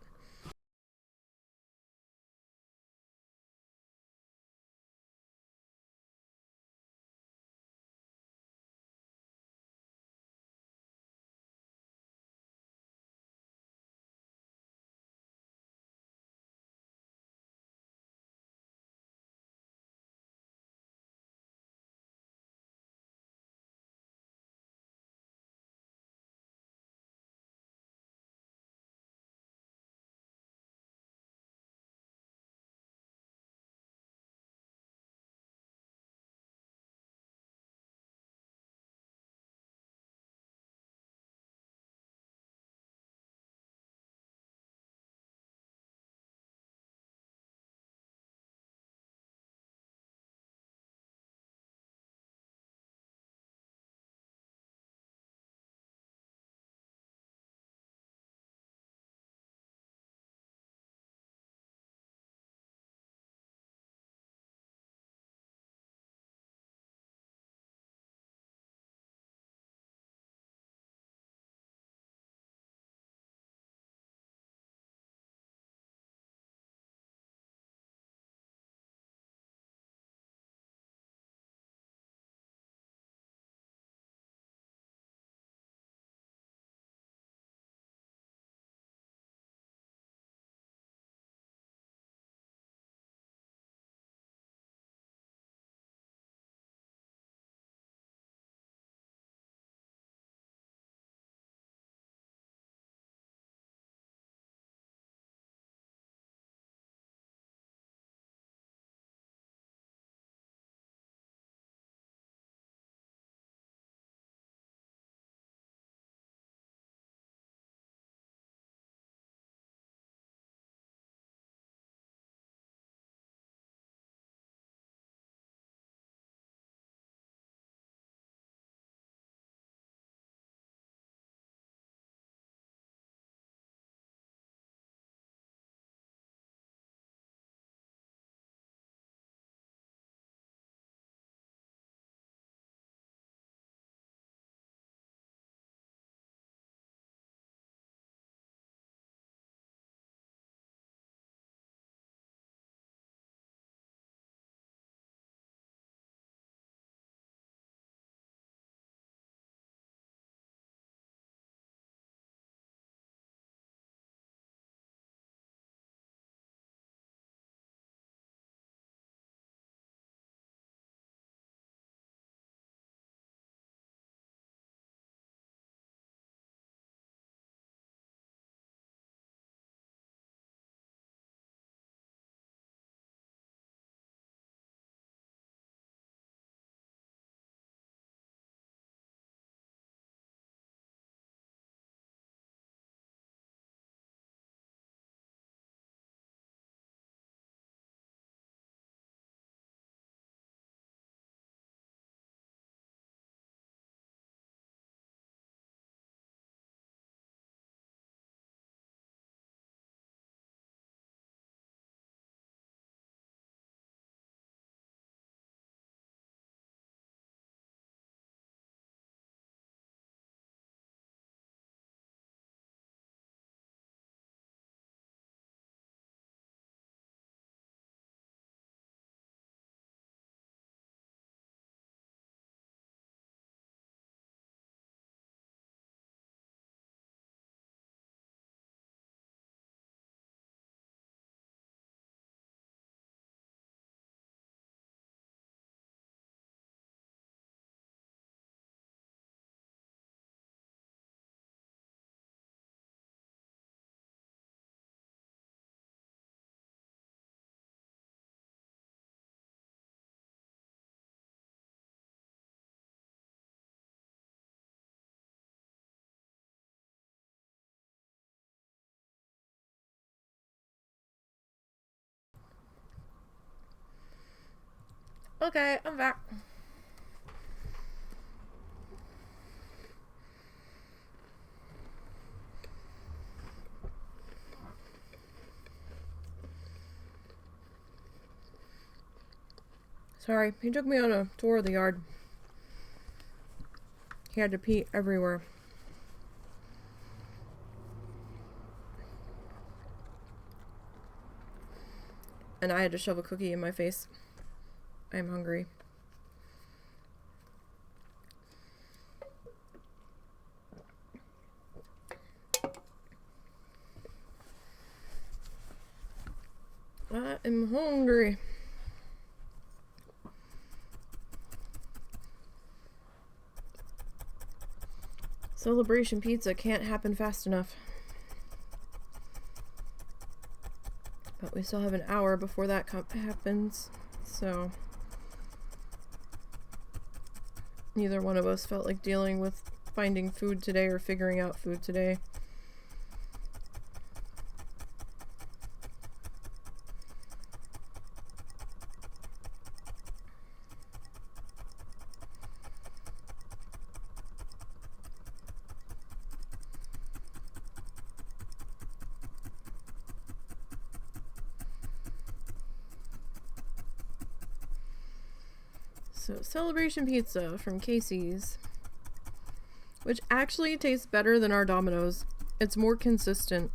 Okay, I'm back. Sorry, he took me on a tour of the yard. He had to pee everywhere. And I had to shove a cookie in my face. I'm hungry. I am hungry. Celebration pizza can't happen fast enough. But we still have an hour before that happens, so neither one of us felt like dealing with finding food today or figuring out food today. So, celebration pizza from Casey's, which actually tastes better than our Domino's. It's more consistent.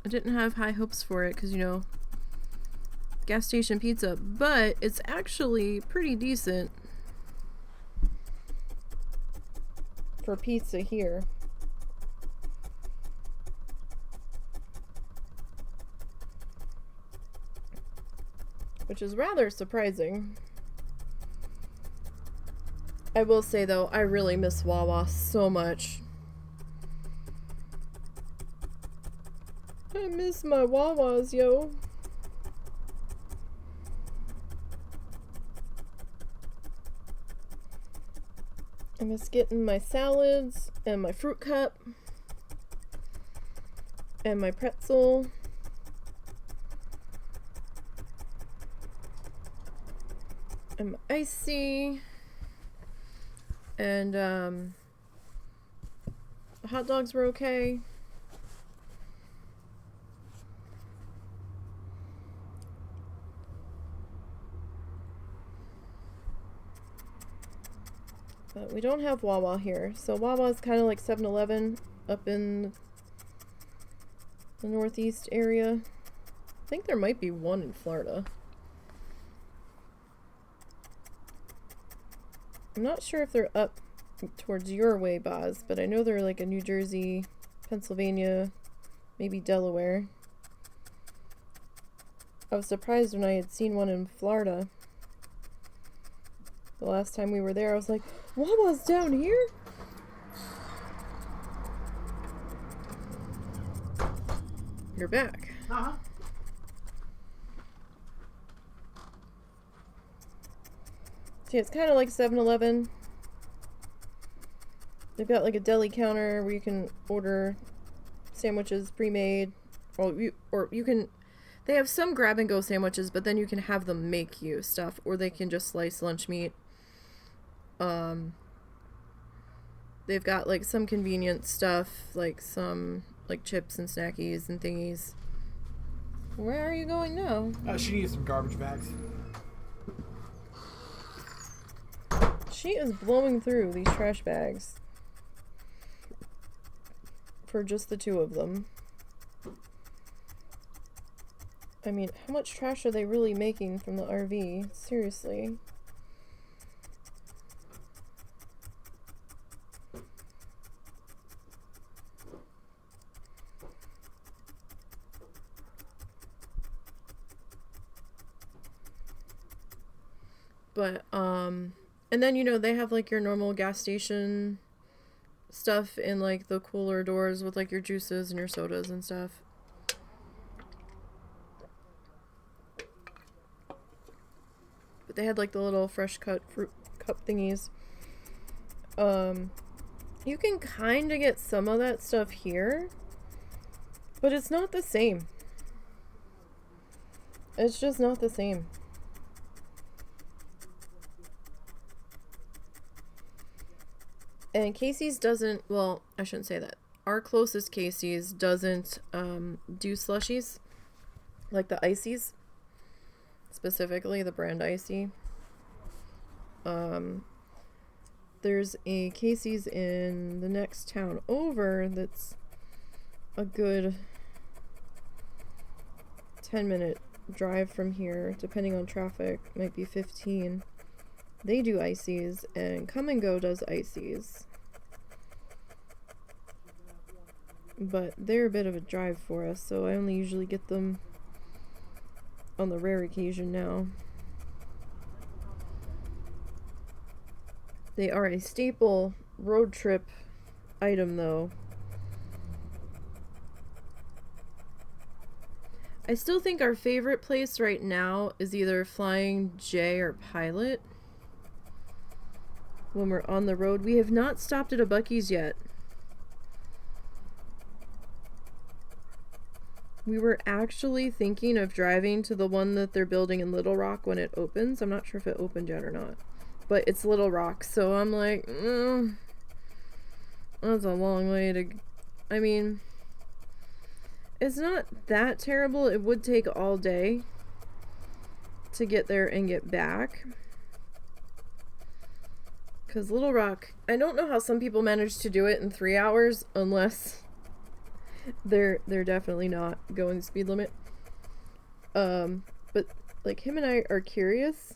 I didn't have high hopes for it because, you know, gas station pizza, but it's actually pretty decent for pizza here. Which is rather surprising. I will say though, I really miss Wawa so much. I miss my Wawas, yo. I miss getting my salads and my fruit cup and my pretzel. And my icy. And the hot dogs were okay. But we don't have Wawa here. So Wawa is kind of like 7-Eleven up in the northeast area. I think there might be one in Florida. I'm not sure if they're up towards your way, Boz, but I know they're like in New Jersey, Pennsylvania, maybe Delaware. I was surprised when I had seen one in Florida. The last time we were there, I was like, Wawa's down here? You're back. Uh-huh. See, it's kind of like 7-Eleven. They've got like a deli counter where you can order sandwiches pre-made. Or you can... They have some grab-and-go sandwiches, but then you can have them make you stuff. Or they can just slice lunch meat. They've got like some convenient stuff, like some like chips and snackies and thingies. Where are you going now? She needs some garbage bags. She is blowing through these trash bags for just the two of them. I mean, how much trash are they really making from the RV? Seriously. But, and then, you know, they have, like, your normal gas station stuff in, like, the cooler doors with, like, your juices and your sodas and stuff. But they had, like, the little fresh cut fruit cup thingies. You can kind of get some of that stuff here, but it's not the same. It's just not the same. And Casey's doesn't, well, I shouldn't say that. Our closest Casey's doesn't do slushies, like the ices, specifically the brand icy. There's a Casey's in the next town over that's a good 10-minute drive from here, depending on traffic, might be 15. They do ices, and Come and Go does ices. But they're a bit of a drive for us, so I only usually get them on the rare occasion now. They are a staple road trip item, though. I still think our favorite place right now is either Flying J or Pilot. When we're on the road, we have not stopped at a Buc-ee's yet. We were actually thinking of driving to the one that they're building in Little Rock when it opens. I'm not sure if it opened yet or not, but it's Little Rock, so I'm like, that's a long way to, I mean, it's not that terrible. It would take all day to get there and get back. Because Little Rock, I don't know how some people manage to do it in 3 hours, unless they're definitely not going the speed limit. But like him and I are curious,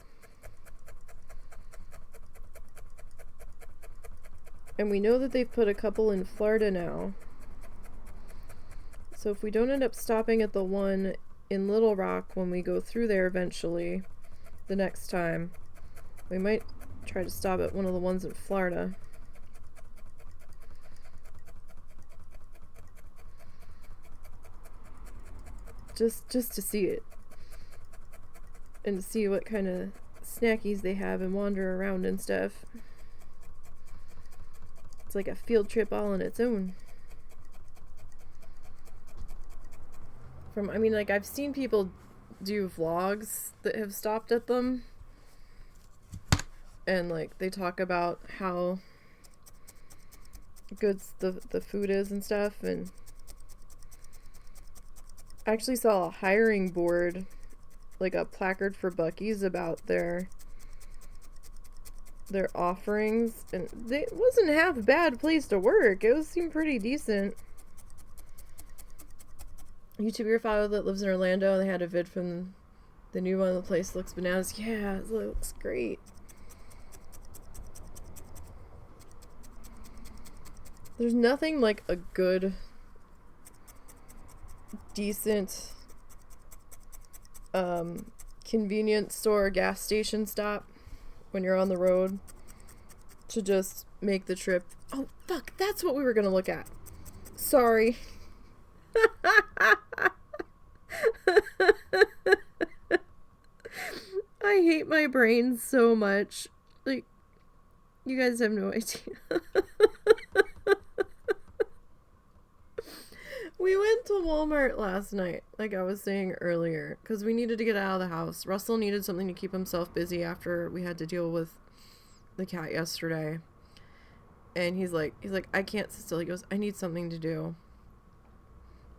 and we know that they've put a couple in Florida now. So if we don't end up stopping at the one in Little Rock when we go through there eventually, the next time, we might try to stop at one of the ones in Florida. Just to see it. And to see what kind of snackies they have and wander around and stuff. It's like a field trip all on its own. I mean, like, I've seen people do vlogs that have stopped at them. And, like, they talk about how good the food is and stuff. And I actually saw a hiring board, like a placard for Buc-ee's about their offerings. And it wasn't half a bad place to work. It seemed pretty decent. YouTuber follow that lives in Orlando, they had a vid from the new one. The place looks bananas. Yeah, it looks great. There's nothing like a good, decent, convenience store, gas station stop when you're on the road to just make the trip. Oh, fuck, that's what we were gonna look at. Sorry. I hate my brain so much. Like, you guys have no idea. We went to Walmart last night, like I was saying earlier, because we needed to get out of the house. Russell needed something to keep himself busy after we had to deal with the cat yesterday. And he's like, I can't sit still. He goes, I need something to do.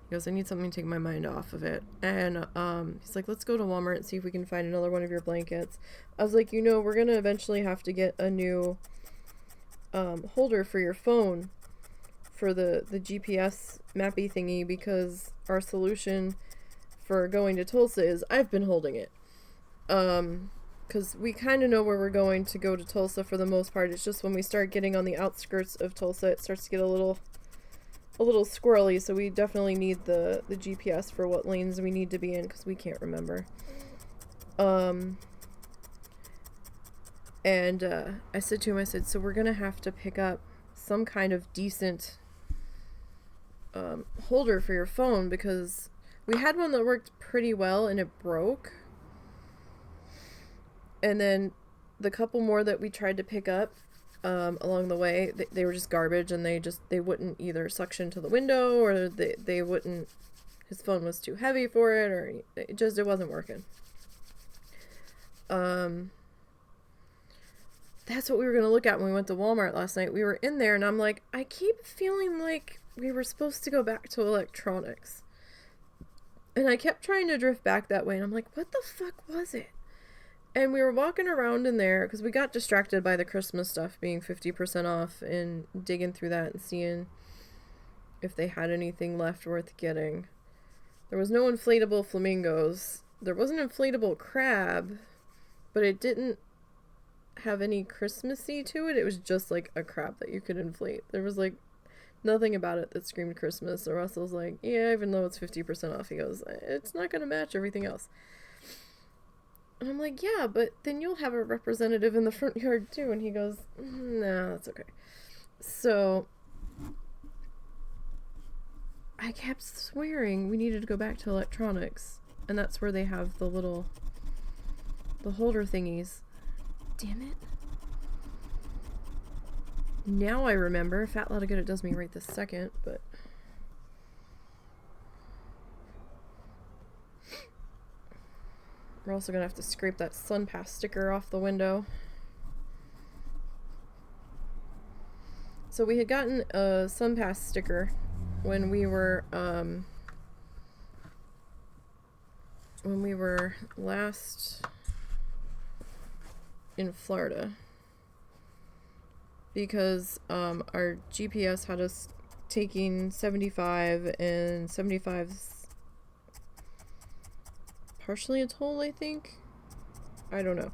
He goes, I need something to take my mind off of it. And he's like, let's go to Walmart and see if we can find another one of your blankets. I was like, we're going to eventually have to get a new holder for your phone for the GPS mappy thingy, because our solution for going to Tulsa is I've been holding it. Because we kind of know where we're going to go to Tulsa for the most part. It's just when we start getting on the outskirts of Tulsa, it starts to get a little squirrely, so we definitely need the GPS for what lanes we need to be in, because we can't remember. And I said to him, so we're gonna have to pick up some kind of decent holder for your phone, because we had one that worked pretty well and it broke. And then the couple more that we tried to pick up, along the way. They were just garbage, and they wouldn't either suction to the window, or they wouldn't, his phone was too heavy for it, or it wasn't working. That's what we were going to look at when we went to Walmart last night. We were in there, and I'm like, I keep feeling like we were supposed to go back to electronics. And I kept trying to drift back that way, and I'm like, what the fuck was it? And we were walking around in there, because we got distracted by the Christmas stuff being 50% off, and digging through that and seeing if they had anything left worth getting. There was no inflatable flamingos. There was an inflatable crab, but it didn't have any Christmassy to it. It was just like a crab that you could inflate. There was like nothing about it that screamed Christmas. So Russell's like, yeah, even though it's 50% off, he goes, it's not going to match everything else. And I'm like, yeah, but then you'll have a representative in the front yard too. And he goes, no, that's okay. So I kept swearing we needed to go back to electronics. And that's where they have the holder thingies. Damn it. Now I remember. Fat lot of good it does me right this second, but we're also gonna have to scrape that SunPass sticker off the window. So we had gotten a SunPass sticker when we were last in Florida, because our GPS had us taking 75, and 75's partially a toll, I think. I don't know.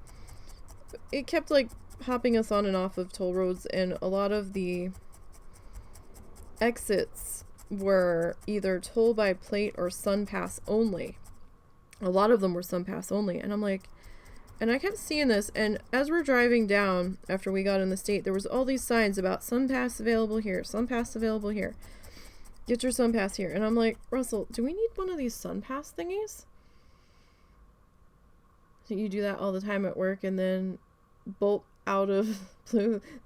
It kept like hopping us on and off of toll roads, and a lot of the exits were either toll by plate or SunPass only. A lot of them were SunPass only, and I'm like, and I kept seeing this, and as we're driving down after we got in the state, there was all these signs about SunPass available here, SunPass available here. Get your SunPass here. And I'm like, Russell, do we need one of these SunPass thingies? So you do that all the time at work, and then bolt out of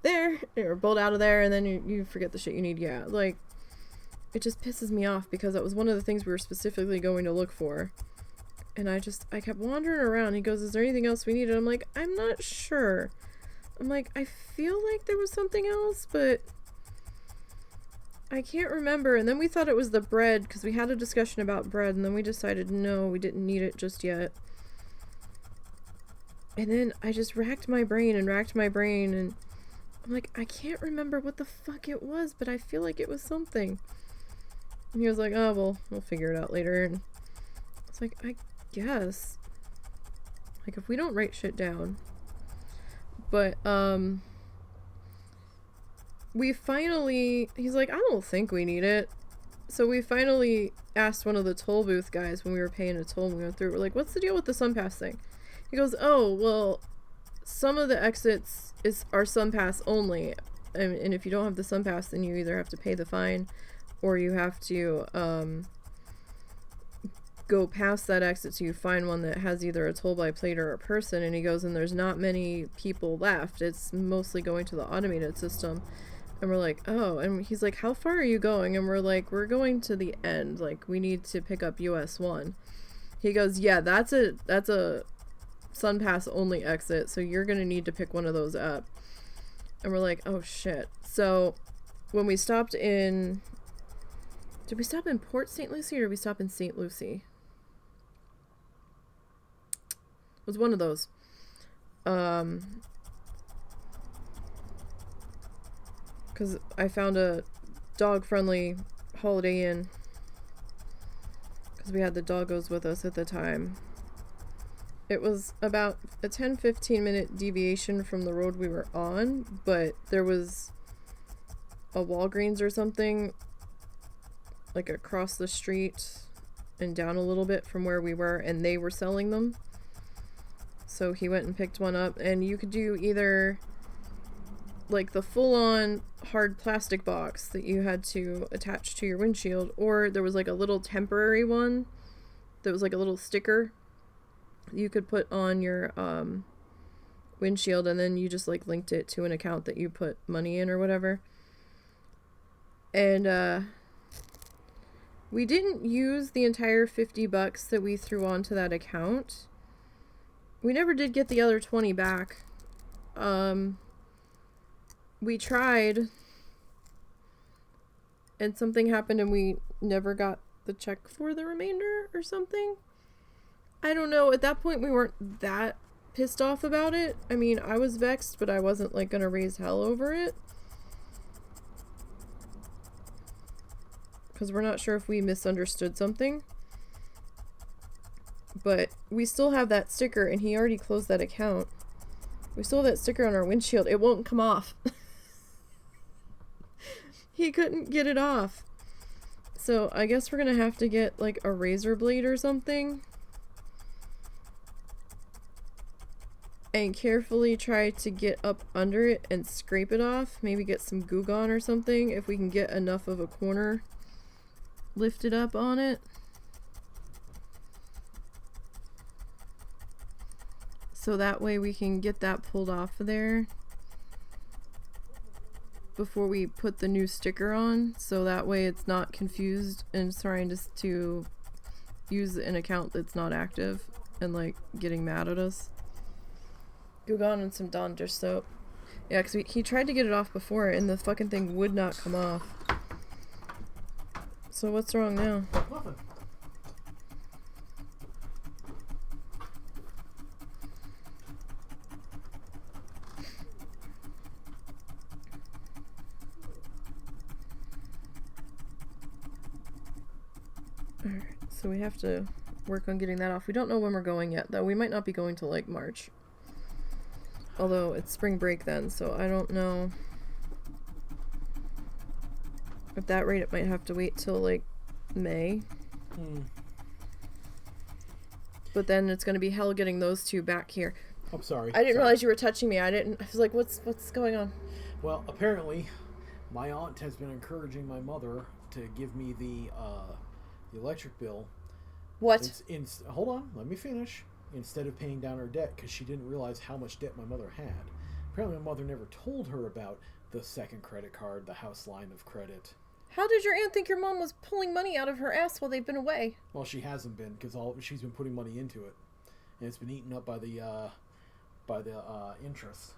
there, or bolt out of there, and then you forget the shit you need. Yeah, like, it just pisses me off, because that was one of the things we were specifically going to look for. And I kept wandering around. He goes, is there anything else we need? And I'm like, I'm not sure. I'm like, I feel like there was something else, but I can't remember. And then we thought it was the bread, because we had a discussion about bread, and then we decided, no, we didn't need it just yet. And then I just racked my brain, and I'm like, I can't remember what the fuck it was, but I feel like it was something. And he was like, oh, well, we'll figure it out later. And it's like, I guess, like, if we don't write shit down. But we finally, he's like, I don't think we need it. So we finally asked one of the toll booth guys when we were paying a toll and we went through, we're like, what's the deal with the SunPass thing? He goes, oh, well, some of the exits are SunPass only, and if you don't have the SunPass, then you either have to pay the fine, or you have to go past that exit so you find one that has either a toll by plate or a person. And he goes, and there's not many people left. It's mostly going to the automated system. And we're like, oh. And he's like, how far are you going? And we're like, we're going to the end. Like, we need to pick up US 1. He goes, yeah, that's a SunPass only exit, so you're gonna need to pick one of those up. And we're like, oh shit. So when we stopped in, did we stop in Port St. Lucie, or did we stop in St. Lucie? It was one of those. Because I found a dog-friendly Holiday Inn, because we had the doggos with us at the time. It was about a 10-15 minute deviation from the road we were on, but there was a Walgreens or something like across the street and down a little bit from where we were, and they were selling them. So he went and picked one up, and you could do either like the full-on hard plastic box that you had to attach to your windshield, or there was like a little temporary one that was like a little sticker you could put on your windshield, and then you just like linked it to an account that you put money in or whatever. And we didn't use the entire $50 that we threw onto that account. We never did get the other 20 back. We tried, and something happened and we never got the check for the remainder or something. I don't know. At that point, we weren't that pissed off about it. I mean, I was vexed, but I wasn't like gonna raise hell over it. Because we're not sure if we misunderstood something. But we still have that sticker, and he already closed that account. We still have that sticker on our windshield. It won't come off. He couldn't get it off. So I guess we're gonna have to get like a razor blade or something. And carefully try to get up under it and scrape it off. Maybe get some Goo Gone or something if we can get enough of a corner lifted up on it. So that way we can get that pulled off of there before we put the new sticker on. So that way it's not confused and trying to use an account that's not active and like getting mad at us. Goo Gone and some Dawn dish soap. Yeah, because he tried to get it off before and the fucking thing would not come off. So what's wrong now? Nothing. Alright, so we have to work on getting that off. We don't know when we're going yet, though. We might not be going till like March. Although it's spring break then, so I don't know. At that rate, it might have to wait till like May. But then it's going to be hell getting those two back here. I'm sorry. I didn't realize you were touching me. I was like, what's going on? Well, apparently, my aunt has been encouraging my mother to give me the electric bill. What? Hold on, let me finish. Instead of paying down her debt, because she didn't realize how much debt my mother had. Apparently, my mother never told her about the second credit card, the house line of credit. How did your aunt think your mom was pulling money out of her ass while they've been away? Well, she hasn't been, because she's been putting money into it, and it's been eaten up by the interest.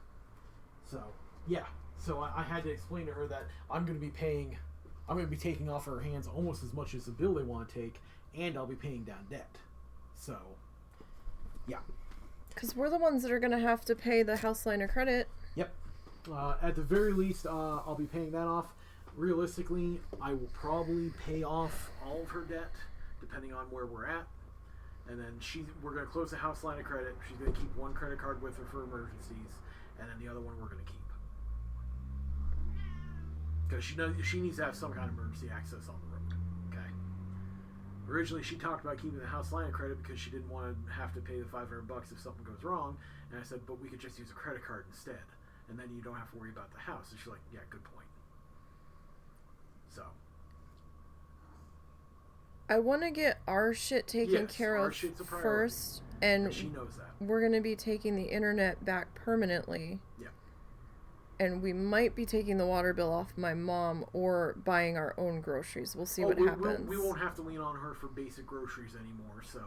So yeah, so I had to explain to her that I'm going to be taking off her hands almost as much as the bill they want to take, and I'll be paying down debt. So yeah. Because we're the ones that are going to have to pay the house line of credit. Yep. At the very least, I'll be paying that off. Realistically, I will probably pay off all of her debt, depending on where we're at. And then we're going to close the house line of credit. She's going to keep one credit card with her for emergencies, and then the other one we're going to keep. Because she needs to have some kind of emergency access on the road. Okay. Originally, she talked about keeping the house line of credit because she didn't want to have to pay the $500 if something goes wrong. And I said, but we could just use a credit card instead, and then you don't have to worry about the house. And she's like, yeah, good point. So I want to get our shit taken care of first, and she knows that. We're going to be taking the internet back permanently. Yeah. And we might be taking the water bill off my mom or buying our own groceries. We'll see what happens. We won't have to lean on her for basic groceries anymore, so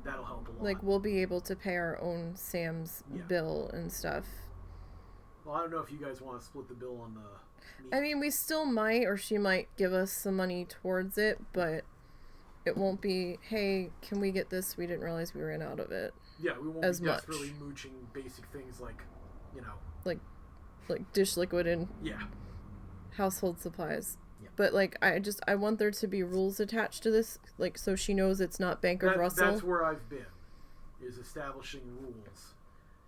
that'll help a lot. Like, we'll be able to pay our own Sam's bill and stuff. Well, I don't know if you guys want to split the bill on the meat. I mean, we still might, or she might give us some money towards it, but it won't be, hey, can we get this? We didn't realize we ran out of it. Yeah, we won't as be much. desperately mooching basic things like, like dish liquid and household supplies. Yeah. But like, I want there to be rules attached to this, like, so she knows it's not Bank of Russell. That's where I've been, is establishing rules.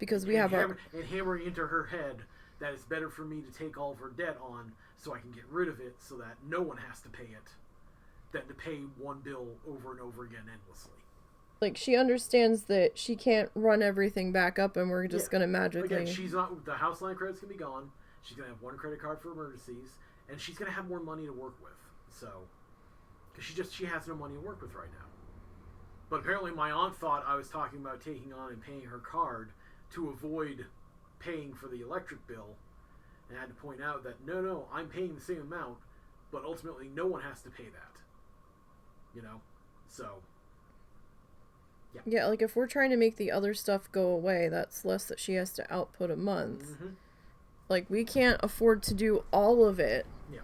Because we have and hammering into her head that it's better for me to take all of her debt on so I can get rid of it so that no one has to pay it than to pay one bill over and over again endlessly. Like, she understands that she can't run everything back up and we're just going to magically... Again, the house line credit's going to be gone. She's going to have one credit card for emergencies, and she's going to have more money to work with. So, because she has no money to work with right now. But apparently my aunt thought I was talking about taking on and paying her card to avoid paying for the electric bill, and I had to point out that no, I'm paying the same amount, but ultimately no one has to pay that. You know, so. Yeah. Yeah, like if we're trying to make the other stuff go away, that's less that she has to output a month. Mm-hmm. Like, we can't afford to do all of it. Yeah.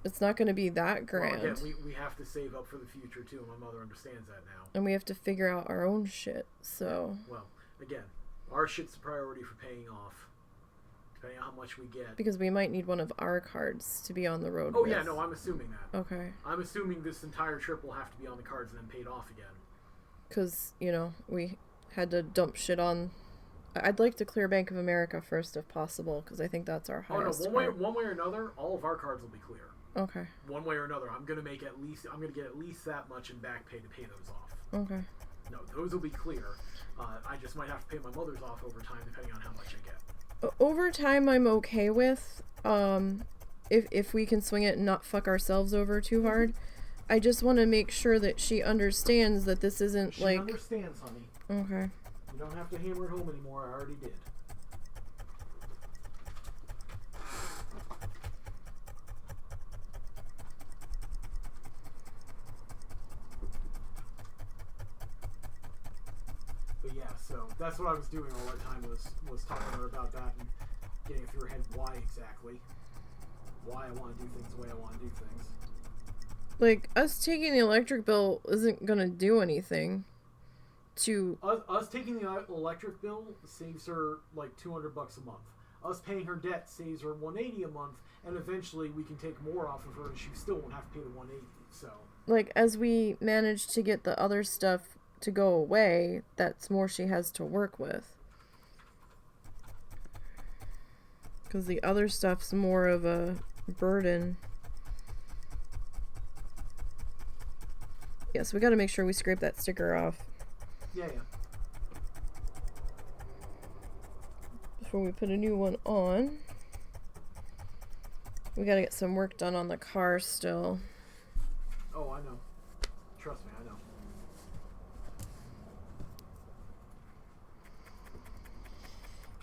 It's not going to be that grand. Well, again, we have to save up for the future, too. My mother understands that now. And we have to figure out our own shit, so... Well, again, our shit's the priority for paying off, depending on how much we get. Because we might need one of our cards to be on the road Oh, with. yeah, no, I'm assuming that. Okay. I'm assuming this entire trip will have to be on the cards and then paid off again. Because, you know, we had to dump shit on... I'd like to clear Bank of America first if possible, because I think that's our highest. Oh, no, one way or another, all of our cards will be clear. Okay. One way or another, I'm gonna get at least that much in back pay to pay those off. Okay. No, those will be clear. I just might have to pay my mother's off over time, depending on how much I get. Over time, I'm okay with. If we can swing it and not fuck ourselves over too hard. I just want to make sure that she understands that this isn't She like. understands, honey. Okay. You don't have to hammer it home anymore. I already did. But yeah, so that's what I was doing all that time was talking to her about that and getting it through her head why exactly. Why I want to do things the way I want to do things. Like, us taking the electric bill isn't gonna do anything to... Us taking the electric bill saves her like $200 a month. Us paying her debt saves her $180 a month, and eventually we can take more off of her and she still won't have to pay the $180, so... Like, as we manage to get the other stuff to go away, that's more she has to work with. Because the other stuff's more of a burden. Yes, we gotta make sure we scrape that sticker off. Yeah. Before we put a new one on. We gotta get some work done on the car still. Oh, I know. Trust me, I know.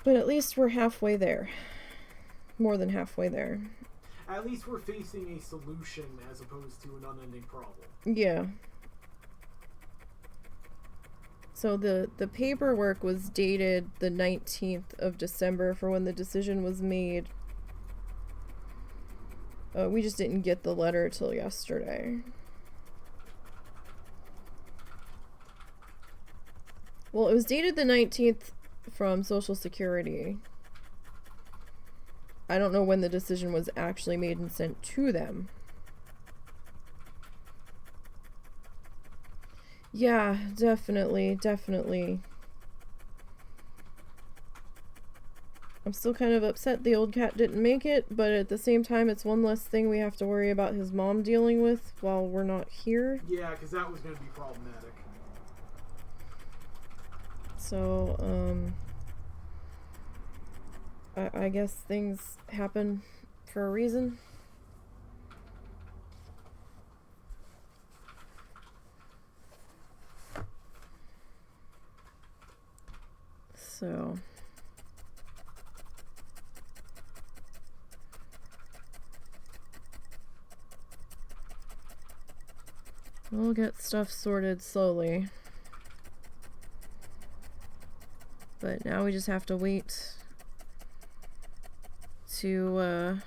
But at least we're halfway there. More than halfway there. At least we're facing a solution as opposed to an unending problem. Yeah. So the paperwork was dated the 19th of December for when the decision was made. We just didn't get the letter till yesterday. Well, it was dated the 19th from Social Security. I don't know when the decision was actually made and sent to them. Yeah, definitely. I'm still kind of upset the old cat didn't make it, but at the same time, it's one less thing we have to worry about his mom dealing with while we're not here. Yeah, because that was going to be problematic. So, I guess things happen for a reason. So... we'll get stuff sorted slowly. But now we just have to wait to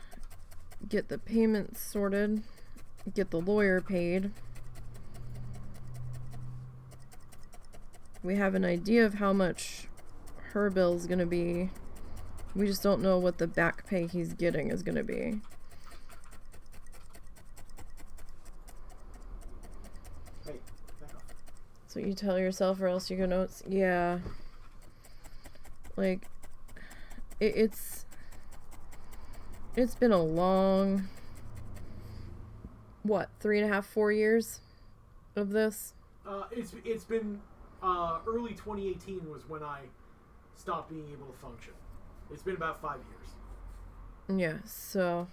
get the payments sorted, get the lawyer paid. We have an idea of how much her bill's gonna be. We just don't know what the back pay he's getting is gonna be. Hey, back off. So you tell yourself or else you're gonna... Yeah. Like, it's been a long... What, 3.5, 4 years of this? It's been... early 2018 was when I stopped being able to function. It's been about 5 years. Yeah, so...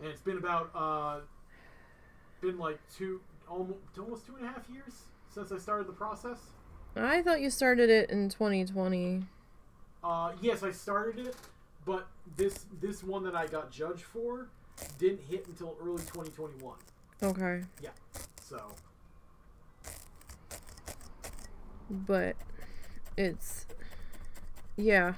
And it's been about, been like almost 2.5 years since I started the process. I thought you started it in 2020. Yes, I started it, but this one that I got judged for didn't hit until early 2021. Okay. Yeah. So. But it's yeah.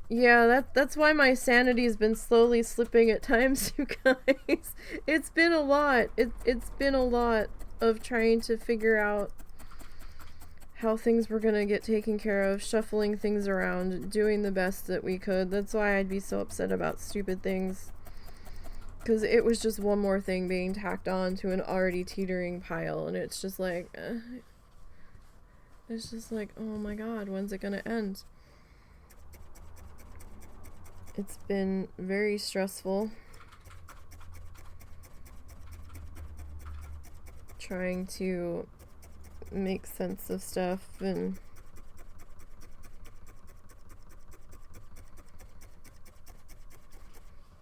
Yeah, that's why my sanity's been slowly slipping at times, you guys. It's been a lot. It's been a lot of trying to figure out how things were gonna get taken care of, shuffling things around, doing the best that we could. That's why I'd be so upset about stupid things. Because it was just one more thing being tacked on to an already teetering pile, and it's just like, it's just like, oh my god, when's it gonna end? It's been very stressful trying to make sense of stuff and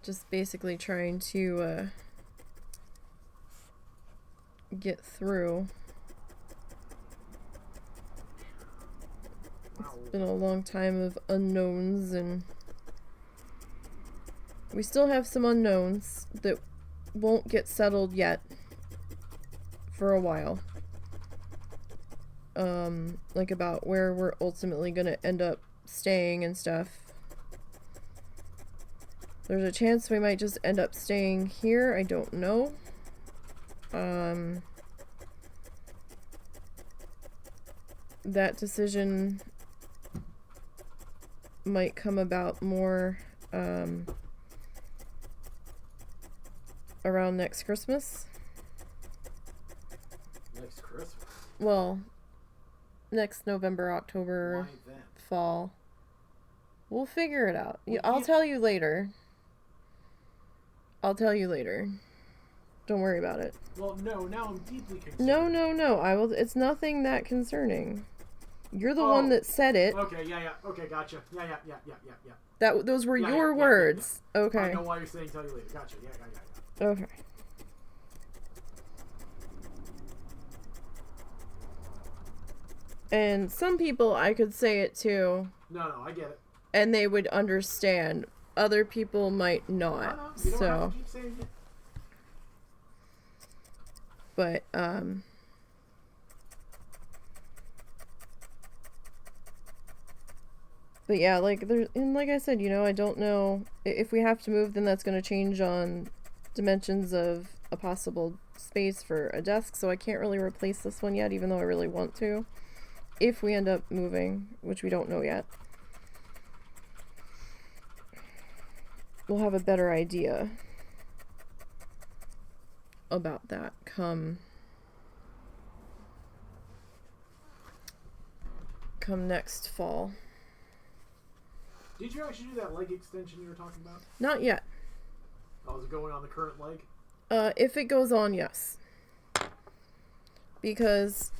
just basically trying to get through. It's been a long time of unknowns, and we still have some unknowns that won't get settled yet for a while. Like about where we're ultimately gonna end up staying and stuff. There's a chance we might just end up staying here, I don't know. That decision might come about more, around next Christmas. Next Christmas? Well, next November, October, fall. We'll figure it out. I'll tell you later. I'll tell you later. Don't worry about it. Well, no, now I'm deeply concerned. No. I will. It's nothing that concerning. You're the one that said it. Okay, yeah. Okay, gotcha. Yeah. Those were your words. Yeah. Okay. I know why you're saying tell you later. Gotcha. Yeah. Okay. And some people I could say it to. No, I get it. And they would understand. Other people might not. No, you don't have to keep saying it. But but yeah, like there, and like I said, you know, I don't know if we have to move, then that's going to change on dimensions of a possible space for a desk, so I can't really replace this one yet, even though I really want to, if we end up moving, which we don't know yet. We'll have a better idea about that come next fall. Did you actually do that leg extension you were talking about? Not yet. Oh, is it going on the current leg? If it goes on, yes. Because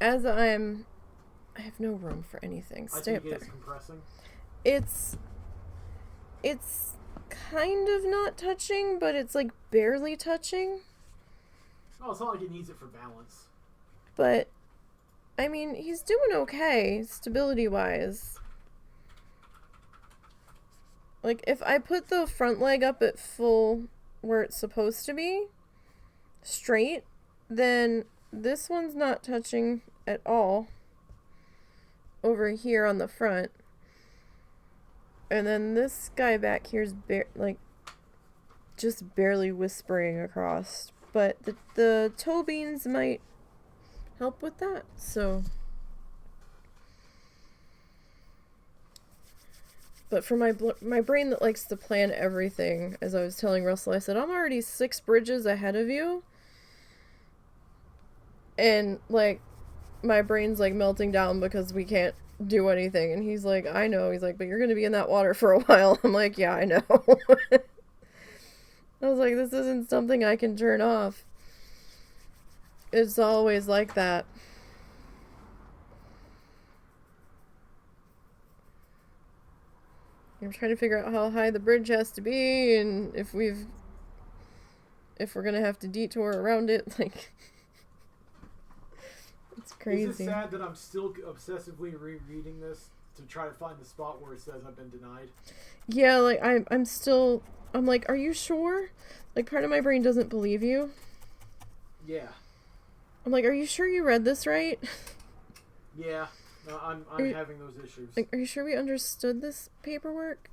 as I have no room for anything. Stay up there. It's compressing? It's kind of not touching, but it's like barely touching. Oh, it's not like it needs it for balance. But, I mean, he's doing okay, stability-wise. Like, if I put the front leg up at full, where it's supposed to be, straight, then this one's not touching at all over here on the front. And then this guy back here is just barely whispering across. But the toe beans might help with that, so. But for my brain that likes to plan everything, as I was telling Russell, I said, I'm already 6 bridges ahead of you. And, like, my brain's, like, melting down because we can't do anything. And he's like, I know. He's like, but you're going to be in that water for a while. I'm like, yeah, I know. I was like, this isn't something I can turn off. It's always like that. I'm trying to figure out how high the bridge has to be, and if we're gonna have to detour around it, like, it's crazy. Is it sad that I'm still obsessively rereading this to try to find the spot where it says I've been denied. Yeah, like I'm like, are you sure? Like, part of my brain doesn't believe you. Yeah. I'm like, are you sure you read this right? Yeah. No, I'm having those issues. Like, are you sure we understood this paperwork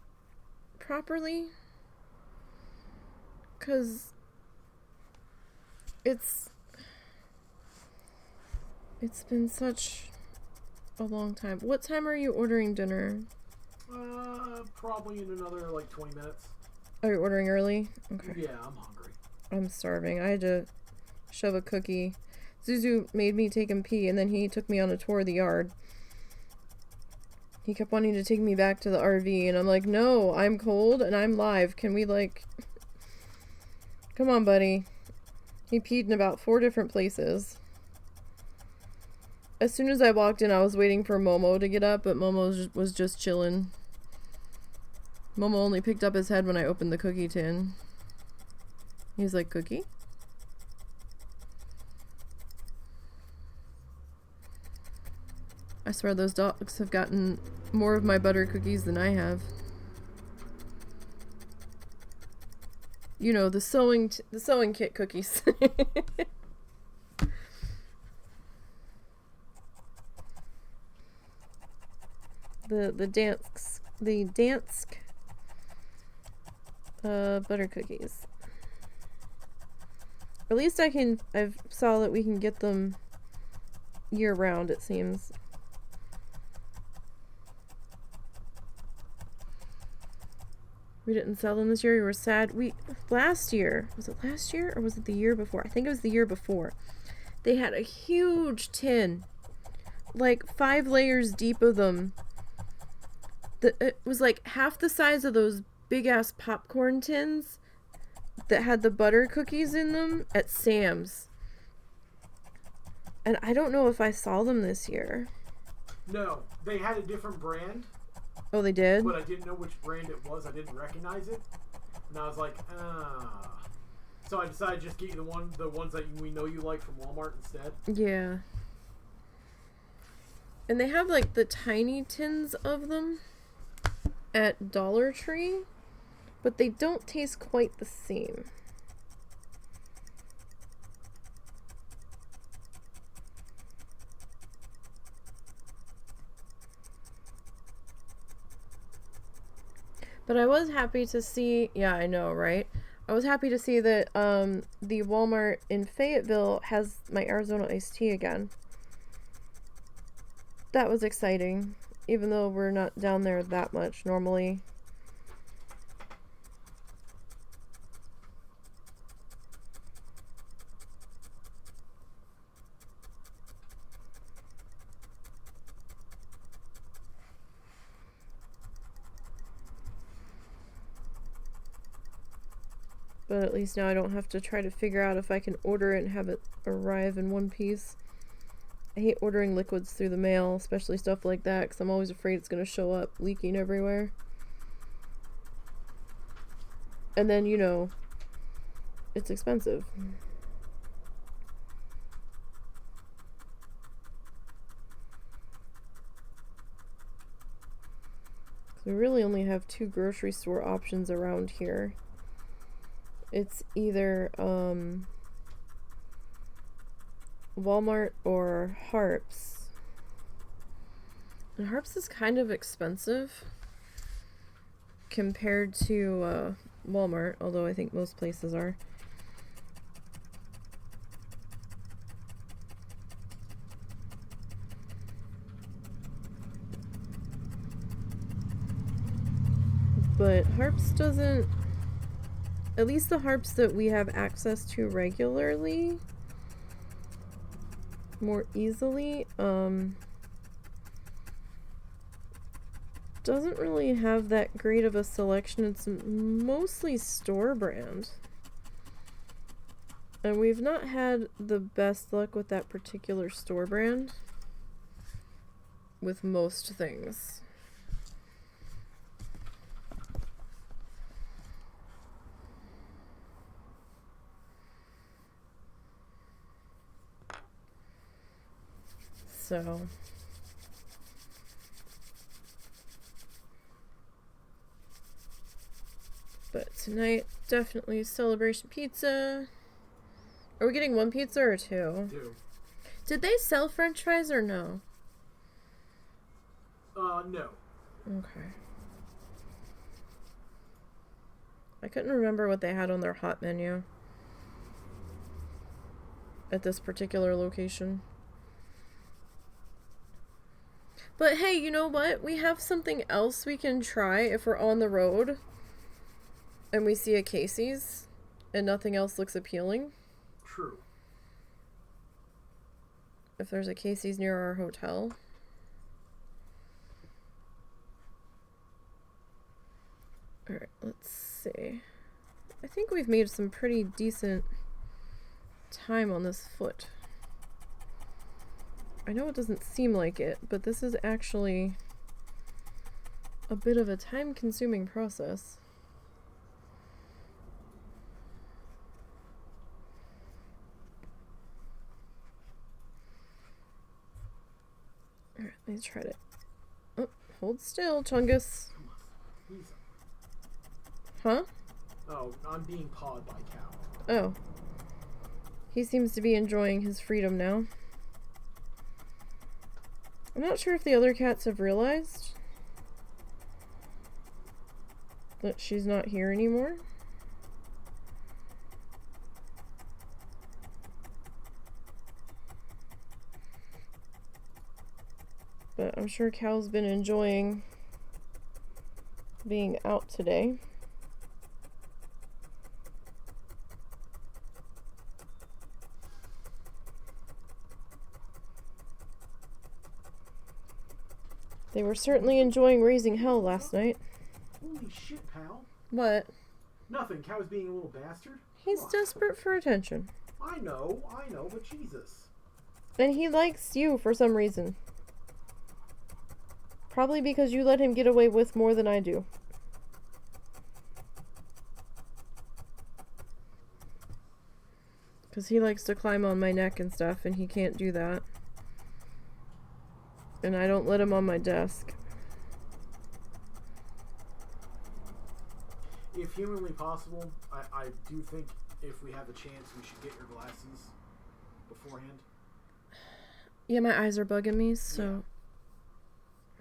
properly? Because it's been such a long time. What time are you ordering dinner? Probably in another, like, 20 minutes. Are you ordering early? Okay. Yeah, I'm hungry. I'm starving. I had to shove a cookie. Zuzu made me take him pee, and then he took me on a tour of the yard. He kept wanting to take me back to the RV, and I'm like, no, I'm cold, and I'm live. Can we, like... Come on, buddy. He peed in about 4 different places. As soon as I walked in, I was waiting for Momo to get up, but Momo was just chilling. Momo only picked up his head when I opened the cookie tin. He's like, cookie? I swear those dogs have gotten more of my butter cookies than I have. You know, the sewing kit cookies. the Dansk butter cookies. At least I've saw that we can get them year round, it seems. We didn't sell them this year. We were sad. Last year, was it last year or was it the year before? I think it was the year before. They had a huge tin, like 5 layers deep of them. It was like half the size of those big ass popcorn tins that had the butter cookies in them at Sam's. And I don't know if I saw them this year. No, they had a different brand. Oh, they did? But I didn't know which brand it was. I didn't recognize it. And I was like, ah. So I decided to just get you the ones that we know you like from Walmart instead. Yeah. And they have like the tiny tins of them at Dollar Tree, but they don't taste quite the same. But I was happy to see, yeah, I know, right? I was happy to see that the Walmart in Fayetteville has my Arizona iced tea again. That was exciting, even though we're not down there that much normally. But at least now I don't have to try to figure out if I can order it and have it arrive in one piece. I hate ordering liquids through the mail, especially stuff like that, because I'm always afraid it's going to show up leaking everywhere. And then, you know, it's expensive. We really only have 2 grocery store options around here. It's either Walmart or Harps. And Harps is kind of expensive compared to Walmart, although I think most places are. But Harps doesn't, at least the Harps that we have access to regularly, more easily, doesn't really have that great of a selection. It's mostly store brand. And we've not had the best luck with that particular store brand with most things. So But tonight, definitely celebration pizza. Are we getting one pizza or two? Two. Did they sell French fries or no? No. Okay. I couldn't remember what they had on their hot menu at this particular location. But hey, you know what? We have something else we can try if we're on the road and we see a Casey's and nothing else looks appealing. True. If there's a Casey's near our hotel. Alright, let's see. I think we've made some pretty decent time on this foot. I know it doesn't seem like it, but this is actually a bit of a time-consuming process. Alright, let's try it. Oh, hold still, Chungus. Huh? Oh, I'm being pawed by Cow. Oh. He seems to be enjoying his freedom now. I'm not sure if the other cats have realized that she's not here anymore. But I'm sure Cal's been enjoying being out today. They were certainly enjoying raising hell last night. Holy shit, pal. What? Nothing. Cow's being a little bastard. He's desperate for attention. I know, but Jesus. And he likes you for some reason. Probably because you let him get away with more than I do. Because he likes to climb on my neck and stuff, and he can't do that. And I don't let him on my desk. If humanly possible, I do think if we have a chance, we should get your glasses beforehand. Yeah, my eyes are bugging me, so...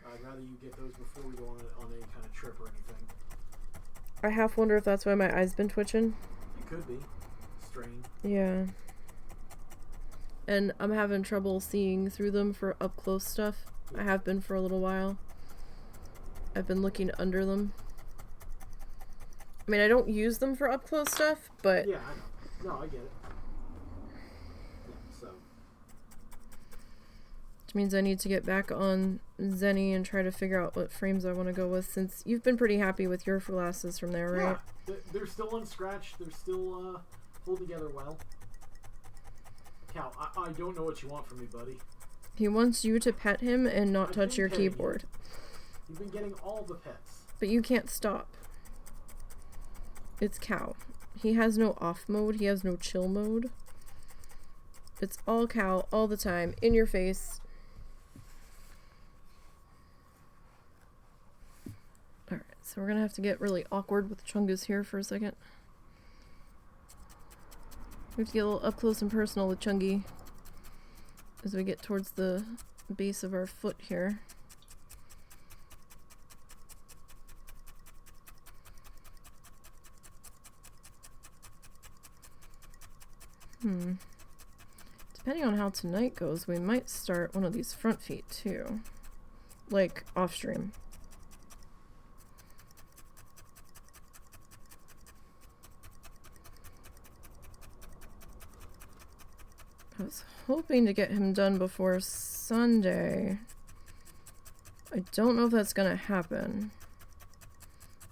Yeah. I'd rather you get those before we go on any kind of trip or anything. I half wonder if that's why my eyes been twitching. It could be. Strain. Yeah. And I'm having trouble seeing through them for up-close stuff. I have been for a little while. I've been looking under them. I mean, I don't use them for up-close stuff, but... Yeah, I know. No, I get it. Yeah, so... Which means I need to get back on Zenny and try to figure out what frames I want to go with, since you've been pretty happy with your glasses from there, right? Yeah, they're still unscratched. They're still pulled together well. Cal, I don't know what you want from me, buddy. He wants you to pet him and not touch your petting keyboard. You've been getting all the pets. But you can't stop. It's Cow. He has no off mode. He has no chill mode. It's all Cow all the time, in your face. Alright, so we're gonna have to get really awkward with Chungus here for a second. We have to get a little up close and personal with Chungy as we get towards the base of our foot here. Depending on how tonight goes, we might start one of these front feet too. Like off stream. I was hoping to get him done before Sunday. I don't know if that's gonna happen.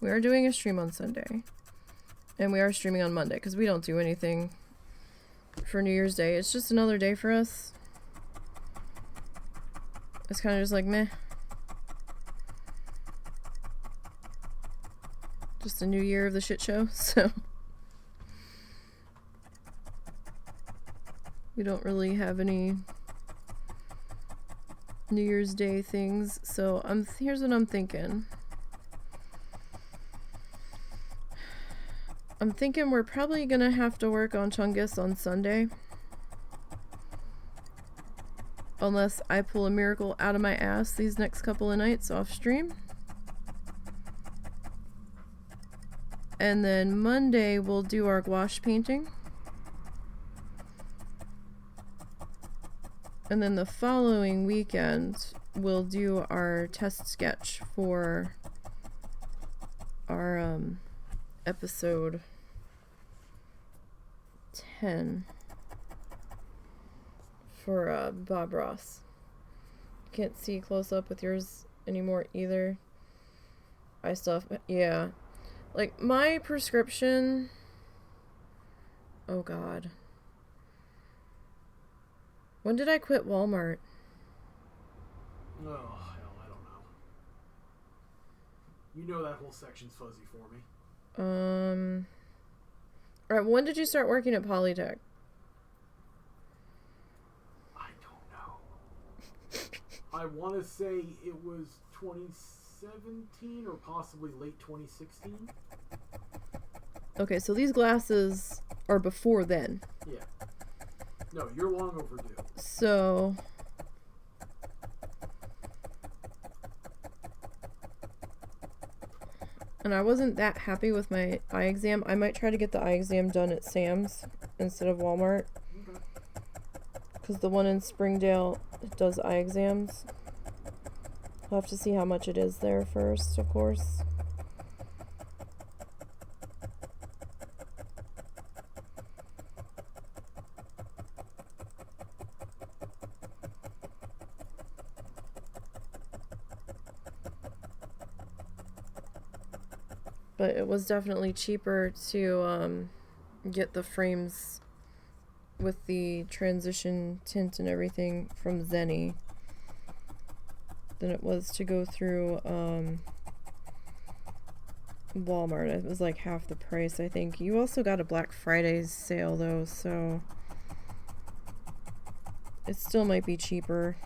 We are doing a stream on Sunday. And we are streaming on Monday, because we don't do anything for New Year's Day. It's just another day for us. It's kind of just like, meh. Just a new year of the shit show, so... We don't really have any New Year's Day things, so here's what I'm thinking. I'm thinking we're probably gonna have to work on Chungus on Sunday. Unless I pull a miracle out of my ass these next couple of nights off stream. And then Monday we'll do our gouache painting. And then the following weekend we'll do our test sketch for our episode 10 for Bob Ross. Can't see close up with yours anymore either. I still have, yeah. Like my prescription, oh god. When did I quit Walmart? Oh, hell, I don't know. You know that whole section's fuzzy for me. Alright, when did you start working at Polytech? I don't know. I want to say it was 2017 or possibly late 2016. Okay, so these glasses are before then. Yeah. No, you're long overdue. So... And I wasn't that happy with my eye exam. I might try to get the eye exam done at Sam's instead of Walmart. Okay. Because the one in Springdale does eye exams. I'll have to see how much it is there first, of course. But it was definitely cheaper to get the frames with the transition tint and everything from Zenny than it was to go through Walmart. It was like half the price, I think. You also got a Black Friday sale though, so it still might be cheaper.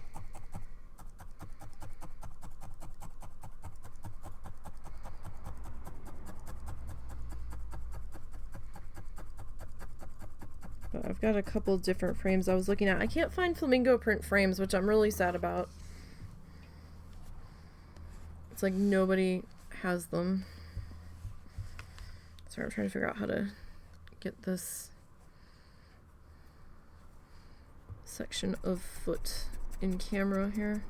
But I've got a couple different frames I was looking at. I can't find flamingo print frames, which I'm really sad about. It's like nobody has them. Sorry, I'm trying to figure out how to get this section of foot in camera here.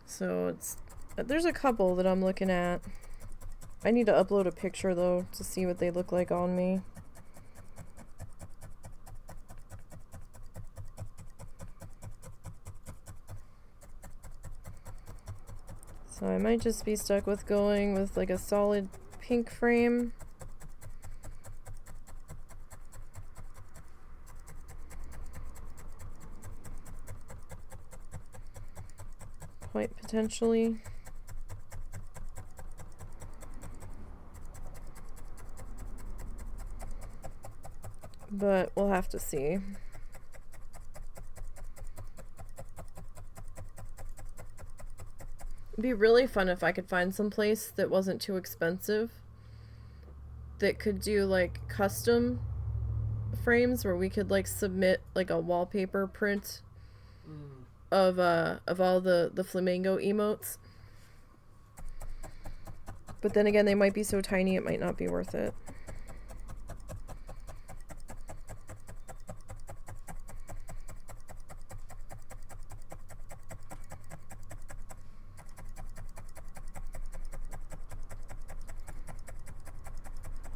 So there's a couple that I'm looking at. I need to upload a picture though to see what they look like on me. So I might just be stuck with going with like a solid pink frame. Quite potentially. But we'll have to see. It'd be really fun if I could find some place that wasn't too expensive that could do like custom frames where we could like submit like a wallpaper print of all the flamingo emotes. But then again, they might be so tiny it might not be worth it.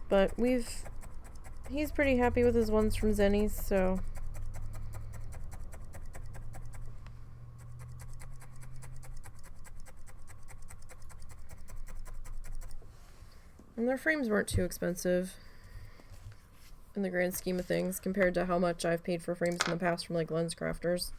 But he's pretty happy with his ones from Zenny's, so and their frames weren't too expensive in the grand scheme of things compared to how much I've paid for frames in the past from like Lens Crafters.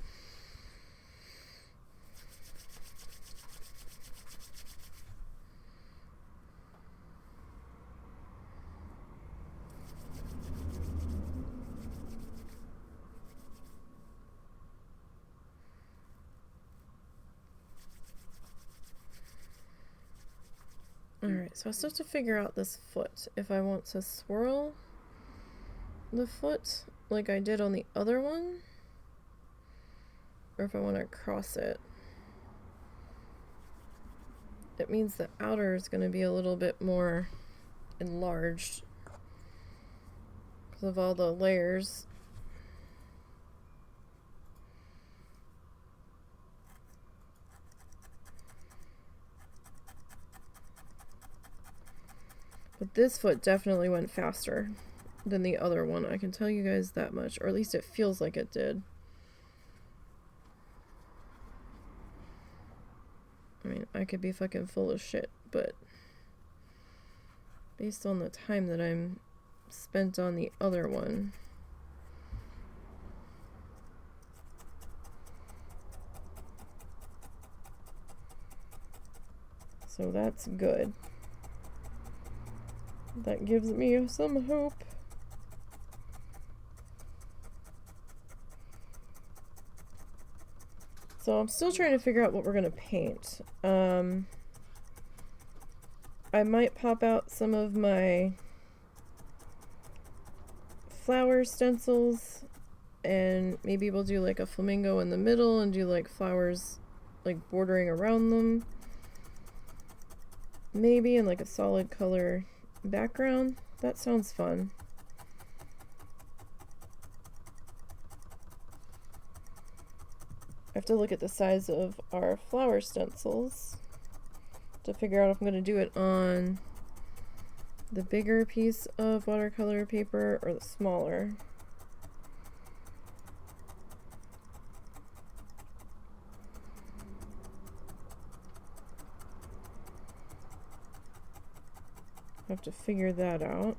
Alright, so I still have to figure out this foot. If I want to swirl the foot like I did on the other one, or if I want to cross it. It means the outer is going to be a little bit more enlarged because of all the layers. But this foot definitely went faster than the other one. I can tell you guys that much, or at least it feels like it did. I mean, I could be fucking full of shit, but based on the time that I'm spent on the other one, so that's good. That gives me some hope. So I'm still trying to figure out what we're gonna paint. I might pop out some of my flower stencils and maybe we'll do like a flamingo in the middle and do like flowers like bordering around them. Maybe in like a solid color background. That sounds fun. I have to look at the size of our flower stencils to figure out if I'm going to do it on the bigger piece of watercolor paper or the smaller. I have to figure that out.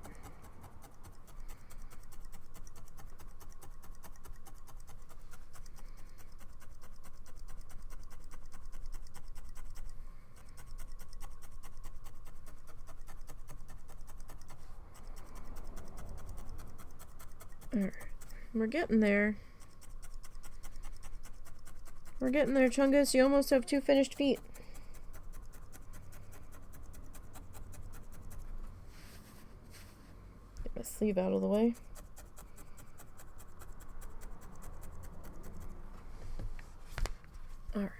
Alright, we're getting there. We're getting there, Chungus. You almost have 2 finished feet. Get my sleeve out of the way. Alright.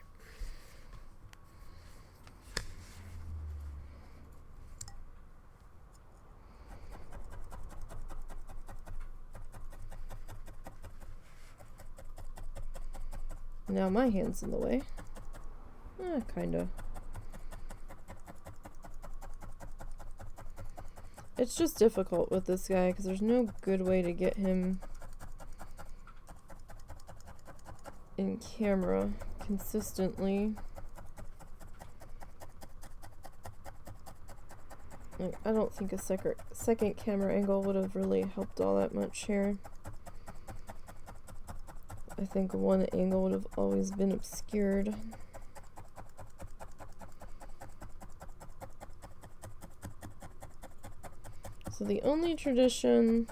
Now my hand's in the way. Kinda. It's just difficult with this guy because there's no good way to get him in camera consistently. Like, I don't think a second camera angle would have really helped all that much here. I think one angle would have always been obscured. So the only tradition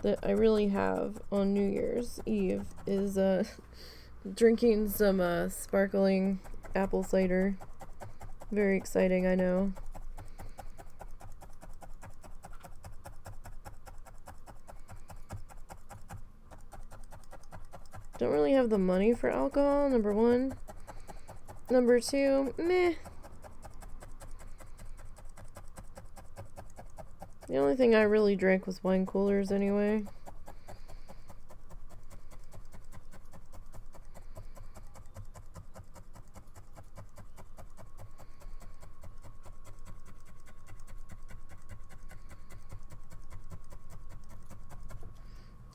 that I really have on New Year's Eve is drinking some sparkling apple cider. Very exciting, I know. Don't really have the money for alcohol, number 1. Number 2, meh. The only thing I really drank was wine coolers anyway.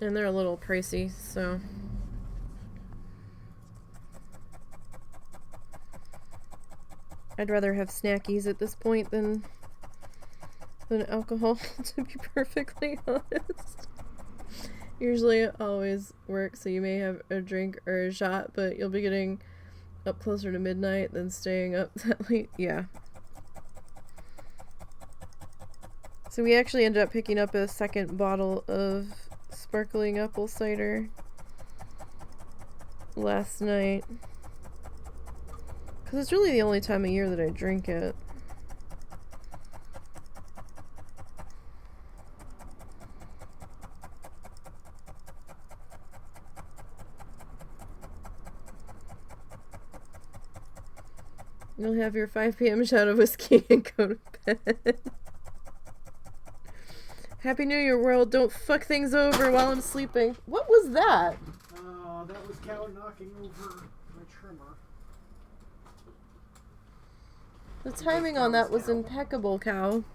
And they're a little pricey, so... I'd rather have snackies at this point than alcohol, to be perfectly honest. Usually it always works, so you may have a drink or a shot, but you'll be getting up closer to midnight than staying up that late. Yeah. So we actually ended up picking up a second bottle of sparkling apple cider last night. Because it's really the only time of year that I drink it. You'll have your 5 p.m. shot of whiskey and go to bed. Happy New Year, world. Don't fuck things over while I'm sleeping. What was that? That was Cow knocking over my trimmer. The timing on that was impeccable, Cow.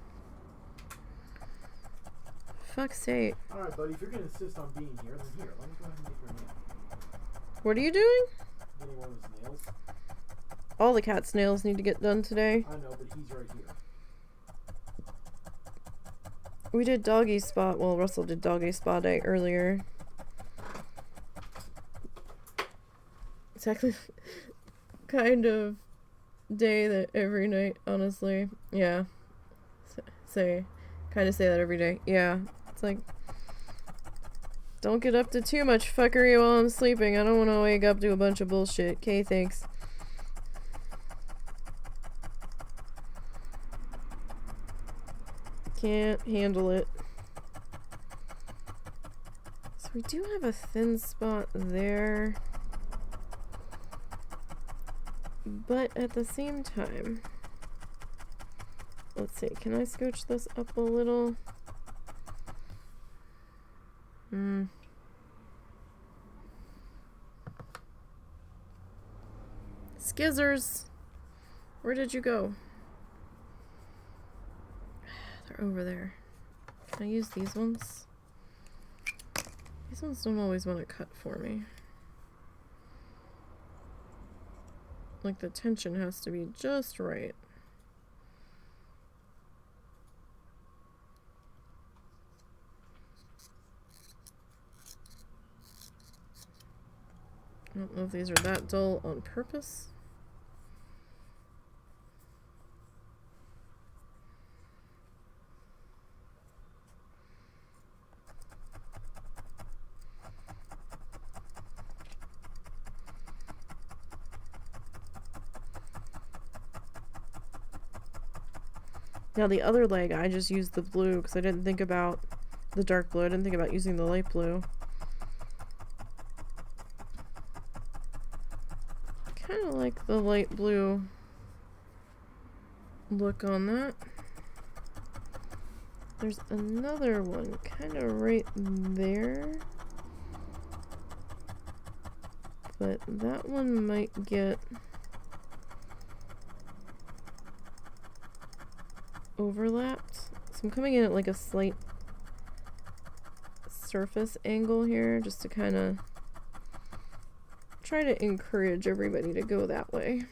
Fuck's sake. Alright, buddy, if you're going to insist on being here, then here. Let me go ahead and make your nail. What are you doing? Getting one of his nails. All the cat's nails need to get done today. I know, but he's right here. We did doggy spot. Well, Russell did doggy spa day earlier. It's actually kind of day that every night, honestly. Yeah. Kind of say that every day. Yeah. It's like, don't get up to too much fuckery while I'm sleeping. I don't want to wake up to a bunch of bullshit. Okay, thanks. Can't handle it. So we do have a thin spot there. But at the same time, let's see, can I scooch this up a little? Skizzers! Where did you go? They're over there. Can I use these ones? These ones don't always want to cut for me. Like, the tension has to be just right. I don't know if these are that dull on purpose. Now the other leg, I just used the blue because I didn't think about the dark blue. I didn't think about using the light blue. Kind of like the light blue look on that. There's another one kind of right there. But that one might get overlapped. So I'm coming in at like a slight surface angle here just to kind of try to encourage everybody to go that way.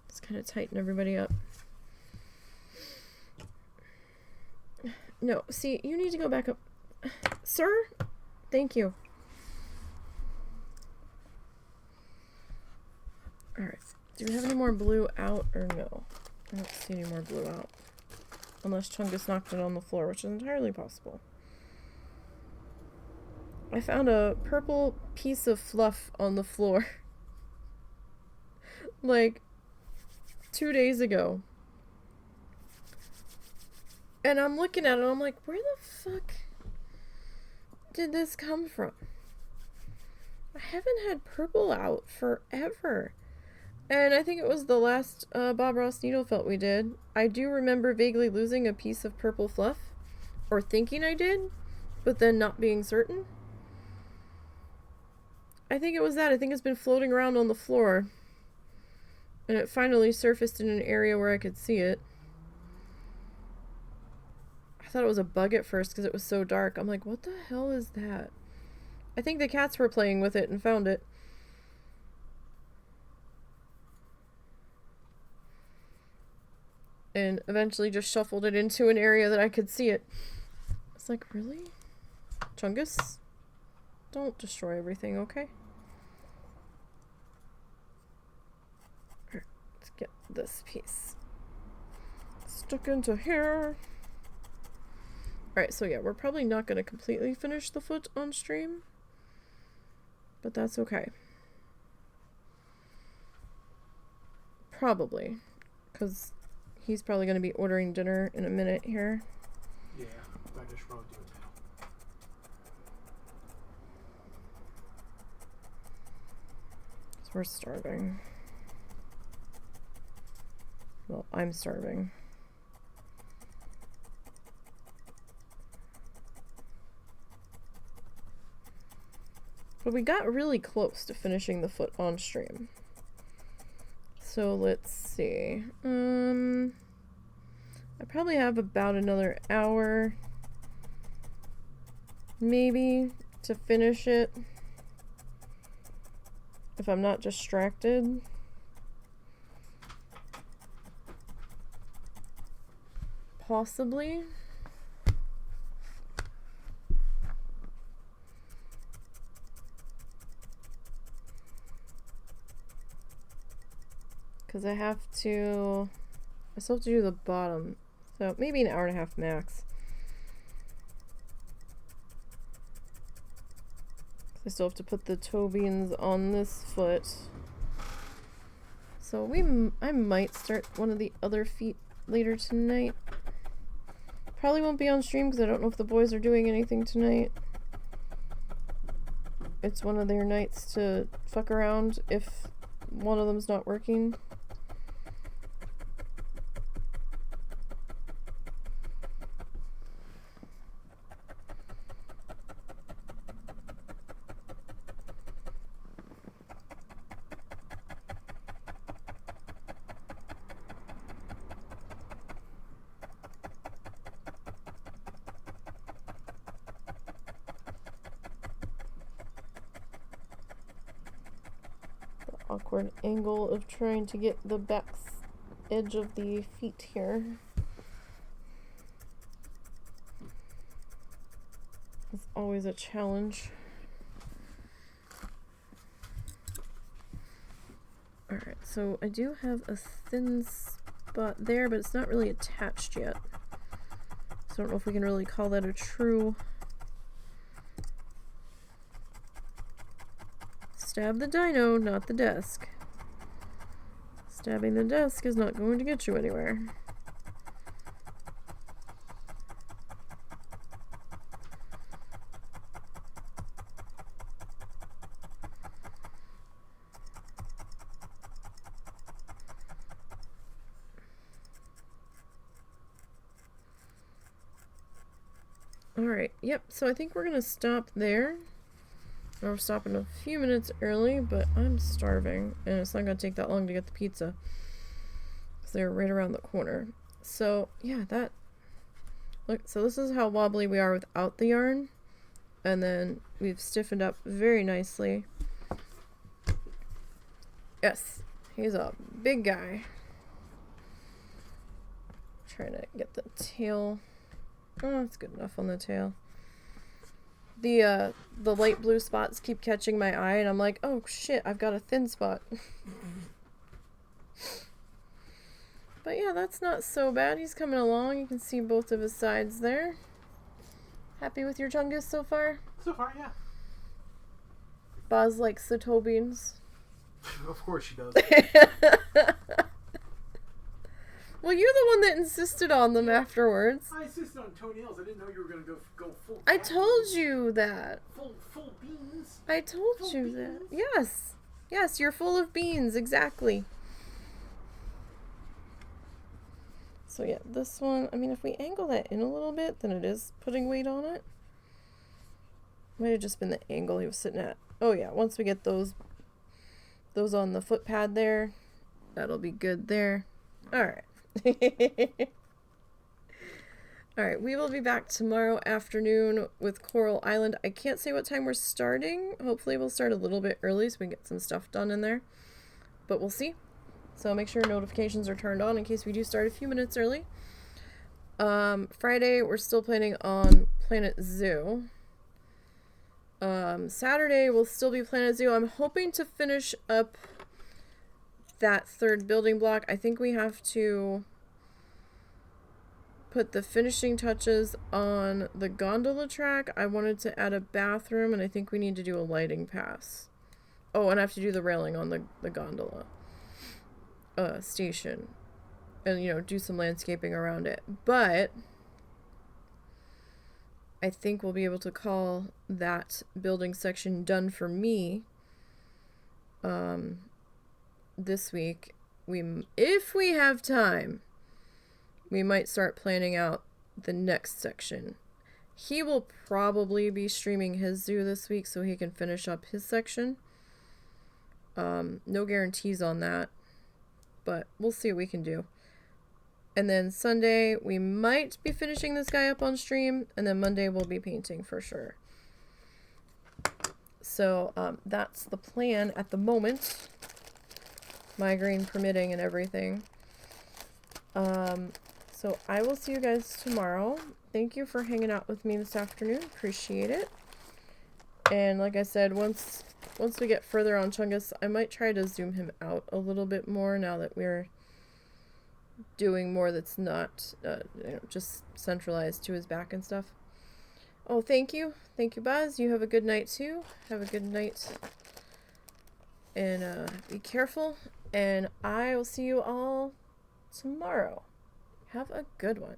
Just kind of tighten everybody up. No, see, you need to go back up. Sir? Thank you. Alright. Do we have any more blue out or no? I don't see any more blue out. Unless Chungus knocked it on the floor, which is entirely possible. I found a purple piece of fluff on the floor. Like 2 days ago. And I'm looking at it and I'm like, where the fuck did this come from? I haven't had purple out forever. And I think it was the last Bob Ross needle felt we did. I do remember vaguely losing a piece of purple fluff. Or thinking I did. But then not being certain. I think it was that. I think it's been floating around on the floor. And it finally surfaced in an area where I could see it. I thought it was a bug at first because it was so dark. I'm like, what the hell is that? I think the cats were playing with it and found it. And eventually just shuffled it into an area that I could see it. It's like, really? Chungus? Don't destroy everything, okay? Alright, let's get this piece stuck into here. Alright, so yeah, we're probably not going to completely finish the foot on stream. But that's okay. Probably. Because he's probably going to be ordering dinner in a minute here. Yeah, in fact, I should probably do it now. So we're starving. Well, I'm starving. But we got really close to finishing the foot on stream. So let's see. I probably have about another hour, maybe, to finish it. If I'm not distracted. Possibly. Because I still have to do the bottom. So maybe an hour and a half max. I still have to put the toe beans on this foot. So I might start one of the other feet later tonight. Probably won't be on stream because I don't know if the boys are doing anything tonight. It's one of their nights to fuck around if one of them's not working. Awkward angle of trying to get the back edge of the feet here. It's always a challenge. Alright, so I do have a thin spot there, but it's not really attached yet. So I don't know if we can really call that a true stab the dino, not the desk. Stabbing the desk is not going to get you anywhere. Alright, yep, so I think we're going to stop there. We're stopping a few minutes early, but I'm starving, and it's not going to take that long to get the pizza. Because they're right around the corner. So, yeah, look, so this is how wobbly we are without the yarn. And then we've stiffened up very nicely. Yes, he's a big guy. Trying to get the tail. Oh, that's good enough on the tail. The light blue spots keep catching my eye, and I'm like, oh shit, I've got a thin spot. But yeah, that's not so bad. He's coming along. You can see both of his sides there. Happy with your Chungus so far? So far, yeah. Boz likes the toe beans. Of course she does. Well, you're the one that insisted on them afterwards. I insisted on toenails. I didn't know you were going to go full. I told you that. Full beans. I told you that. Yes. Yes, you're full of beans. Exactly. So yeah, this one, I mean, if we angle that in a little bit, then it is putting weight on it. Might have just been the angle he was sitting at. Oh yeah, once we get those on the foot pad there, that'll be good there. All right. Alright, we will be back tomorrow afternoon with Coral Island. I can't say what time we're starting. Hopefully we'll start a little bit early so we can get some stuff done in there. But we'll see. So make sure notifications are turned on in case we do start a few minutes early. Friday, we're still planning on Planet Zoo. Saturday, we'll still be Planet Zoo. I'm hoping to finish up that third building block. I think we have to put the finishing touches on the gondola track. I wanted to add a bathroom, and I think we need to do a lighting pass. Oh, and I have to do the railing on the gondola station, and do some landscaping around it. But I think we'll be able to call that building section done for me this week if we have time, we might start planning out the next section. He will probably be streaming his zoo this week so he can finish up his section. No guarantees on that, but we'll see what we can do. And then Sunday, we might be finishing this guy up on stream, and then Monday we'll be painting for sure. So that's the plan at the moment, migraine permitting and everything. So I will see you guys tomorrow. Thank you for hanging out with me this afternoon. Appreciate it. And like I said, once we get further on Chungus, I might try to zoom him out a little bit more now that we're doing more that's not just centralized to his back and stuff. Oh, thank you. Thank you, Buzz. You have a good night, too. Have a good night. And be careful. And I will see you all tomorrow. Have a good one.